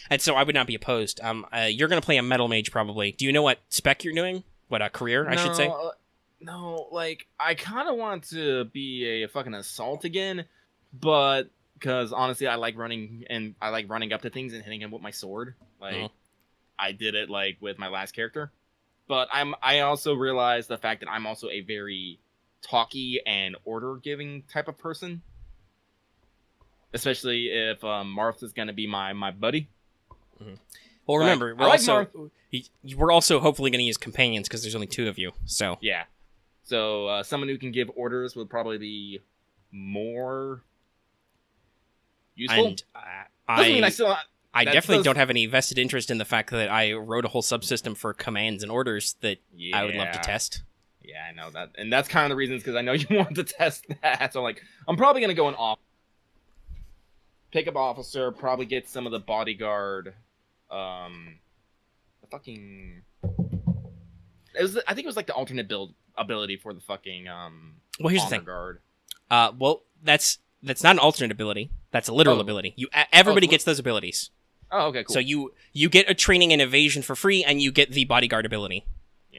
And so I would not be opposed. You're going to play a metal mage, probably. Do you know what spec you're doing? What, a career, I should say?
No, like, I kind of want to be a fucking assault again, but because, honestly, I like running up to things and hitting them with my sword. Like, I did it, like, with my last character. But I also realized the fact that I'm also a very talky and order-giving type of person. Especially if Marth is going to be my buddy.
Mm-hmm. Well, remember, we're also hopefully going to use companions, because there's only 2 of you. So
yeah. So someone who can give orders would probably be more useful.
And I definitely don't have any vested interest in the fact that I wrote a whole subsystem for commands and orders that I would love to test.
Yeah, I know that. And that's kind of the reasons, because I know you want to test that. So, like, I'm probably going to go in off. pick up officer, probably get some of the bodyguard. The fucking. I think it was like the alternate build ability for the fucking
Well, here's the
honor
thing.
guard.
Well, that's not an alternate ability. That's a literal ability. Everybody gets those abilities.
Oh, okay, cool.
So you get a training in evasion for free, and you get the bodyguard ability,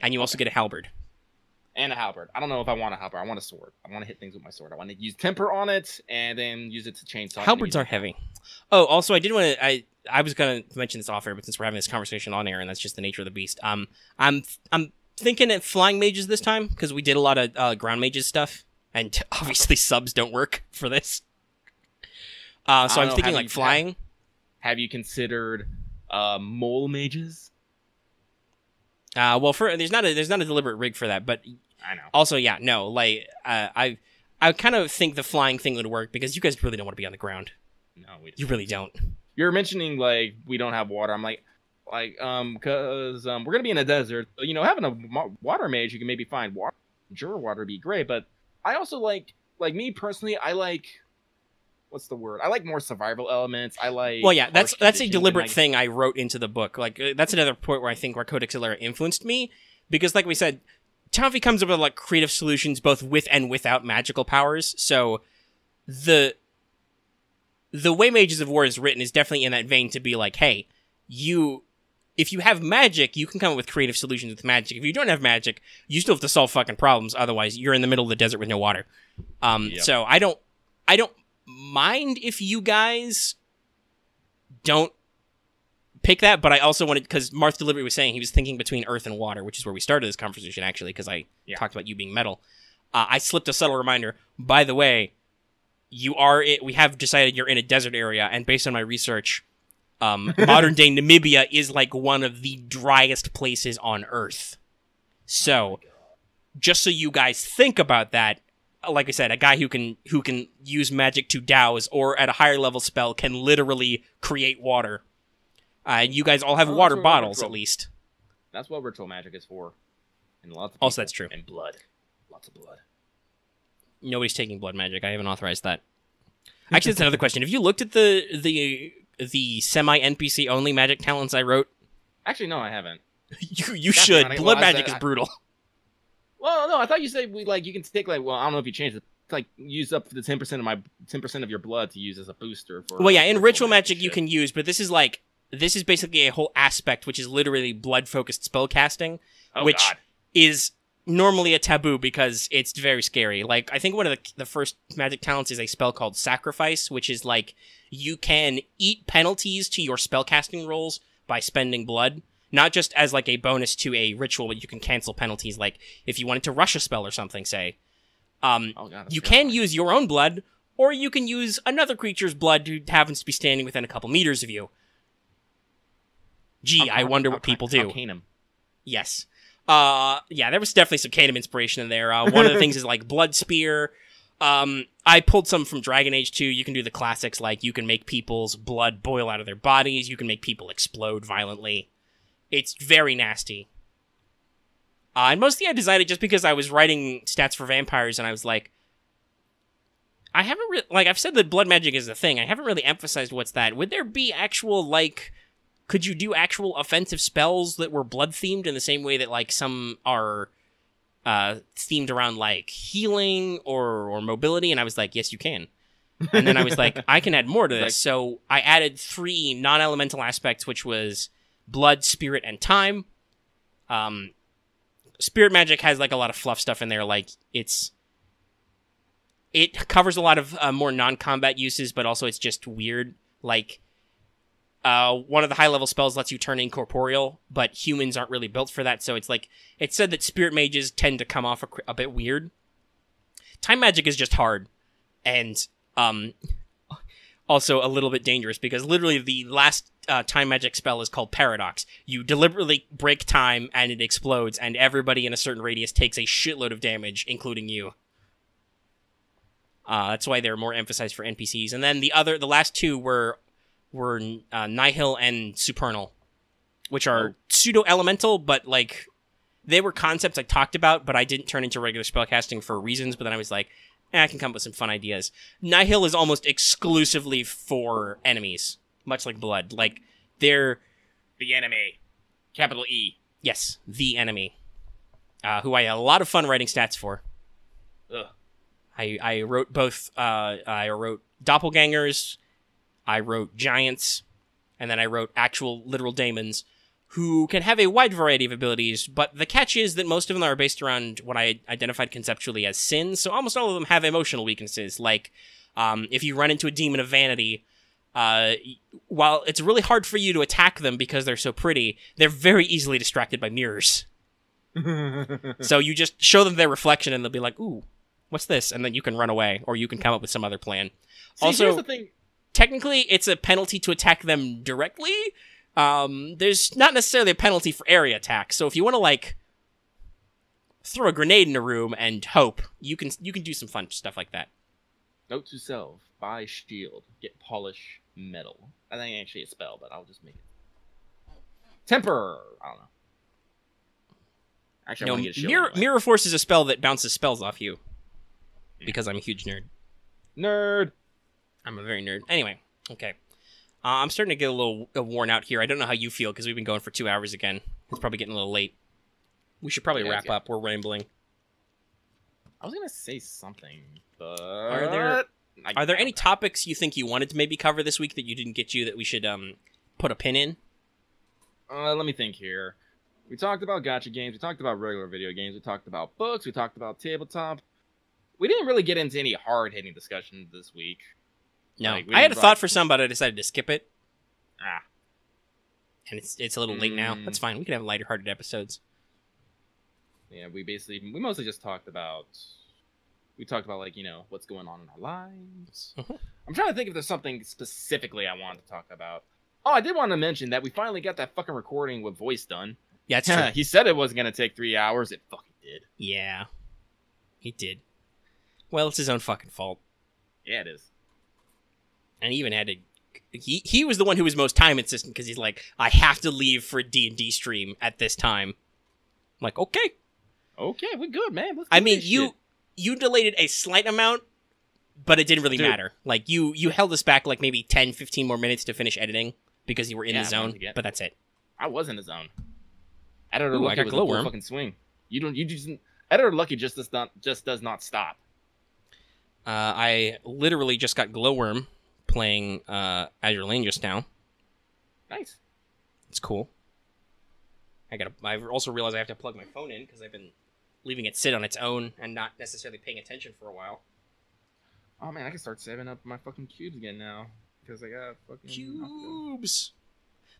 and you also get a halberd.
And a halberd. I don't know if I want a halberd. I want a sword. I want to hit things with my sword. I want to use temper on it, and then use it to chainsaw.
Halberds are heavy. Oh, also, I did want to. I was gonna mention this off air, but since we're having this conversation on air, and that's just the nature of the beast. I'm thinking at flying mages this time because we did a lot of ground mages stuff, and obviously subs don't work for this. So I'm thinking like flying.
Have you considered mole mages?
Well, there's not a deliberate rig for that, but
I know.
Also, yeah, no, like I kind of think the flying thing would work because you guys really don't want to be on the ground.
No,
you really don't.
You're mentioning like we don't have water. I'm like, because we're gonna be in a desert. You know, having a water mage, you can maybe find water. Sure, water would be great, but I also like me personally. I like. What's the word? I like more survival elements. I like.
Well, yeah, that's a deliberate thing I wrote into the book. Like that's another point where I think Codex Alera influenced me because, like we said, Taffy comes up with like creative solutions both with and without magical powers. So the way Mages of War is written is definitely in that vein to be like, hey, if you have magic, you can come up with creative solutions with magic. If you don't have magic, you still have to solve fucking problems. Otherwise, you're in the middle of the desert with no water. So I don't mind if you guys don't pick that, but I also wanted, because Marth deliberately was saying he was thinking between earth and water, which is where we started this conversation, actually, because I talked about you being metal. I slipped a subtle reminder. By the way, we have decided you're in a desert area, and based on my research, modern-day Namibia is like one of the driest places on Earth. So, just so you guys think about that, like I said, a guy who can use magic to douse, or at a higher level spell, can literally create water. You guys all have water bottles, at least.
That's what ritual magic is for. And lots of
also, that's true.
And blood. Lots of blood.
Nobody's taking blood magic. I haven't authorized that. Actually, that's another question. Have you looked at the semi-NPC only magic talents I wrote?
Actually, no, I haven't.
You should. Blood magic is brutal.
Well, no, I thought you said you can take I don't know if you changed it. Like use up the 10% of your blood to use as a booster for.
Well, yeah, in ritual magic you can use, but this is basically a whole aspect which is literally blood focused spell casting, which is normally a taboo because it's very scary. Like I think one of the first magic talents is a spell called Sacrifice, which is like you can eat penalties to your spell casting rolls by spending blood. Not just as like a bonus to a ritual, but you can cancel penalties. Like if you wanted to rush a spell or something, say, you can use your own blood, or you can use another creature's blood who happens to be standing within a couple meters of you. Gee, I wonder what people do.
Arcanum.
Yes. Yeah, there was definitely some Canum inspiration in there. One of the things is like Blood Spear. I pulled some from Dragon Age 2. You can do the classics, like you can make people's blood boil out of their bodies. You can make people explode violently. It's very nasty. And mostly I designed it just because I was writing stats for vampires, and I was like, I haven't really, like, I've said that blood magic is a thing. I haven't really emphasized what's that. Would there be actual, like, could you do actual offensive spells that were blood-themed in the same way that, like, some are themed around, like, healing or mobility? And I was like, yes, you can. And then I was like, I can add more to this. So I added 3 non-elemental aspects, which was blood, spirit, and time. Spirit magic has like a lot of fluff stuff in there. Like it covers a lot of more non-combat uses, but also it's just weird. Like one of the high-level spells lets you turn incorporeal, but humans aren't really built for that. So it's like it's said that spirit mages tend to come off a bit weird. Time magic is just hard, and also a little bit dangerous because literally the last time magic spell is called Paradox. You deliberately break time and it explodes, and everybody in a certain radius takes a shitload of damage, including you. That's why they're more emphasized for NPCs. And then the last 2 were Nihil and Supernal, which are pseudo-elemental, but like they were concepts I talked about, but I didn't turn into regular spellcasting for reasons. But then I was like, I can come up with some fun ideas. Nihil is almost exclusively for enemies, much like Blood. Like, they're...
The enemy. Capital E.
Yes, the enemy. Who I had a lot of fun writing stats for.
Ugh.
I wrote both, I wrote doppelgangers, I wrote giants, and then I wrote actual literal daemons, who can have a wide variety of abilities, but the catch is that most of them are based around what I identified conceptually as sins, so almost all of them have emotional weaknesses, like, if you run into a demon of vanity, while it's really hard for you to attack them because they're so pretty, they're very easily distracted by mirrors. So you just show them their reflection and they'll be like, ooh, what's this? And then you can run away, or you can come up with some other plan.
See,
also,
here's the thing.
Technically, it's a penalty to attack them directly. There's not necessarily a penalty for area attacks. So if you want to, like, throw a grenade in a room and hope, you can do some fun stuff like that.
Note to self, buy shield, get polish metal. I think actually a spell, but I'll just make it. Temper! I don't know. Actually, I want to get a shield anyway.
Mirror Force is a spell that bounces spells off you. Because I'm a huge nerd.
Nerd!
I'm a very nerd. Anyway, okay. I'm starting to get a little worn out here. I don't know how you feel, because we've been going for 2 hours again. It's probably getting a little late. We should probably wrap up. We're rambling.
I was going to say something, but...
Are there any topics you think you wanted to maybe cover this week that you didn't get to that we should put a pin in?
Let me think here. We talked about gacha games. We talked about regular video games. We talked about books. We talked about tabletop. We didn't really get into any hard-hitting discussions this week.
No. I had a thought for some, but I decided to skip it.
Ah.
And it's a little late now. That's fine. We can have lighter-hearted episodes.
Yeah, we mostly just talked about... We talked about, like, you know, what's going on in our lives. I'm trying to think if there's something specifically I wanted to talk about. Oh, I did want to mention that we finally got that fucking recording with voice done.
Yeah, it's true.
He said it wasn't going to take 3 hours. It fucking did.
Yeah. He did. Well, it's his own fucking fault.
Yeah, it is.
And he even had to... He was the one who was most time insistent, because he's like, I have to leave for a D&D stream at this time. I'm like, okay.
Okay, we're good, man.
I mean, you delayed it a slight amount, but it didn't really matter. Like, you held us back like maybe 10, 15 more minutes to finish editing because you were in the zone, but that's it.
I was in the zone. Editor Lucky was in full fucking swing. Editor Lucky just does not stop.
I literally just got Glowworm playing Azur Lane just now.
Nice.
It's cool. I also realized I have to plug my phone in because I've been leaving it sit on its own and not necessarily paying attention for a while.
Oh man, I can start saving up my fucking cubes again now because I got fucking
cubes.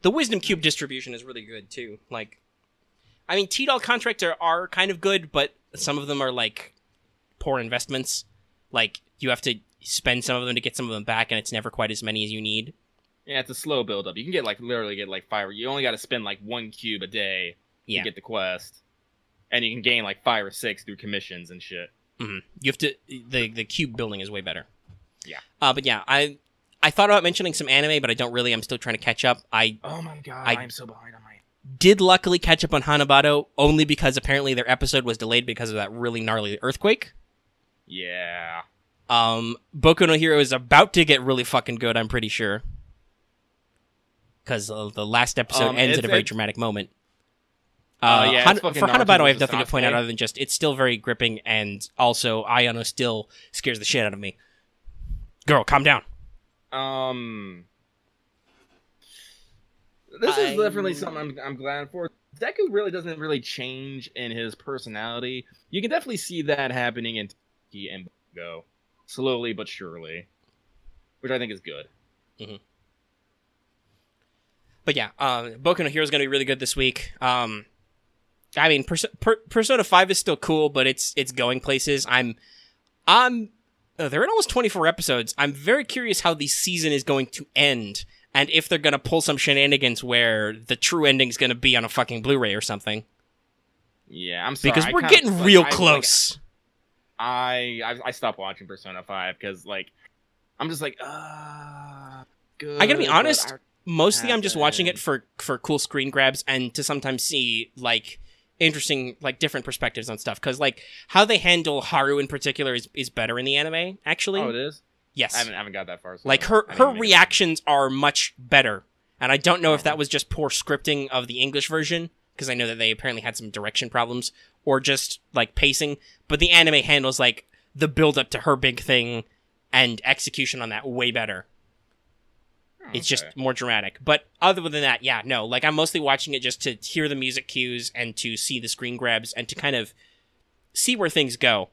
The Wisdom Cube distribution is really good too. Like, I mean, T-Doll contracts are kind of good, but some of them are like poor investments. Like, you have to spend some of them to get some of them back, and it's never quite as many as you need.
Yeah, it's a slow build up. You can literally get 5. You only got to spend like 1 cube a day to get the quest. And you can gain like 5 or 6 through commissions and shit.
Mm-hmm. You have to. The cube building is way better.
Yeah.
But yeah, I thought about mentioning some anime, but I don't really. I'm still trying to catch up.
Oh my god, I'm so behind on my.
Did luckily catch up on Hanabado only because apparently their episode was delayed because of that really gnarly earthquake.
Yeah.
Boku no Hero is about to get really fucking good. I'm pretty sure. Because the last episode ends at a very dramatic moment. For Hanabado, I have nothing to point out other than just it's still very gripping, and also Ayano still scares the shit out of me. Girl, calm down.
This is definitely something I'm glad for. Deku really doesn't really change in his personality. You can definitely see that happening in Taki and Go, slowly but surely, which I think is good.
Mm-hmm. But yeah, Boku no Hero is going to be really good this week. I mean, Persona 5 is still cool, but it's going places. They're in almost 24 episodes. I'm very curious how the season is going to end, and if they're going to pull some shenanigans where the true ending is going to be on a fucking Blu-ray or something.
Yeah, I'm sorry.
Because we're getting real close.
I stopped watching Persona 5 because, like, I'm just like, good.
I gotta be honest, mostly I'm just watching it for cool screen grabs and to sometimes see, like, interesting, like, different perspectives on stuff. Because, like, how they handle Haru in particular is better in the anime, actually.
Oh, it is?
Yes.
I haven't got that far. So
like, her reactions are much better. And I don't know if that was just poor scripting of the English version, because I know that they apparently had some direction problems, or just, like, pacing. But the anime handles, like, the build-up to her big thing and execution on that way better. It's just more dramatic. But other than that, yeah, no. Like, I'm mostly watching it just to hear the music cues and to see the screen grabs and to kind of see where things go.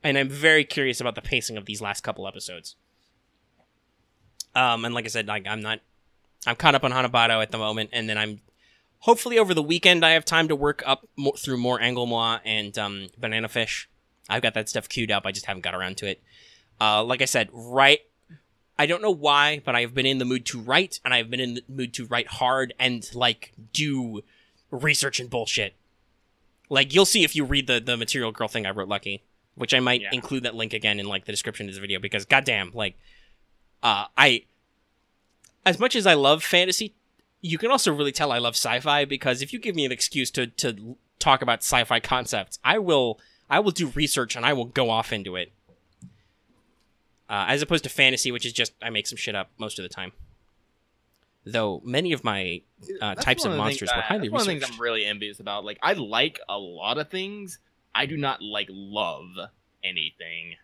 And I'm very curious about the pacing of these last couple episodes. And like I said, I'm caught up on Hanabado at the moment, and then hopefully over the weekend I have time to work up through more Anglemois and Banana Fish. I've got that stuff queued up, I just haven't got around to it. Like I said, I don't know why, but I've been in the mood to write, and I've been in the mood to write hard and, like, do research and bullshit. Like, you'll see if you read the Material Girl thing I wrote, Lucky, which I might include that link again in, like, the description of this video, because, goddamn, like, as much as I love fantasy, you can also really tell I love sci-fi, because if you give me an excuse to talk about sci-fi concepts, I will do research, and I will go off into it. As opposed to fantasy, which is just, I make some shit up most of the time. Though, many of my types of monsters were highly researched.
One of the things I'm really envious about. Like, I like a lot of things. I do not, like, love anything.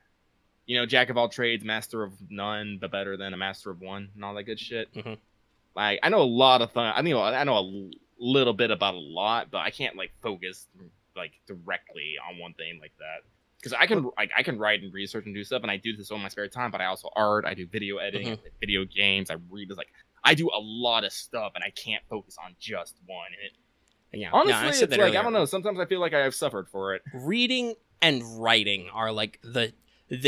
You know, jack of all trades, master of none, but better than a master of one, and all that good shit.
Mm-hmm.
Like, I know a lot of things. I know a little bit about a lot, but I can't, like, focus, like, directly on one thing like that. Because I can write and research and do stuff, and I do this all in my spare time. But I also art, I do video editing, I play video games, I read. Like, I do a lot of stuff, and I can't focus on just one. And
yeah,
honestly, it's like earlier. I don't know. Sometimes I feel like I have suffered for it.
Reading and writing are like the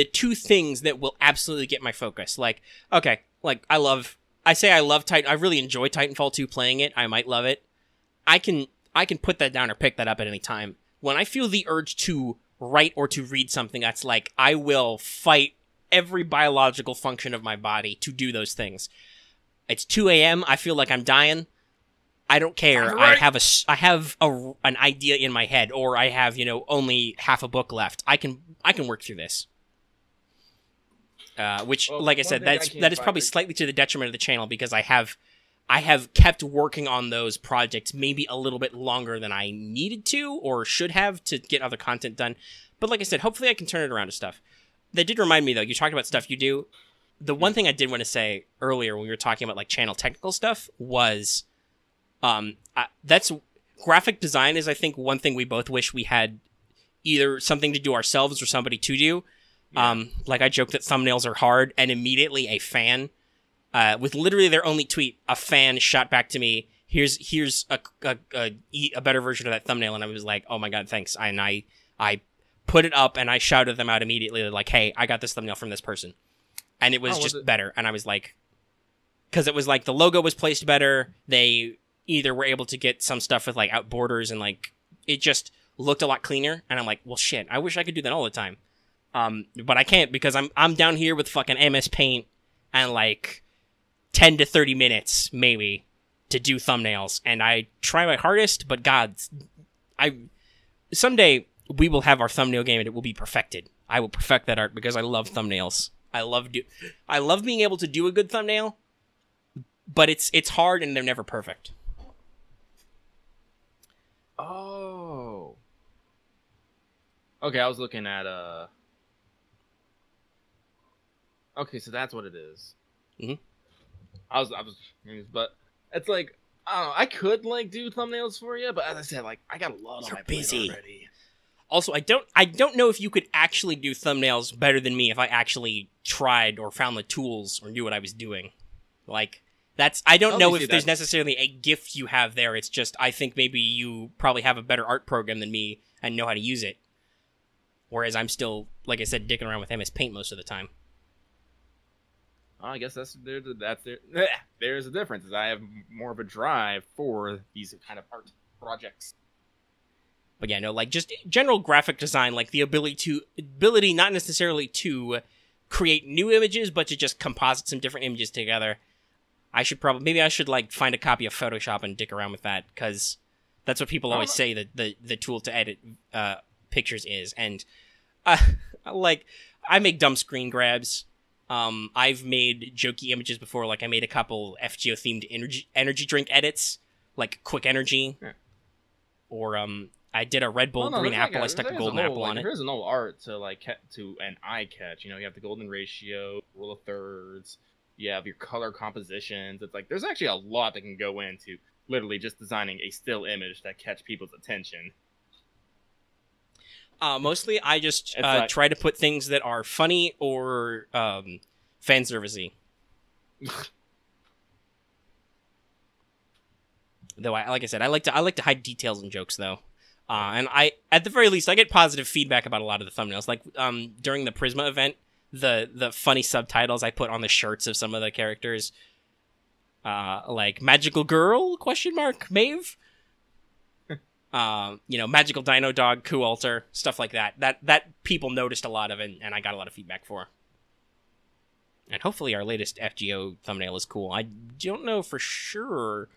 two things that will absolutely get my focus. Like, okay, like I love Titan. I really enjoy Titanfall 2 playing it. I might love it. I can put that down or pick that up at any time. When I feel the urge to write or to read something, that's like, I will fight every biological function of my body to do those things. It's 2 a.m. I feel like I'm dying. I don't care. I have an idea in my head, or I have, only half a book left. I can work through this. Which, like I said, that is probably slightly to the detriment of the channel, because I have kept working on those projects maybe a little bit longer than I needed to or should have to get other content done. But like I said, hopefully I can turn it around to stuff. That did remind me, though, you talked about stuff you do. The one thing I did want to say earlier when we were talking about, like, channel technical stuff was, that's graphic design is, I think, one thing we both wish we had either something to do ourselves or somebody to do. Yeah. Like, I joke that thumbnails are hard, and immediately a fan, with literally their only tweet, a fan shot back to me, here's a better version of that thumbnail, and I was like, oh my god, thanks. And I put it up, and I shouted them out immediately, like, hey, I got this thumbnail from this person. And it was better, and I was like, because it was like, the logo was placed better, they either were able to get some stuff with, like, out borders, and, like, it just looked a lot cleaner, and I'm like, well, shit, I wish I could do that all the time. But I can't, because I'm down here with fucking MS Paint, and, like, 10 to 30 minutes, maybe, to do thumbnails, and I try my hardest, but god, someday we will have our thumbnail game, and it will be perfected. I will perfect that art, because I love thumbnails. I love being able to do a good thumbnail, but it's hard, and they're never perfect.
Oh. Okay, I was looking at, okay, so that's what it is.
Mm-hmm.
I was, but it's like, I don't know, I could, like, do thumbnails for you, but as I said, like, I got a lot on my plate already.
Also, I don't know if you could actually do thumbnails better than me if I actually tried or found the tools or knew what I was doing. Like, I don't know if there's necessarily a gift you have there. It's just, I think maybe you probably have a better art program than me and know how to use it. Whereas I'm still, like I said, dicking around with MS Paint most of the time.
I guess there's a difference. Is I have more of a drive for these kind of art projects.
But yeah, no, like, just general graphic design, like the ability not necessarily to create new images, but to just composite some different images together. Maybe I should, like, find a copy of Photoshop and dick around with that, because That's what people
I don't
always
know.
say that the tool to edit pictures is. And like, I make dumb screen grabs. I've made jokey images before. Like, I made a couple FGO themed energy drink edits, like Quick Energy,
Yeah.
or I did a Red Bull green apple. I stuck a golden apple on it.
There's an old art to like to an eye catch. You know, you have the golden ratio, rule of thirds. You have your color compositions. It's like there's actually a lot that can go into literally just designing a still image that catch people's attention.
Mostly, I just
It's
try to put things that are funny or fan servicey. Though, like I said, I like to hide details and jokes though, and at the very least I get positive feedback about a lot of the thumbnails. Like during the Prisma event, the funny subtitles I put on the shirts of some of the characters, like Magical Girl ? Maeve. Magical Dino Dog, Kualter, stuff like that. That people noticed a lot of, and I got a lot of feedback for. And hopefully our latest FGO thumbnail is cool. I don't know for sure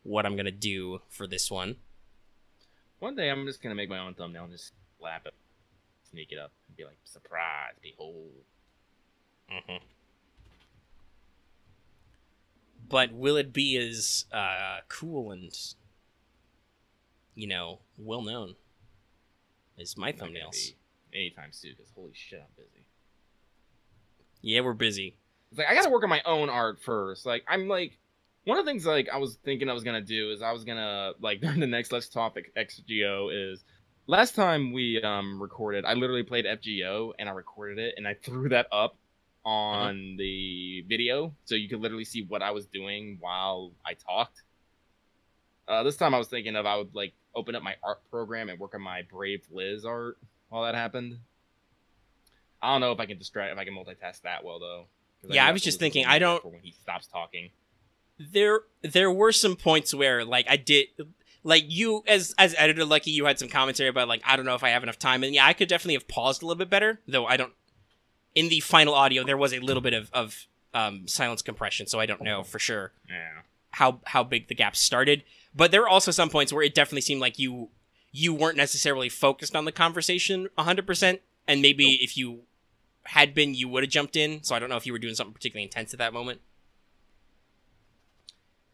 what I'm gonna do for this one.
One day I'm just gonna make my own thumbnail and just slap it, sneak it up, and be like, "Surprise! Behold."
Mm-hmm. But will it be as cool and well known as my thumbnails?
Anytime soon, because holy shit, I'm busy.
Yeah, we're busy.
It's like I gotta work on my own art first. Like I'm like. One of the things like I was thinking I was gonna do is I was gonna like during the next Let's Talk XGO is last time we recorded I literally played FGO and I recorded it and I threw that up on the video so you could literally see what I was doing while I talked. This time I was thinking I would like open up my art program and work on my Brave Liz art while that happened. I don't know if I can multitask that well though.
Yeah, I was just thinking I don't
for when he stops talking.
There were some points where like I did like you as editor Lucky, you had some commentary about like I don't know if I have enough time, and yeah, I could definitely have paused a little bit better, though I don't. In the final audio there was a little bit of silence compression, so I don't know for sure how big the gap started, but there were also some points where it definitely seemed like you weren't necessarily focused on the conversation 100%, and maybe if you had been, you would have jumped in, so I don't know if you were doing something particularly intense at that moment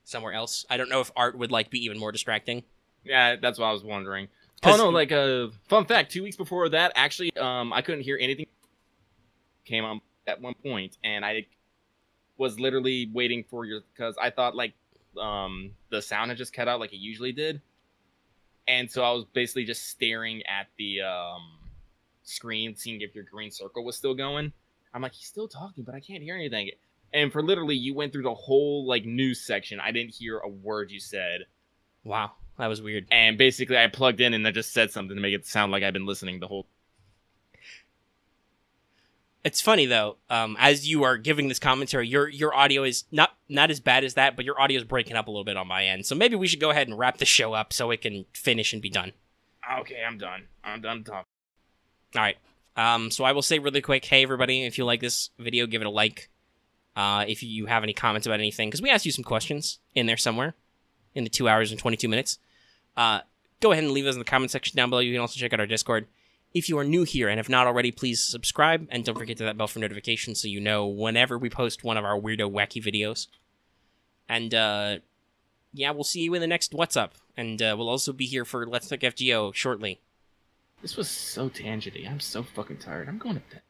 somewhere else. I don't know if art would like be even more distracting.
Yeah, that's what I was wondering. Oh no, like fun fact, 2 weeks before that, actually, I couldn't hear anything came on at one point, and I was literally waiting for because I thought like the sound had just cut out like it usually did, and so I was basically just staring at the screen, seeing if your green circle was still going. I'm like, he's still talking, but I can't hear anything. And for literally, you went through the whole like news section. I didn't hear a word you said.
Wow, that was weird.
And basically, I plugged in and I just said something to make it sound like I've been listening the whole.
It's funny though. As you are giving this commentary, your audio is not as bad as that, but your audio is breaking up a little bit on my end. So maybe we should go ahead and wrap the show up so it can finish and be done.
Okay, I'm done. I'm done talking.
All right. So I will say really quick, hey everybody, if you like this video, give it a like. If you have any comments about anything, because we asked you some questions in there somewhere in the 2 hours and 22 minutes. Go ahead and leave those in the comment section down below. You can also check out our Discord. If you are new here and have not already, please subscribe, and don't forget to hit that bell for notifications so you know whenever we post one of our weirdo, wacky videos. And, yeah, we'll see you in the next What's Up, and we'll also be here for Let's Talk FGO shortly.
This was so tangenty. I'm so fucking tired. I'm going to bed.